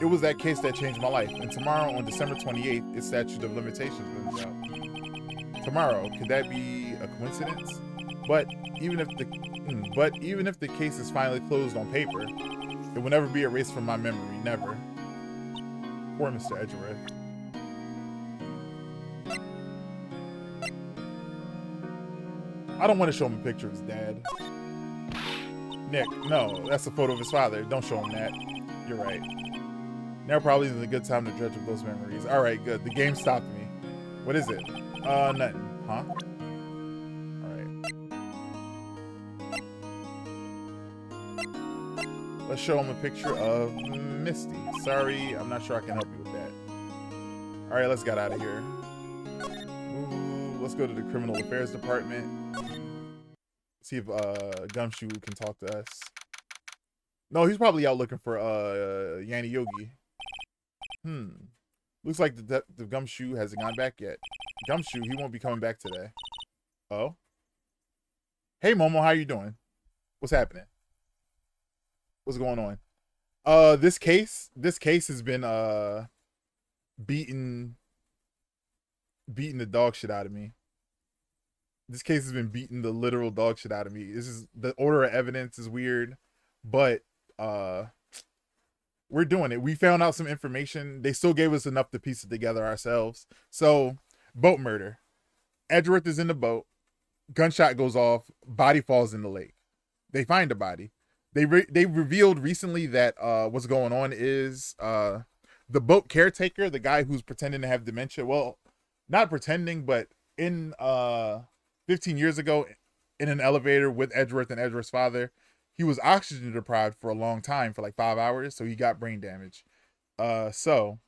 Speaker 4: It was that case that changed my life. And tomorrow, on December 28th, its statute of limitations runs out. Tomorrow, could that be a coincidence? But even if the case is finally closed on paper, it will never be erased from my memory. Never. Poor Mr. Edgeworth. I don't want to show him a picture of his dad. Nick, no, that's a photo of his father. Don't show him that. You're right. Now probably isn't a good time to dredge up those memories. All right, good. The game stopped me. What is it? Nothing. Huh? All right. Let's show him a picture of Misty. Sorry, I'm not sure I can help you with that. All right, let's get out of here. Ooh, let's go to the criminal affairs department. See if Gumshoe can talk to us. No, he's probably out looking for Yanni Yogi. Looks like the Gumshoe hasn't gone back yet. Gumshoe, he won't be coming back today. Oh. Hey Momo, how you doing? What's happening? What's going on? This case has been beating the dog shit out of me. This case has been beating the literal dog shit out of me. This is the order of evidence is weird, but we're doing it. We found out some information. They still gave us enough to piece it together ourselves. So, boat murder. Edgeworth is in the boat. Gunshot goes off. Body falls in the lake. They find the body. They revealed recently that what's going on is the boat caretaker, the guy who's pretending to have dementia. Well, not pretending, but in 15 years ago, in an elevator with Edgeworth and Edgeworth's father, he was oxygen deprived for a long time, for like 5 hours, so he got brain damage. So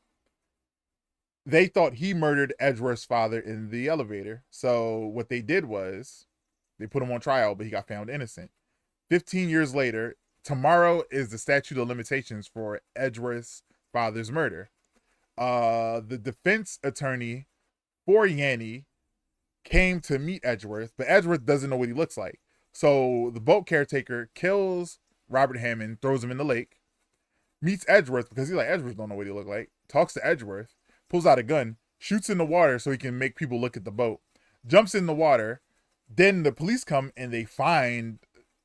Speaker 4: they thought he murdered Edgeworth's father in the elevator. So what they did was they put him on trial, but he got found innocent. 15 years later, tomorrow is the statute of limitations for Edgeworth's father's murder. The defense attorney for Yanni came to meet Edgeworth, but Edgeworth doesn't know what he looks like. So the boat caretaker kills Robert Hammond, throws him in the lake, meets Edgeworth because he's like, Edgeworth don't know what he look like, talks to Edgeworth, pulls out a gun, shoots in the water so he can make people look at the boat, jumps in the water. Then the police come and they find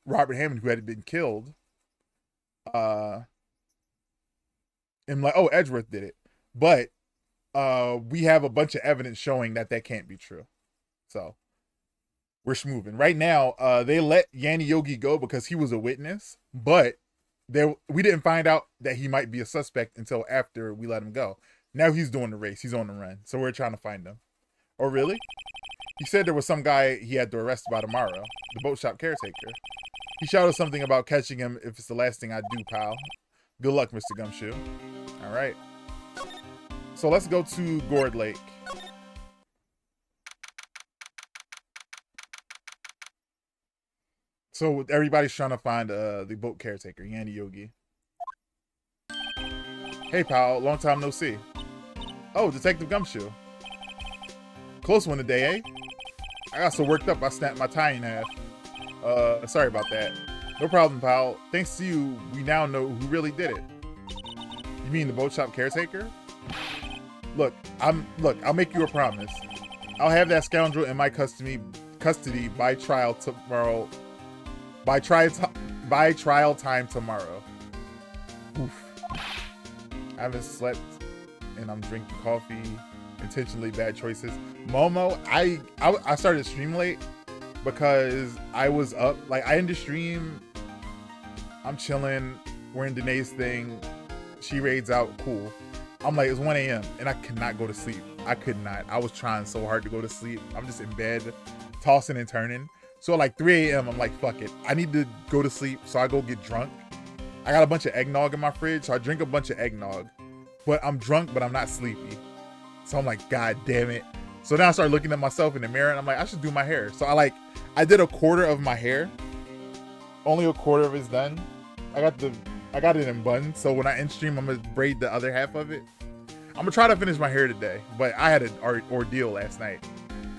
Speaker 4: Robert Hammond, who had been killed. And like, oh, Edgeworth did it. But we have a bunch of evidence showing that can't be true. So we're schmoving. Right now, they let Yanni Yogi go because he was a witness, but we didn't find out that he might be a suspect until after we let him go. Now he's doing the race. He's on the run. So we're trying to find him. Oh, really? He said there was some guy he had to arrest by tomorrow. The boat shop caretaker. He shouted something about catching him if it's the last thing I do, pal. Good luck, Mr. Gumshoe. All right. So let's go to Gourd Lake. So everybody's trying to find the boat caretaker, Yanni Yogi. Hey, pal. Long time no see. Oh, Detective Gumshoe. Close one today, eh? I got so worked up I snapped my tie in half. Sorry about that. No problem, pal. Thanks to you, we now know who really did it. You mean the boat shop caretaker? Look, I'll make you a promise. I'll have that scoundrel in my custody by trial tomorrow. By trial time tomorrow. Oof. I haven't slept and I'm drinking coffee. Intentionally bad choices. Momo, I started stream late because I was up. Like, I ended stream. I'm chilling. We're in Danae's thing. She raids out. Cool. I'm like, it's 1 a.m. and I could not go to sleep. I could not. I was trying so hard to go to sleep. I'm just in bed, tossing and turning. So at like 3 a.m., I'm like, fuck it. I need to go to sleep. So I go get drunk. I got a bunch of eggnog in my fridge. So I drink a bunch of eggnog. but I'm drunk, but I'm not sleepy. So I'm like, God damn it. So now I start looking at myself in the mirror and I'm like, I should do my hair. So I did a quarter of my hair. Only a quarter of it's done. I got it in buns. So when I end stream, I'm gonna braid the other half of it. I'm gonna try to finish my hair today, but I had an ordeal last night.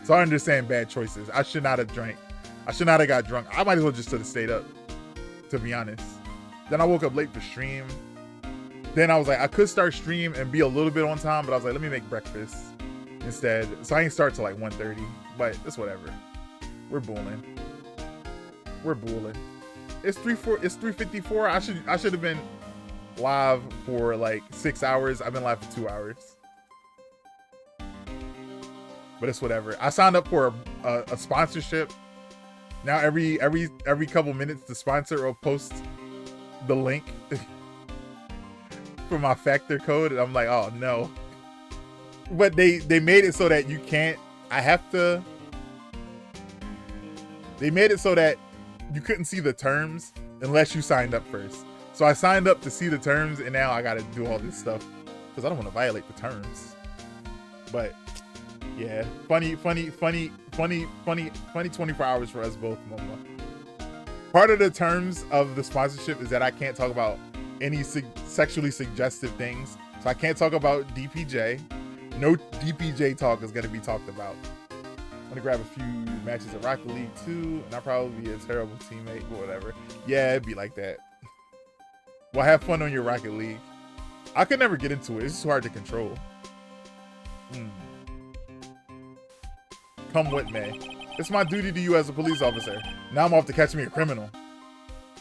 Speaker 4: So I understand bad choices. I should not have drank. I should not have got drunk. I might as well just have stayed up, to be honest. Then I woke up late for stream. Then I was like, I could start stream and be a little bit on time, but I was like, let me make breakfast instead. So I ain't start till like 1:30, but it's whatever. We're booling. It's 3:54. I should have been live for like 6 hours. I've been live for 2 hours. But it's whatever. I signed up for a sponsorship. Now every couple minutes the sponsor will post the link for my factor code, and I'm like, oh no. But they made it so that you can't. They made it so that you couldn't see the terms unless you signed up first. So I signed up to see the terms, and now I gotta do all this stuff because I don't want to violate the terms. But yeah, funny 24 hours for us both, Mama. Part of the terms of the sponsorship is that I can't talk about any sexually suggestive things. So I can't talk about DPJ. No DPJ talk is gonna be talked about. I'm gonna grab a few matches of Rocket League too, and I'll probably be a terrible teammate, but whatever. Yeah, it'd be like that. Well, have fun on your Rocket League. I could never get into it. It's just hard to control. Come with me. It's my duty to you as a police officer. Now I'm off to catch me a criminal.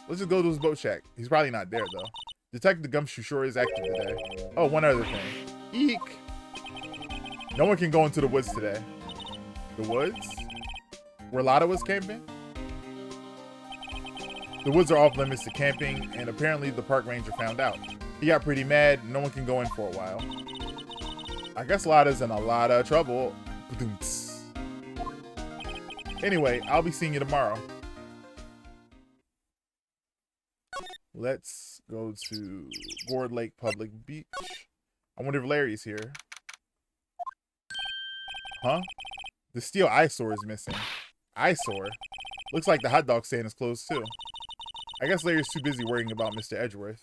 Speaker 4: Let's just go to his boat shack. He's probably not there though. Detective Gumshoe sure is active today. Oh, one other thing. Eek. No one can go into the woods today. The woods? Where Lotta was camping? The woods are off limits to camping, and apparently the park ranger found out. He got pretty mad, no one can go in for a while. I guess Lotta's in a lot of trouble. Anyway, I'll be seeing you tomorrow. Let's go to Gourd Lake Public Beach. I wonder if Larry's here. Huh? The steel eyesore is missing. Eyesore? Looks like the hot dog stand is closed too. I guess Larry's too busy worrying about Mr. Edgeworth.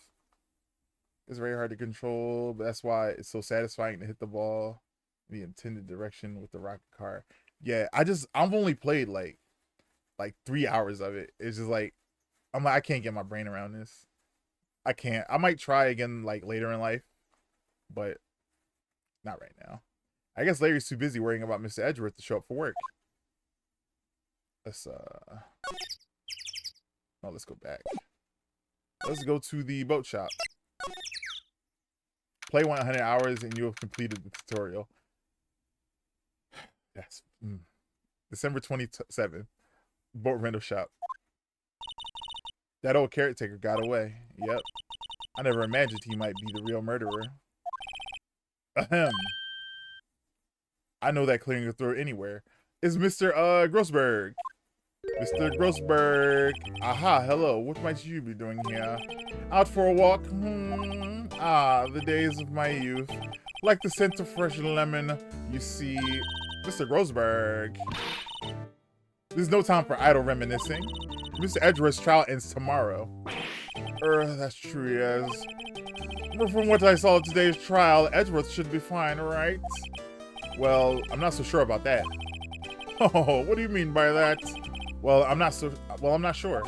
Speaker 4: It's very hard to control, but that's why it's so satisfying to hit the ball in the intended direction with the rocket car. Yeah, I've only played like 3 hours of it. It's just like, I'm like, I can't get my brain around this. I can't. I might try again like later in life, but not right now. I guess Larry's too busy worrying about Mr. Edgeworth to show up for work. Let's go back. Let's go to the boat shop. Play 100 hours and you have completed the tutorial. That's December 27th. Boat rental shop. That old caretaker got away. Yep. I never imagined he might be the real murderer. Ahem. I know that clearing your throat anywhere. It's Mr. Grossberg. Mr. Grossberg. Aha, hello. What might you be doing here? Out for a walk? Ah, the days of my youth. Like the scent of fresh lemon, you see. Mr. Grossberg. There's no time for idle reminiscing. Mr. Edgeworth's trial ends tomorrow. That's true, yes. But from what I saw of today's trial, Edgeworth should be fine, right? Well, I'm not so sure about that. Oh, what do you mean by that? Well, I'm not sure.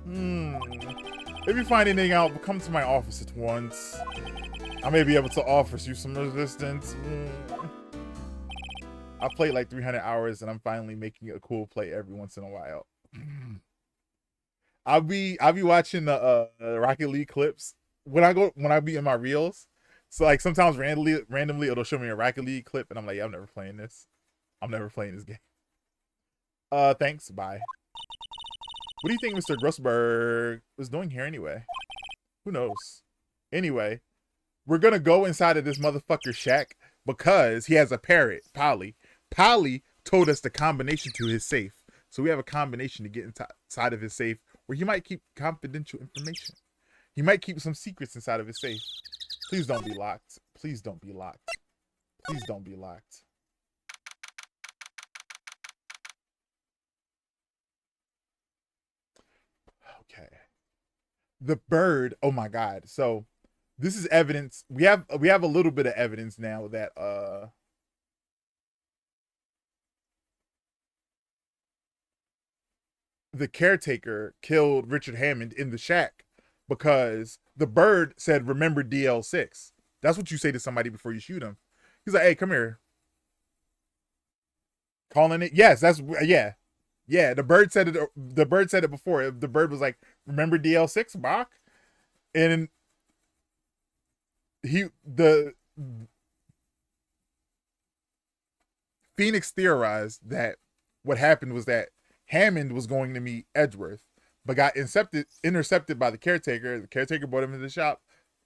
Speaker 4: If you find anything out, come to my office at once. I may be able to offer you some resistance. I played like 300 hours and I'm finally making a cool play every once in a while. I'll be watching the Rocket League clips when I be in my reels. So like sometimes randomly it'll show me a Rocket League clip and I'm like, yeah, I'm never playing this. I'm never playing this game. Thanks, bye. What do you think Mr. Grossberg was doing here anyway? Who knows? Anyway, we're gonna go inside of this motherfucker shack because he has a parrot, Polly. Polly told us the combination to his safe. So we have a combination to get inside of his safe where he might keep confidential information. He might keep some secrets inside of his safe. Please don't be locked. Please don't be locked. Please don't be locked. Okay. The bird. Oh my God. So this is evidence. We have a little bit of evidence now that the caretaker killed Richard Hammond in the shack because the bird said, "Remember DL6." That's what you say to somebody before you shoot him. He's like, "Hey, come here." Calling it. Yes, that's yeah. Yeah, the bird said it. The bird said it before. The bird was like, "Remember DL6, Bach?" And the Phoenix theorized that what happened was that Hammond was going to meet Edgeworth, but got intercepted by the caretaker. The caretaker brought him into the shop.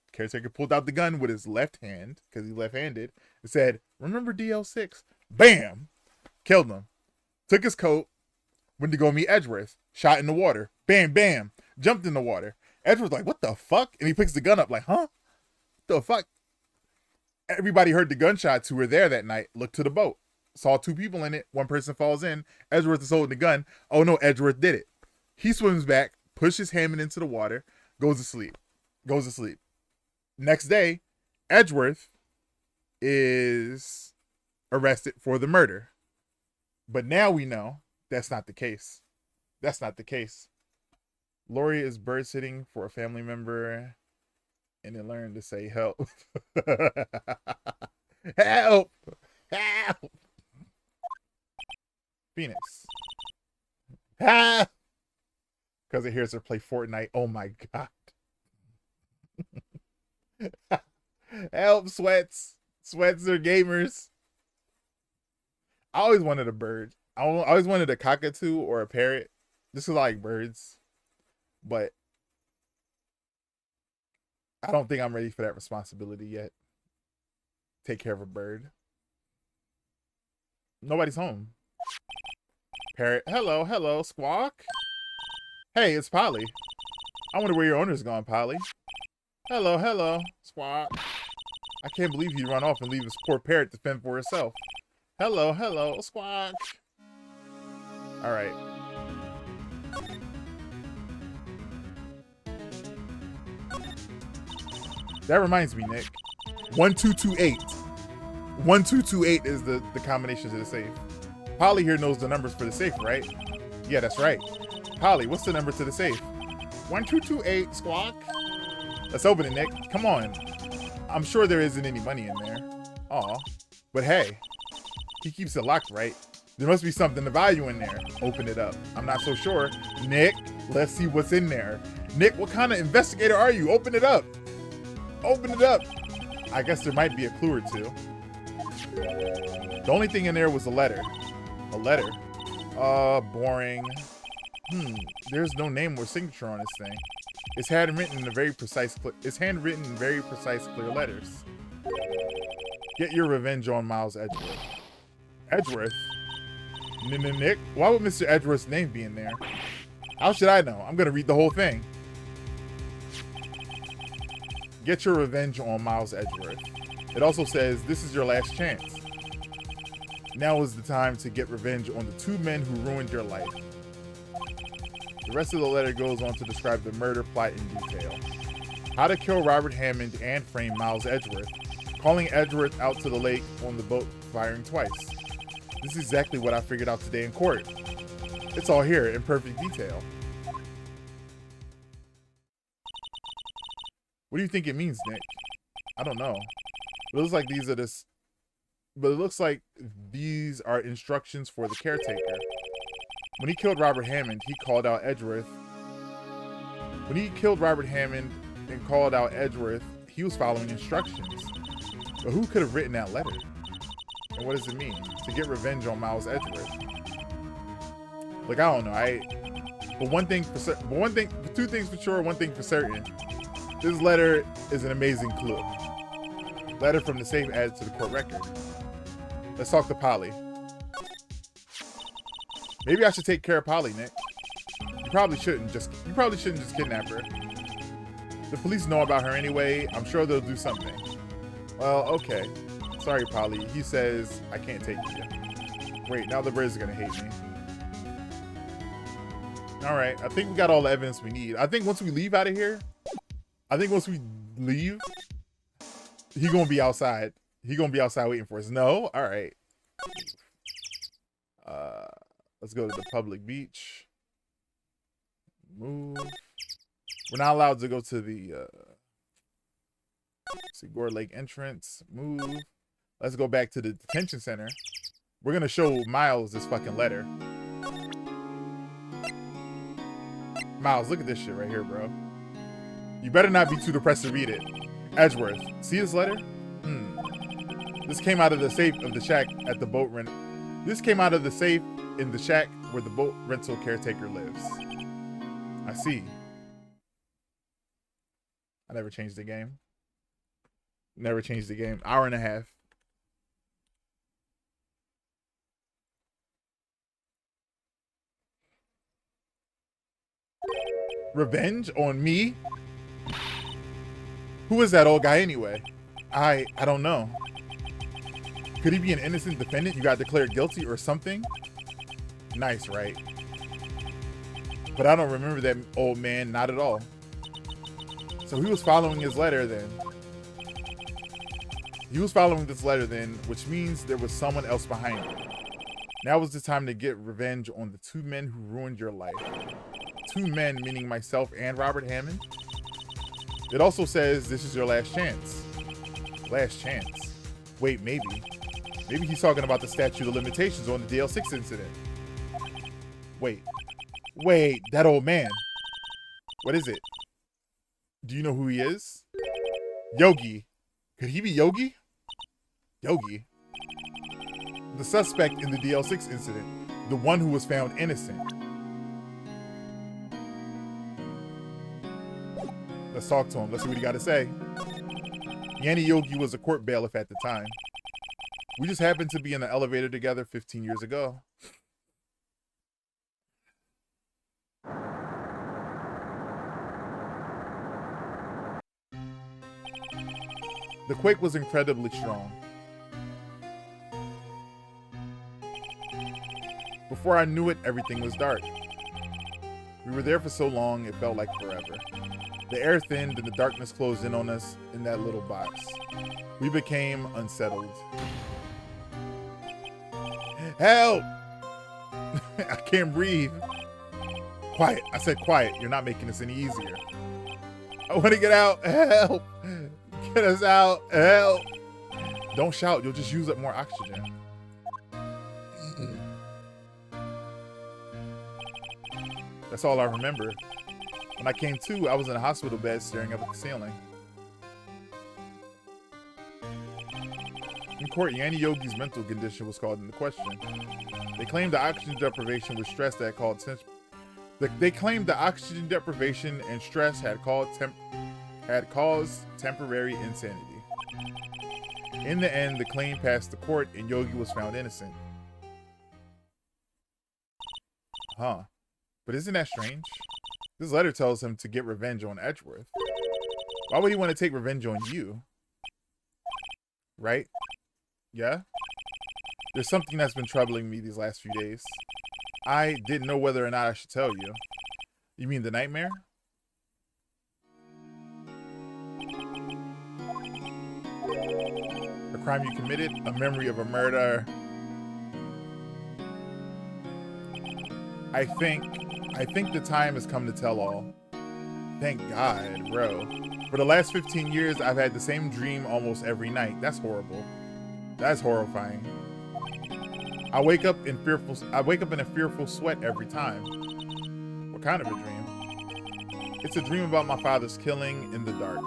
Speaker 4: The caretaker pulled out the gun with his left hand, because he's left-handed, and said, "Remember DL6?" Bam! Killed him. Took his coat, went to go meet Edgeworth. Shot in the water. Bam, bam. Jumped in the water. Edgeworth's like, "What the fuck?" And he picks the gun up like, "Huh? What the fuck?" Everybody heard the gunshots who were there that night. Looked to the boat. Saw two people in it. One person falls in. Edgeworth is holding the gun. Oh no, Edgeworth did it. He swims back, pushes Hammond into the water, goes to sleep. Goes to sleep. Next day, Edgeworth is arrested for the murder. But now we know that's not the case. That's not the case. Lori is bird sitting for a family member and then learned to say help. Help! Help! Phoenix. Ah! Because it hears her play Fortnite. Oh my God. Help, Sweats. Sweats are gamers. I always wanted a bird. I always wanted a cockatoo or a parrot. Just 'cause I like birds. But I don't think I'm ready for that responsibility yet. Take care of a bird. Nobody's home. Parrot. Hello, hello, Squawk. Hey, it's Polly. I wonder where your owner's gone, Polly. Hello, hello, Squawk. I can't believe you run off and leave this poor parrot to fend for herself. Hello, hello, Squawk. All right. That reminds me, Nick. 1228. 1228 is the combination to the safe. Polly here knows the numbers for the safe, right? Yeah, that's right. Polly, what's the number to the safe? 1228, Squawk. Let's open it, Nick. Come on. I'm sure there isn't any money in there. Aw. But hey, he keeps it locked, right? There must be something of value in there. Open it up. I'm not so sure. Nick, let's see what's in there. Nick, what kind of investigator are you? Open it up. Open it up. I guess there might be a clue or two. The only thing in there was a letter. A letter? Boring. There's no name or signature on this thing. It's handwritten in very precise, clear letters. Get your revenge on Miles Edgeworth. Edgeworth? Nick? Why would Mr. Edgeworth's name be in there? How should I know? I'm gonna read the whole thing. Get your revenge on Miles Edgeworth. It also says, this is your last chance. Now is the time to get revenge on the two men who ruined your life. The rest of the letter goes on to describe the murder plot in detail. How to kill Robert Hammond and frame Miles Edgeworth. Calling Edgeworth out to the lake on the boat, firing twice. This is exactly what I figured out today in court. It's all here in perfect detail. What do you think it means, Nick? I don't know. It looks like these are instructions for the caretaker. When he killed Robert Hammond, he called out Edgeworth. When he killed Robert Hammond and called out Edgeworth, he was following instructions. But who could have written that letter? And what does it mean? To get revenge on Miles Edgeworth. Like, I don't know. Two things for sure, one thing for certain. This letter is an amazing clue. Letter from the safe added to the court record. Let's talk to Polly. Maybe I should take care of Polly, Nick. You probably shouldn't just kidnap her. The police know about her anyway. I'm sure they'll do something. Well, okay. Sorry, Polly. He says I can't take you. Wait, now the bird's gonna hate me. All right, I think we got all the evidence we need. I think once we leave out of here, he gonna be outside. He gonna be outside waiting for us. No? All right. Let's go to the public beach. Move. We're not allowed to go to the Gore Lake entrance. Move. Let's go back to the detention center. We're gonna show Miles this fucking letter. Miles, look at this shit right here, bro. You better not be too depressed to read it. Edgeworth, see this letter? This came out of the safe of the shack at the boat rent. This came out of the safe in the shack where the boat rental caretaker lives. I see. I never changed the game. Never changed the game. Hour and a half. Revenge on me? Who is that old guy anyway? I don't know. Could he be an innocent defendant you got declared guilty or something? Nice, right? But I don't remember that old man, not at all. So he was following his letter then. He was following this letter then, which means there was someone else behind it. Now was the time to get revenge on the two men who ruined your life. Two men, meaning myself and Robert Hammond. It also says this is your last chance. Last chance. Wait, maybe. Maybe he's talking about the statute of limitations on the DL6 incident. Wait, that old man. What is it? Do you know who he is? Yogi. Could he be Yogi? Yogi. The suspect in the DL6 incident. The one who was found innocent. Let's talk to him. Let's see what he got to say. Yanni Yogi was a court bailiff at the time. We just happened to be in an elevator together 15 years ago. The quake was incredibly strong. Before I knew it, everything was dark. We were there for so long, it felt like forever. The air thinned and the darkness closed in on us in that little box. We became unsettled. Help! I can't breathe. Quiet. I said quiet. You're not making this any easier. I want to get out. Help! Get us out. Help! Don't shout. You'll just use up more oxygen. That's all I remember. When I came to, I was in a hospital bed staring up at the ceiling. In court, Yanni Yogi's mental condition was called into question. They claimed the oxygen deprivation was stress that caused and stress had caused temporary insanity. In the end, the claim passed the court and Yogi was found innocent. Huh. But isn't that strange? This letter tells him to get revenge on Edgeworth. Why would he want to take revenge on you? Right? Yeah? There's something that's been troubling me these last few days. I didn't know whether or not I should tell you. You mean the nightmare? A crime you committed? A memory of a murder? I think the time has come to tell all. Thank God, bro. For the last 15 years, I've had the same dream almost every night. That's horrible. That's horrifying. I wake up in a fearful sweat every time. What kind of a dream? It's a dream about my father's killing in the dark.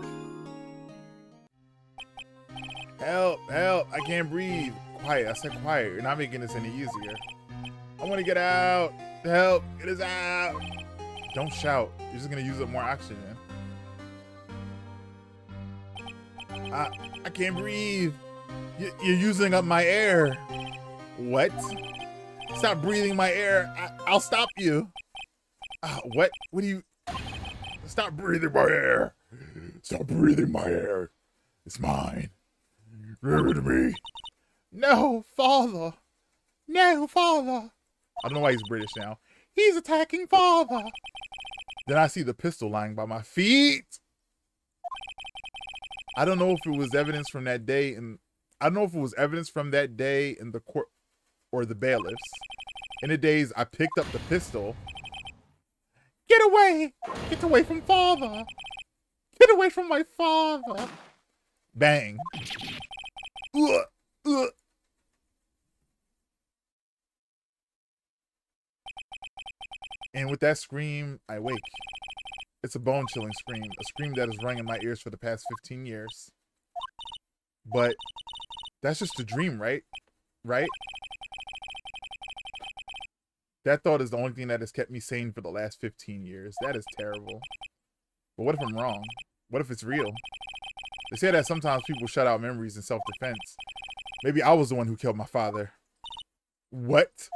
Speaker 4: Help, help, I can't breathe. Quiet, I said quiet. You're not making this any easier. I want to get out. Help, get us out. Don't shout. You're just going to use up more oxygen. I can't breathe. You're using up my air. What? Stop breathing my air. I'll stop you. What? What do you... Stop breathing my air. Stop breathing my air. It's mine. Rid me. No, father. No, father. I don't know why he's British now. He's attacking father. Then I see the pistol lying by my feet. I don't know if it was evidence from that day, and I don't know if it was evidence from that day in the court or the bailiffs. In the days I picked up the pistol. Get away! Get away from father! Get away from my father! Bang. Ugh, ugh. And with that scream, I wake. It's a bone-chilling scream, a scream that has rung in my ears for the past 15 years. But that's just a dream, right? Right? That thought is the only thing that has kept me sane for the last 15 years. That is terrible. But what if I'm wrong? What if it's real? They say that sometimes people shut out memories in self-defense. Maybe I was the one who killed my father. What?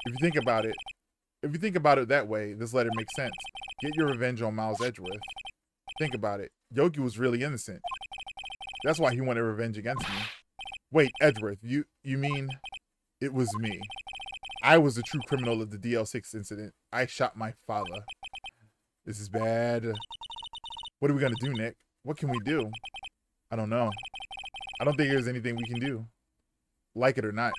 Speaker 4: If you think about it that way, this letter makes sense. Get your revenge on Miles Edgeworth. Think about it. Yogi was really innocent. That's why he wanted revenge against me. Wait, Edgeworth, you mean it was me? I was the true criminal of the DL6 incident. I shot my father. This is bad. What are we gonna do, Nick? What can we do? I don't know. I don't think there's anything we can do. Like it or not.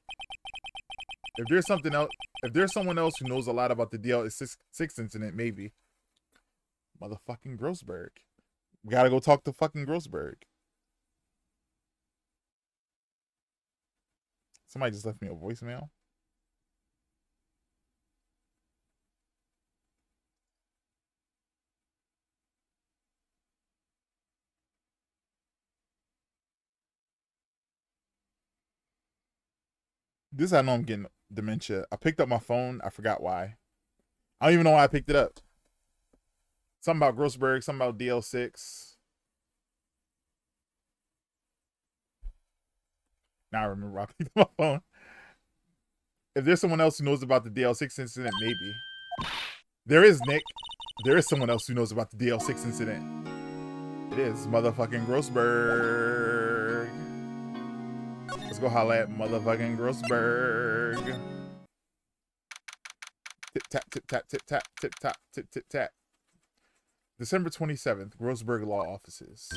Speaker 4: If there's something else, if there's someone else who knows a lot about the DL6 incident, maybe. Motherfucking Grossberg. We gotta go talk to fucking Grossberg. Somebody just left me a voicemail. This I know I'm getting dementia. I picked up my phone. I forgot why. I don't even know why I picked it up. Something about Grossberg, something about DL6. Now I remember I picked up my phone. If there's someone else who knows about the DL6 incident, maybe. There is, Nick. There is someone else who knows about the DL6 incident. It is motherfucking Grossberg. Let's go holla at motherfucking Grossberg. Tip tap, tip tap, tip tap, tip tap, tip tip tap. December 27th, Grossberg Law Offices.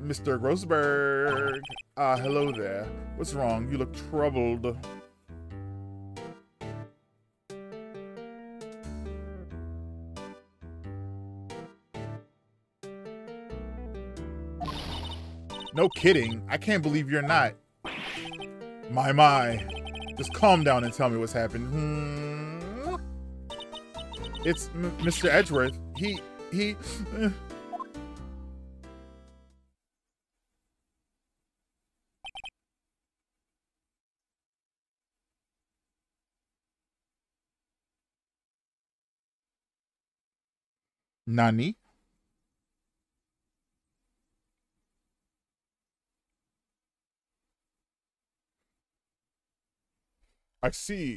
Speaker 4: Mr. Grossberg. Hello there. What's wrong? You look troubled. No kidding. I can't believe you're not. My. Just calm down and tell me what's happened. It's Mr. Edgeworth. He... Nani? I see.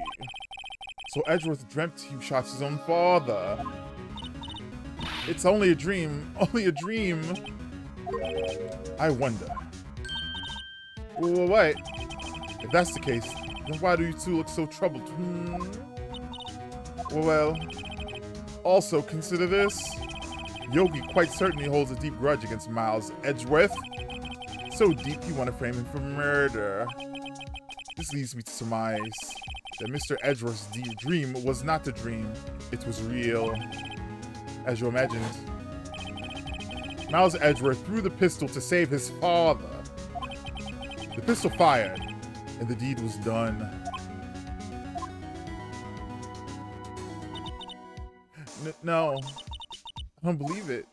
Speaker 4: So Edgeworth dreamt he shot his own father. It's only a dream. Only a dream. I wonder. Well, wait. If that's the case, then why do you two look so troubled? Well, also consider this. Yogi quite certainly holds a deep grudge against Miles Edgeworth. So deep you want to frame him for murder. This leads me to surmise that Mr. Edgeworth's dream was not a dream. It was real. As you imagined. Miles Edgeworth threw the pistol to save his father. The pistol fired, and the deed was done. No, I don't believe it.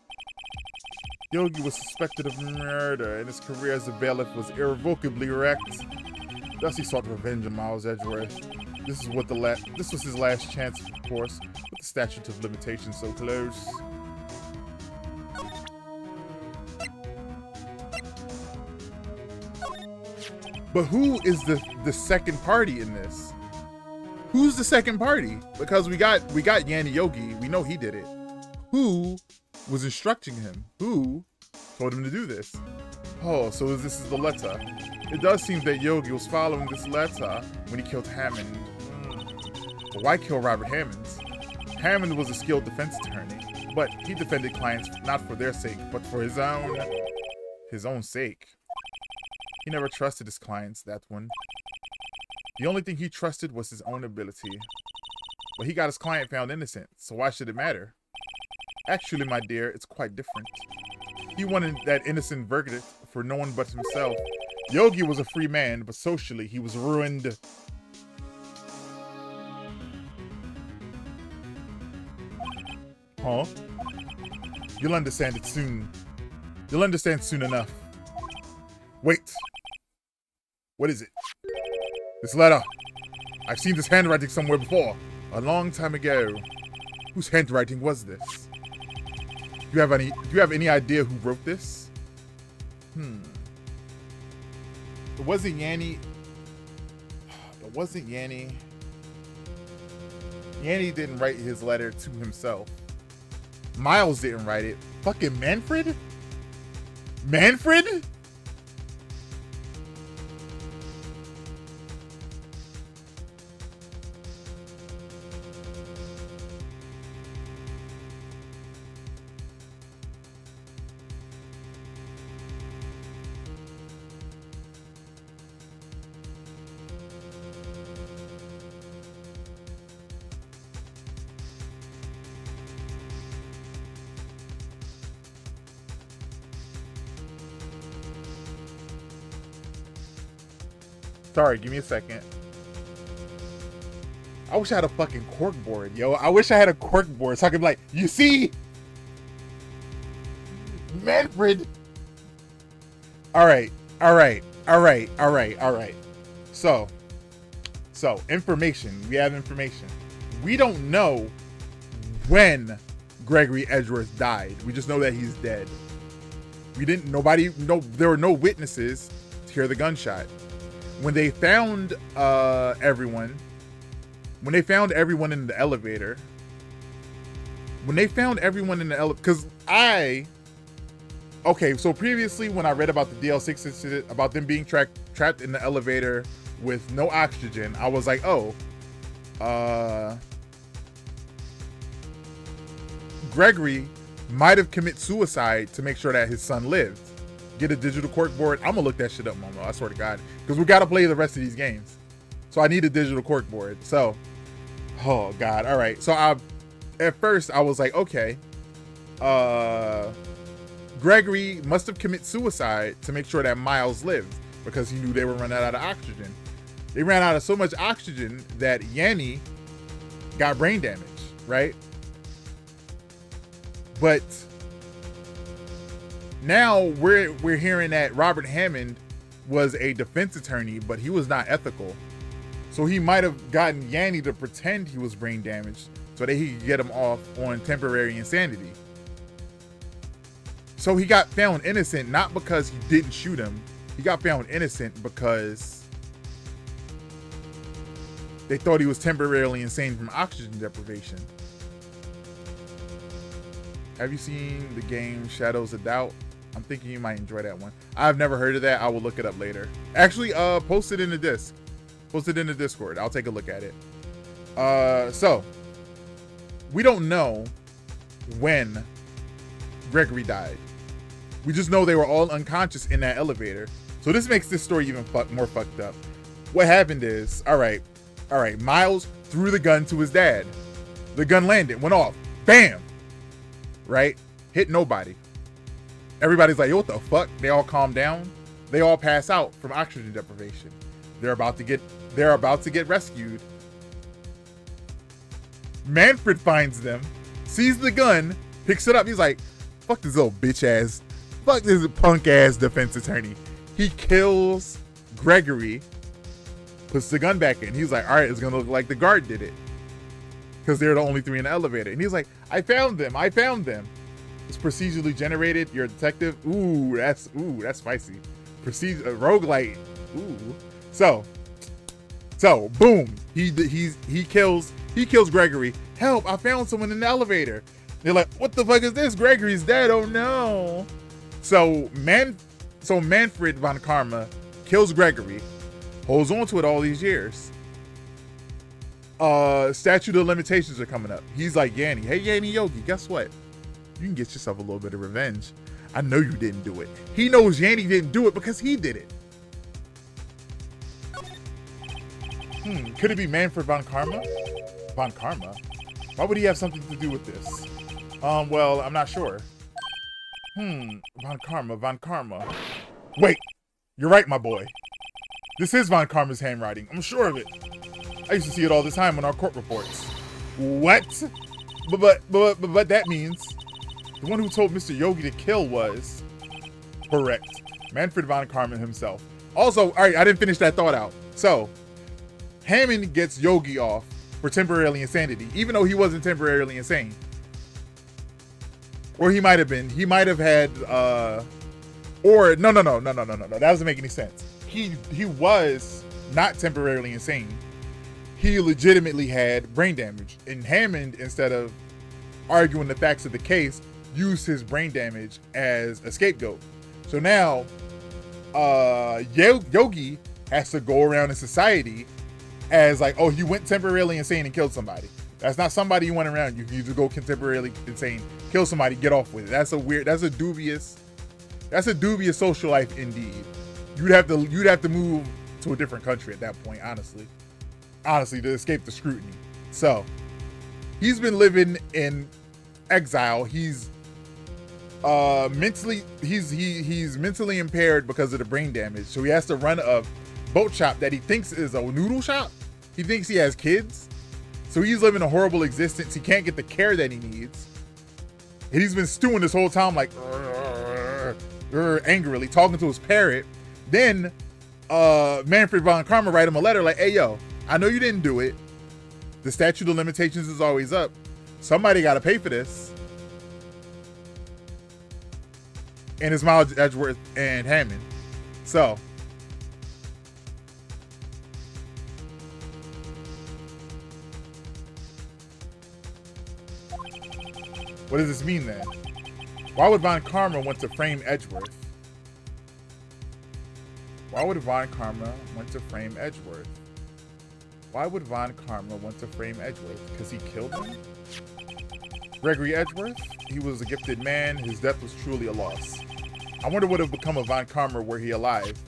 Speaker 4: Yogi was suspected of murder, and his career as a bailiff was irrevocably wrecked. Thus he sought revenge on Miles Edgeworth. This was his last chance, of course, with the statute of limitations so close. But who is the second party in this? Who's the second party? Because we got Yanni Yogi. We know he did it. Who was instructing him? Who told him to do this? Oh, so this is the letter. It does seem that Yogi was following this letter when he killed Hammond. But why kill Robert Hammonds? Hammond was a skilled defense attorney, but he defended clients not for their sake, but for his own sake. He never trusted his clients, that one. The only thing he trusted was his own ability. But he got his client found innocent, so why should it matter? Actually, my dear, it's quite different. He wanted that innocent verdict for no one but himself. Yogi was a free man, but socially he was ruined. Huh? You'll understand it soon. You'll understand soon enough. Wait. What is it? This letter. I've seen this handwriting somewhere before. A long time ago. Whose handwriting was this? Do you have any idea who wrote this? It wasn't Yanni. It wasn't Yanni. Yanni didn't write his letter to himself. Miles didn't write it. Fucking Manfred? Manfred? Sorry, give me a second. I wish I had a fucking cork board, yo. I wish I had a cork board so I could be like, you see? Manfred. Alright. So, information. We have information. We don't know when Gregory Edgeworth died. We just know that he's dead. There were no witnesses to hear the gunshot. When they found everyone in the elevator, because so previously when I read about the DL6 incident, about them being trapped in the elevator with no oxygen, I was like, Gregory might have committed suicide to make sure that his son lived. Get a digital cork board. I'm gonna look that shit up, Momo. I swear to God, because we gotta play the rest of these games. So I need a digital cork board. So, oh God. All right. So at first I was like, okay, Gregory must have committed suicide to make sure that Miles lived because he knew they were running out of oxygen. They ran out of so much oxygen that Yanni got brain damage, right? But now we're hearing that Robert Hammond was a defense attorney, but he was not ethical. So he might have gotten Yanni to pretend he was brain damaged so that he could get him off on temporary insanity. So he got found innocent, not because he didn't shoot him. He got found innocent because they thought he was temporarily insane from oxygen deprivation. Have you seen the game Shadows of Doubt? I'm thinking you might enjoy that one. I've never heard of that. I will look it up later. Actually, post it in the disc. Post it in the Discord. I'll take a look at it. So we don't know when Gregory died. We just know they were all unconscious in that elevator. So this makes this story even more fucked up. What happened is, all right, Miles threw the gun to his dad. The gun landed, went off, bam, right? Hit nobody. Everybody's like, yo, what the fuck? They all calm down. They all pass out from oxygen deprivation. They're about to get rescued. Manfred finds them, sees the gun, picks it up. He's like, fuck this little bitch ass, fuck this punk ass defense attorney. He kills Gregory, puts the gun back in. He's like, all right, it's gonna look like the guard did it, because they're the only three in the elevator. And he's like, I found them. It's procedurally generated. You're a detective. Ooh, that's spicy. Roguelite. Ooh. So boom. He kills Gregory. Help! I found someone in the elevator. They're like, what the fuck is this? Gregory's dead. Oh no. So So Manfred von Karma kills Gregory, holds on to it all these years. Statute of limitations are coming up. He's like, Yanni, hey Yanni Yogi, guess what? You can get yourself a little bit of revenge. I know you didn't do it. He knows Yanni didn't do it because he did it. Could it be Manfred von Karma? Von Karma? Why would he have something to do with this? Well, I'm not sure. Von Karma. Wait, you're right, my boy. This is Von Karma's handwriting. I'm sure of it. I used to see it all the time on our court reports. What? But that means the one who told Mr. Yogi to kill was correct. Manfred von Karma himself. Also, all right, I didn't finish that thought out. So, Hammond gets Yogi off for temporarily insanity, even though he wasn't temporarily insane. Or he might have been. He might have had, or no. That doesn't make any sense. He was not temporarily insane. He legitimately had brain damage. And Hammond, instead of arguing the facts of the case, used his brain damage as a scapegoat. So now, Yogi has to go around in society as like, oh, he went temporarily insane and killed somebody. That's not somebody you want around you. You just go temporarily insane, kill somebody, get off with it. That's a dubious social life indeed. You'd have to move to a different country at that point, honestly, to escape the scrutiny. So he's been living in exile. He's mentally impaired because of the brain damage. So he has to run a boat shop that he thinks is a noodle shop. He thinks he has kids. So he's living a horrible existence. He can't get the care that he needs. And he's been stewing this whole time like angrily, talking to his parrot. Then Manfred von Karma write him a letter like, hey, yo, I know you didn't do it. The statute of limitations is always up. Somebody got to pay for this. And it's Miles Edgeworth and Hammond. So what does this mean then? Why would Von Karma want to frame Edgeworth? Why would Von Karma want to frame Edgeworth? Because he killed him? Gregory Edgeworth? He was a gifted man. His death was truly a loss. I wonder what would have become of Von Karma were he alive.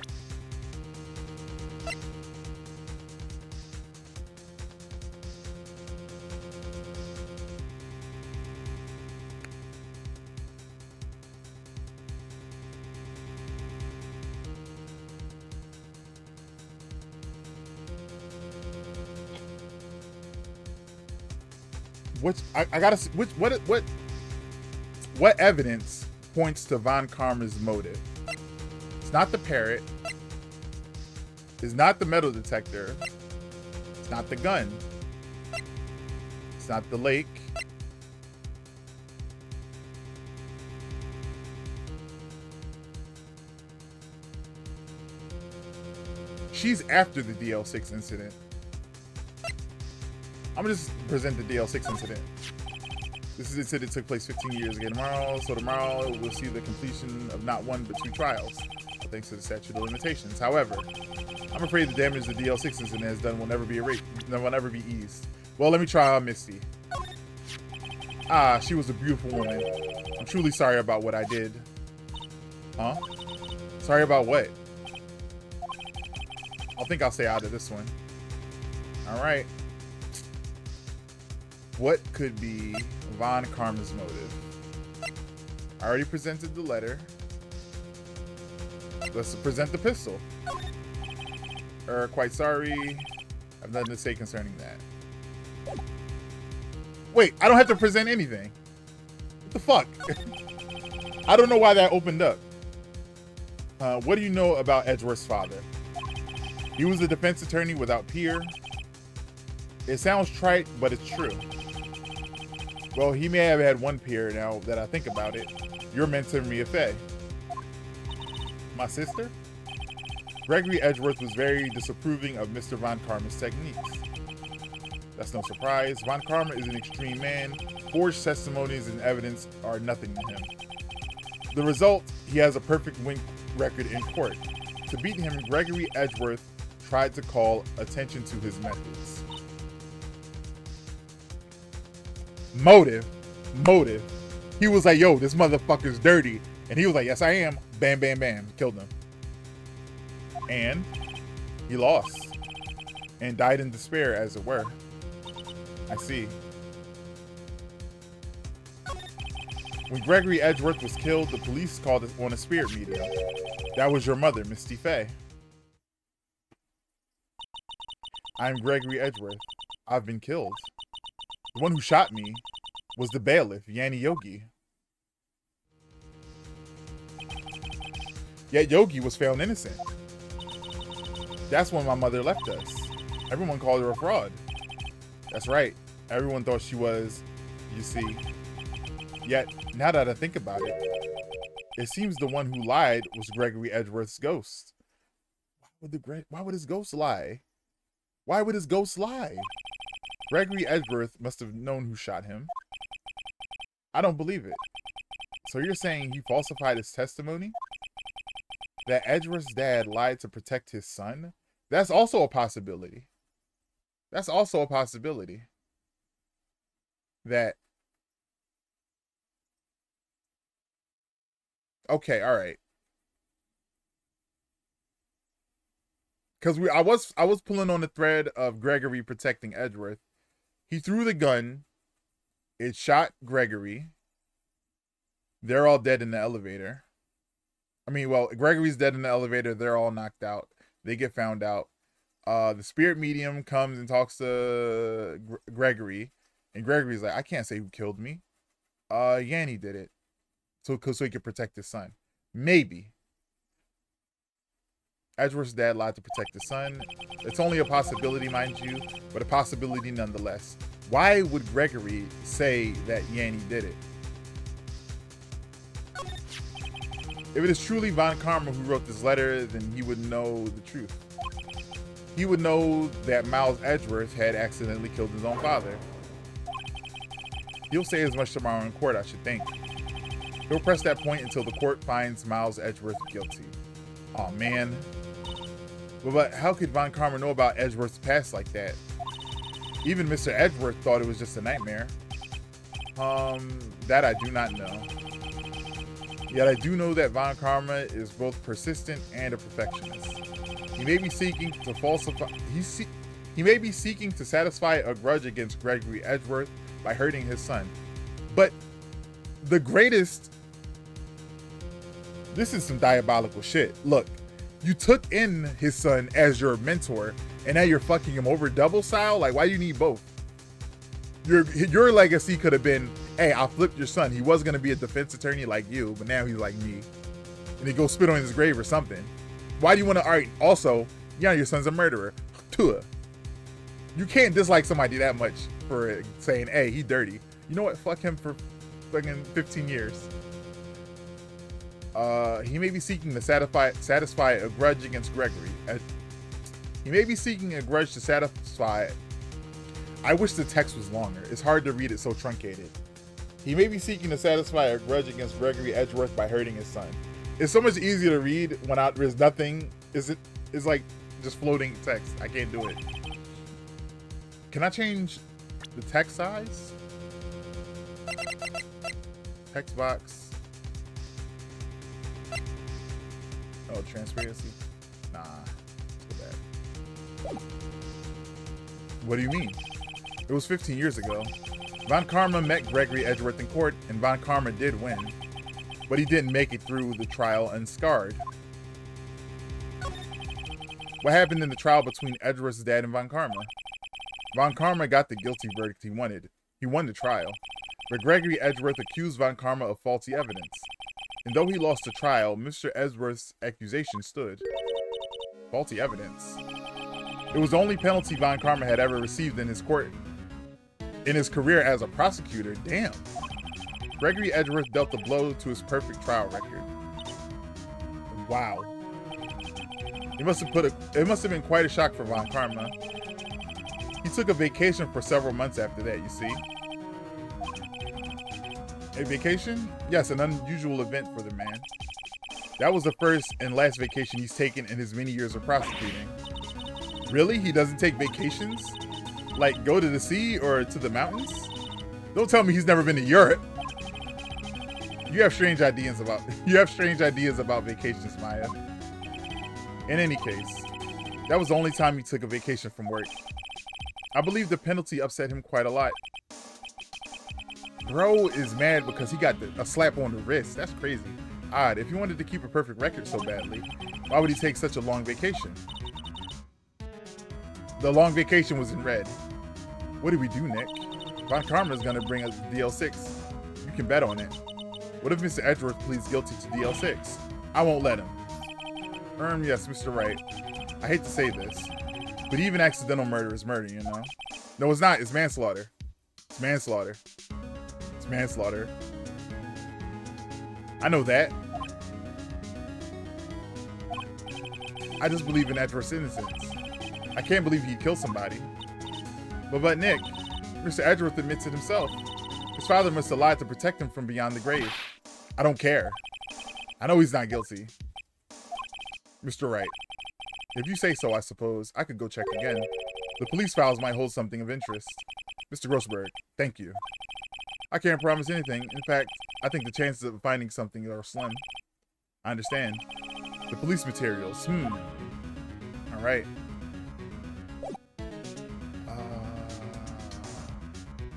Speaker 4: What evidence points to Von Karma's motive? It's not the parrot. It's not the metal detector. It's not the gun. It's not the lake. She's after the DL6 incident. I'm gonna just present the DL6 incident. This incident took place 15 years ago tomorrow, so tomorrow we'll see the completion of not one but two trials, thanks to the statute of limitations. However, I'm afraid the damage the DL6 incident has done will never be eased. Well, let me try Misty. She was a beautiful woman. I'm truly sorry about what I did. Huh? Sorry about what? I think I'll stay out of this one. All right. What could be Von Karma's motive? I already presented the letter. Let's present the pistol. Quite sorry. I have nothing to say concerning that. Wait, I don't have to present anything. What the fuck? I don't know why that opened up. What do you know about Edgeworth's father? He was a defense attorney without peer. It sounds trite, but it's true. Well, he may have had one peer now that I think about it. Your mentor, Mia Fey. My sister? Gregory Edgeworth was very disapproving of Mr. Von Karma's techniques. That's no surprise. Von Karma is an extreme man. Forged testimonies and evidence are nothing to him. The result, he has a perfect record in court. To beat him, Gregory Edgeworth tried to call attention to his methods. Motive. He was like, yo, this motherfucker's dirty. And he was like, yes, I am. Bam, bam, bam. Killed him. And he lost. And died in despair, as it were. I see. When Gregory Edgeworth was killed, the police called on a spirit medium. That was your mother, Misty Faye. I'm Gregory Edgeworth. I've been killed. The one who shot me was the bailiff, Yanni Yogi. Yet Yogi was found innocent. That's when my mother left us. Everyone called her a fraud. That's right. Everyone thought she was, you see. Yet, now that I think about it, it seems the one who lied was Gregory Edgeworth's ghost. Why would his ghost lie? Why would his ghost lie? Gregory Edgeworth must have known who shot him. I don't believe it. So you're saying he falsified his testimony? That Edgeworth's dad lied to protect his son? That's also a possibility. That's also a possibility. That... Okay, all right. Because I was pulling on the thread of Gregory protecting Edgeworth. He threw the gun. It shot Gregory. They're all dead in the elevator. I mean, well, Gregory's dead in the elevator. They're all knocked out. They get found out. The spirit medium comes and talks to Gregory. And Gregory's like, I can't say who killed me. Yanni did it. So he could protect his son. Maybe. Edgeworth's dad lied to protect his son. It's only a possibility, mind you, but a possibility nonetheless. Why would Gregory say that Yanni did it? If it is truly Von Karma who wrote this letter, then he would know the truth. He would know that Miles Edgeworth had accidentally killed his own father. He'll say as much tomorrow in court, I should think. He'll press that point until the court finds Miles Edgeworth guilty. Aw, man. But how could Von Karma know about Edgeworth's past like that? Even Mr. Edgeworth thought it was just a nightmare. That I do not know. Yet I do know that Von Karma is both persistent and a perfectionist. He may be seeking to falsify... He may be seeking to satisfy a grudge against Gregory Edgeworth by hurting his son. But the greatest... This is some diabolical shit. Look, you took in his son as your mentor, and now you're fucking him over double style? Like, why do you need both? Your legacy could have been, hey, I flipped your son. He was going to be a defense attorney like you, but now he's like me. And he goes spit on his grave or something. Why do you want to... All right, also, yeah, your son's a murderer. Tua. You can't dislike somebody that much for saying, hey, he dirty. You know what? Fuck him for fucking 15 years. He may be seeking to satisfy a grudge against Gregory. He may be seeking a grudge to satisfy... I wish the text was longer. It's hard to read it so truncated. He may be seeking to satisfy a grudge against Gregory Edgeworth by hurting his son. It's so much easier to read when there's nothing. It's like just floating text. I can't do it. Can I change the text size? Text box. Oh, transparency. Nah, let's go back. What do you mean? It was 15 years ago. Von Karma met Gregory Edgeworth in court, and Von Karma did win. But he didn't make it through the trial unscarred. What happened in the trial between Edgeworth's dad and Von Karma? Von Karma got the guilty verdict he wanted. He won the trial. But Gregory Edgeworth accused Von Karma of faulty evidence. And though he lost the trial, Mr. Edgeworth's accusation stood. Faulty evidence. It was the only penalty Von Karma had ever received in his career as a prosecutor. Damn. Gregory Edgeworth dealt a blow to his perfect trial record. Wow. It must have been quite a shock for Von Karma. He took a vacation for several months after that, you see. A vacation? Yes, an unusual event for the man. That was the first and last vacation he's taken in his many years of prosecuting. Really? He doesn't take vacations? Like go to the sea or to the mountains? Don't tell me he's never been to Europe. You have strange ideas about vacations, Maya. In any case, that was the only time he took a vacation from work. I believe the penalty upset him quite a lot. Bro is mad because he got a slap on the wrist. That's crazy. Odd. If he wanted to keep a perfect record so badly, why would he take such a long vacation? The long vacation was in red. What do we do, Nick? Von Karma is going to bring us DL6. You can bet on it. What if Mr. Edgeworth pleads guilty to DL6? I won't let him. Yes, Mr. Wright. I hate to say this, but even accidental murder is murder, you know? No, it's not. It's manslaughter. It's manslaughter. It's manslaughter. I know that. I just believe in Edgeworth's innocence. I can't believe he'd kill somebody. But Nick, Mr. Edgeworth admits it himself. His father must have lied to protect him from beyond the grave. I don't care. I know he's not guilty. Mr. Wright, if you say so, I suppose I could go check again. The police files might hold something of interest. Mr. Grossberg, thank you. I can't promise anything. In fact, I think the chances of finding something are slim. I understand. The police materials. All right.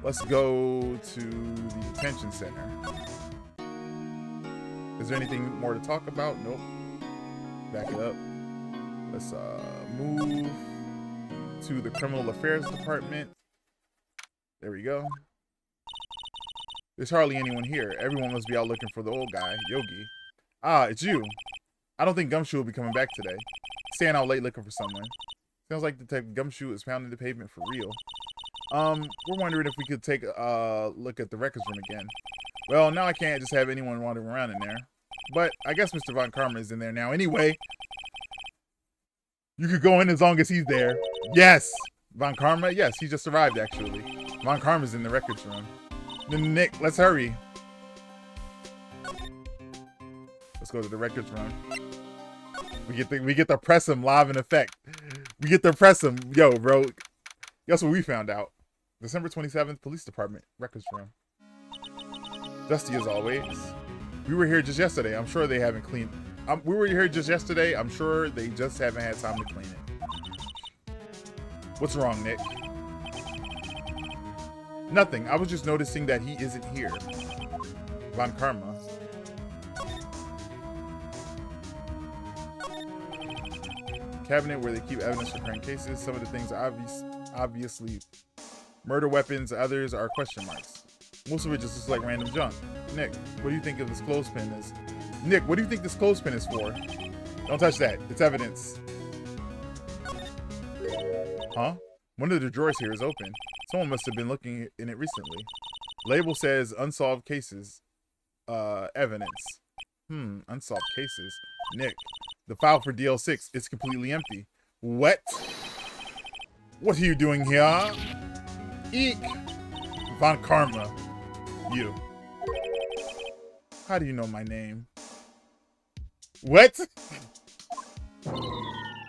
Speaker 4: Let's go to the detention center. Is there anything more to talk about? Nope. Back it up. Let's move to the criminal affairs department. There we go. There's hardly anyone here. Everyone must be out looking for the old guy, Yogi. Ah, it's you. I don't think Gumshoe will be coming back today. Staying out late looking for someone. Sounds like Detective Gumshoe is pounding the pavement for real. We're wondering if we could take a look at the records room again. Well, now I can't just have anyone wandering around in there. But I guess Mr. Von Karma is in there now anyway. You could go in as long as he's there. Yes! Von Karma? Yes, he just arrived actually. Von Karma's in the records room. Nick, let's hurry. Let's go to the records room. We get to press him live in effect. We get to press him. Yo, bro. Guess what we found out? December 27th, Police Department, records room. Dusty as always. We were here just yesterday. I'm sure they haven't cleaned. We were here just yesterday. I'm sure they just haven't had time to clean it. What's wrong, Nick? Nothing. I was just noticing that he isn't here. Von Karma. Cabinet where they keep evidence for current cases. Some of the things are obviously murder weapons. Others are question marks. Most of it just looks like random junk. Nick, what do you think of this clothespin is? Nick, what do you think this clothespin is for? Don't touch that. It's evidence. Huh? One of the drawers here is open. Someone must have been looking in it recently. Label says unsolved cases. Evidence. Unsolved cases. Nick, the file for DL6 is completely empty. What? What are you doing here? Eek! Von Karma. You. How do you know my name? What?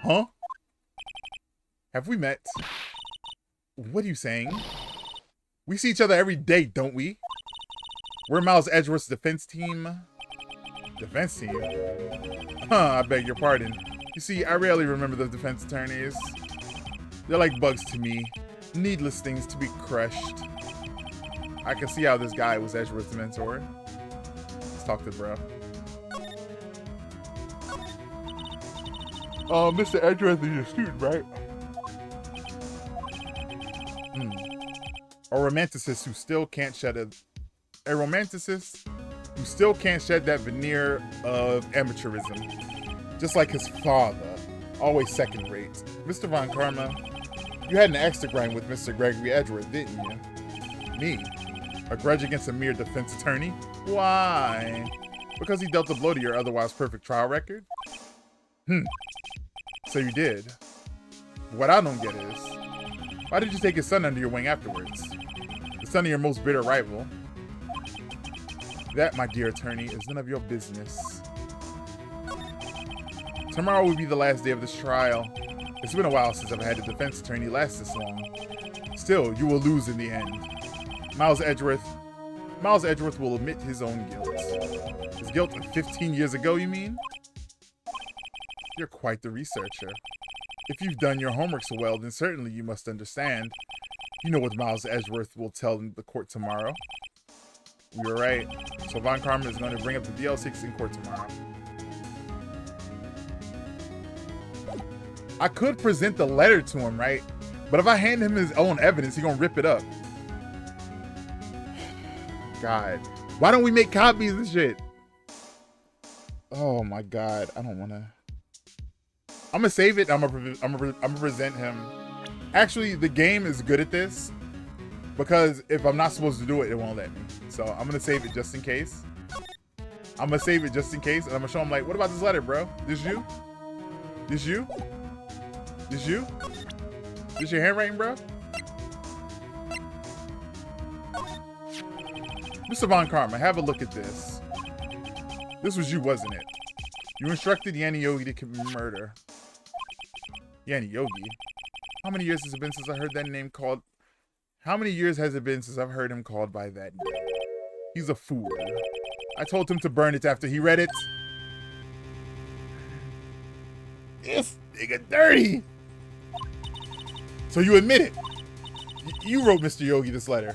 Speaker 4: Huh? Have we met? What are you saying? We see each other every day, don't we? We're Miles Edgeworth's defense team. Defense team? I beg your pardon. You see, I rarely remember the defense attorneys. They're like bugs to me. Needless things to be crushed. I can see how this guy was Edgeworth's mentor. Let's talk to bro. Mr. Edgeworth is your student, right? A romanticist who still can't shed a romanticist who still can't shed that veneer of amateurism. Just like his father, always second rate. Mr. Von Karma, you had an axe to grind with Mr. Gregory Edgeworth, didn't you? Me? A grudge against a mere defense attorney? Why? Because he dealt a blow to your otherwise perfect trial record? So you did. What I don't get is, why did you take his son under your wing afterwards? The son of your most bitter rival. That, my dear attorney, is none of your business. Tomorrow will be the last day of this trial. It's been a while since I've had a defense attorney last this long. Still, you will lose in the end. Miles Edgeworth will admit his own guilt. His guilt of 15 years ago, you mean? You're quite the researcher. If you've done your homework so well, then certainly you must understand. You know what Miles Edgeworth will tell the court tomorrow. You're right. So Von Karma is going to bring up the DL6 in court tomorrow. I could present the letter to him, right? But if I hand him his own evidence, he's going to rip it up. God. Why don't we make copies and shit? Oh my God. I don't want to. I'm going to save it. I'm going to present him. Actually, the game is good at this. Because if I'm not supposed to do it, it won't let me. So I'm going to save it just in case. I'm going to save it just in case. And I'm going to show him like, what about this letter, bro? This you? This you? This you? This your handwriting, bro? Mr. Von Karma, have a look at this. This was you, wasn't it? You instructed Yanni Yogi to commit murder. Yanni Yogi? How many years has it been since I heard that name called? How many years has it been since I've heard him called by that name? He's a fool. I told him to burn it after he read it. This nigga dirty. So you admit it. You wrote Mr. Yogi this letter.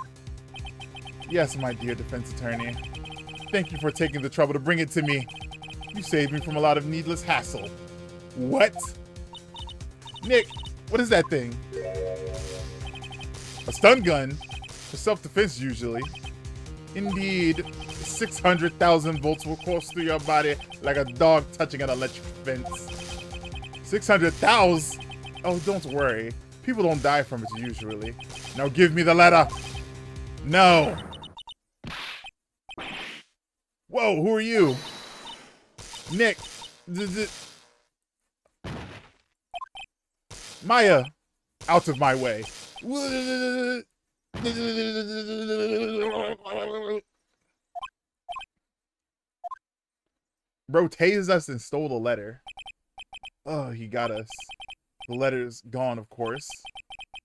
Speaker 4: Yes, my dear defense attorney. Thank you for taking the trouble to bring it to me. You saved me from a lot of needless hassle. What? Nick, what is that thing? A stun gun? For self-defense usually. Indeed, 600,000 volts will course through your body like a dog touching an electric fence. 600,000? Oh, don't worry. People don't die from it usually. Now give me the letter. No. Whoa, who are you? Nick. Maya. Out of my way. Bro tased us and stole the letter. Oh, he got us. The letter's gone, of course.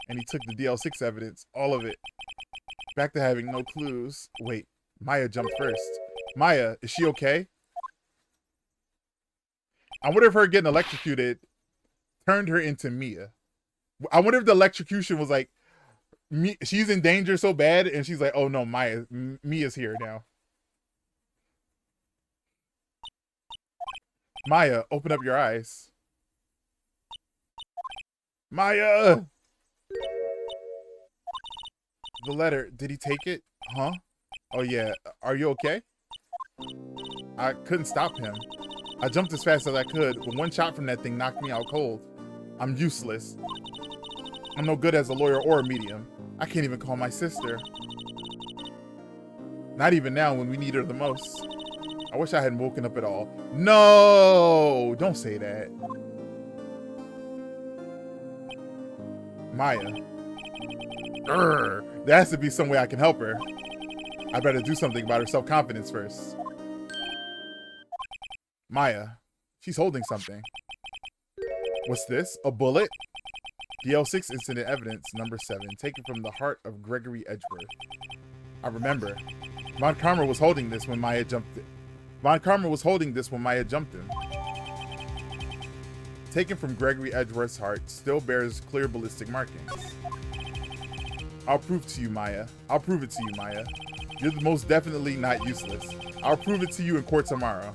Speaker 4: And he took the DL6 evidence, all of it. Back to having no clues. Wait, Maya jumped first. Maya, is she okay? I wonder if her getting electrocuted turned her into Mia. I wonder if the electrocution was like, she's in danger so bad, and she's like, oh no, Mia's here now. Maya, open up your eyes. Maya! The letter, did he take it? Huh? Oh yeah, are you okay? I couldn't stop him. I jumped as fast as I could, but one shot from that thing knocked me out cold. I'm useless. I'm no good as a lawyer or a medium. I can't even call my sister. Not even now when we need her the most. I wish I hadn't woken up at all. No! Don't say that. Maya. There has to be some way I can help her. I better do something about her self-confidence first. Maya. She's holding something. What's this? A bullet? DL6 incident evidence number 7, taken from the heart of Gregory Edgeworth. I remember. Von Karma was holding this when Maya jumped in. Von Karma was holding this when Maya jumped in. Taken from Gregory Edgeworth's heart, still bears clear ballistic markings. I'll prove to you, Maya. I'll prove it to you, Maya. You're most definitely not useless. I'll prove it to you in court tomorrow.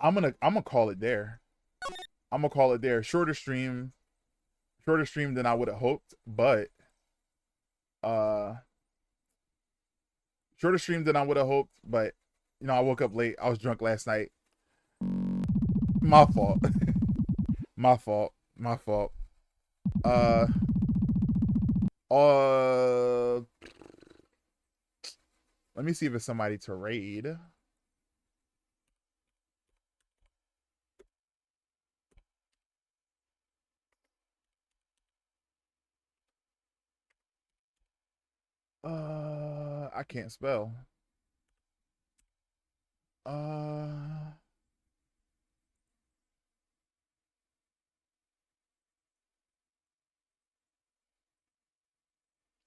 Speaker 4: I'm gonna call it there. I'm gonna call it there. Shorter stream than I would have hoped, but shorter stream than I would have hoped, but you know, I woke up late. I was drunk last night. My fault. My fault. My fault. Let me see if it's somebody to raid. I can't spell. Uh,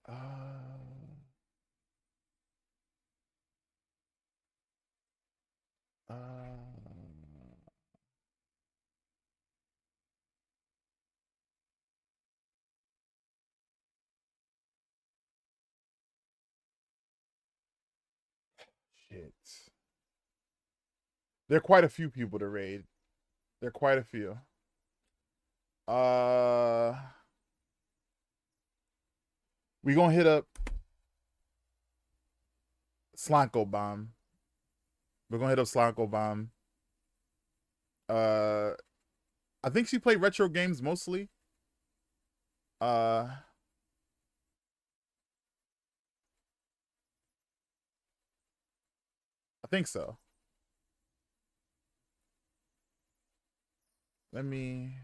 Speaker 4: uh, uh, shit. There are quite a few people to raid. There are quite a few. Uh, we gonna hit up Slanko Bomb. We're gonna hit up Slanko Bomb. Uh, I think she played retro games mostly. Uh, I think so. Let me.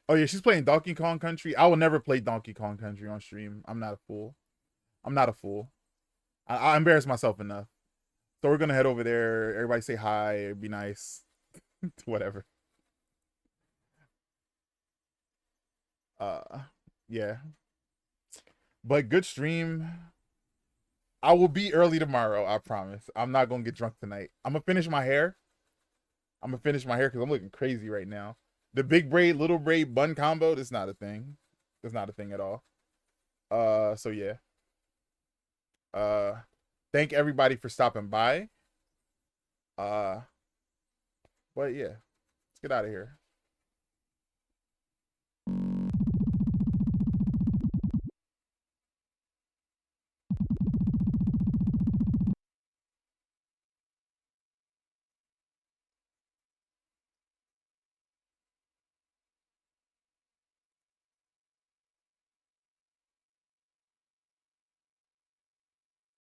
Speaker 4: Oh yeah, she's playing Donkey Kong Country. I will never play Donkey Kong Country on stream. I'm not a fool. I'm not a fool. I embarrass myself enough. So we're gonna head over there. Everybody say hi. It'd be nice. Whatever. Yeah. But good stream. I will be early tomorrow. I promise. I'm not gonna get drunk tonight. I'm gonna finish my hair. I'm gonna finish my hair because I'm looking crazy right now. The big braid, little braid, bun combo. That's not a thing. That's not a thing at all. So yeah. Thank everybody for stopping by. But yeah, let's get out of here.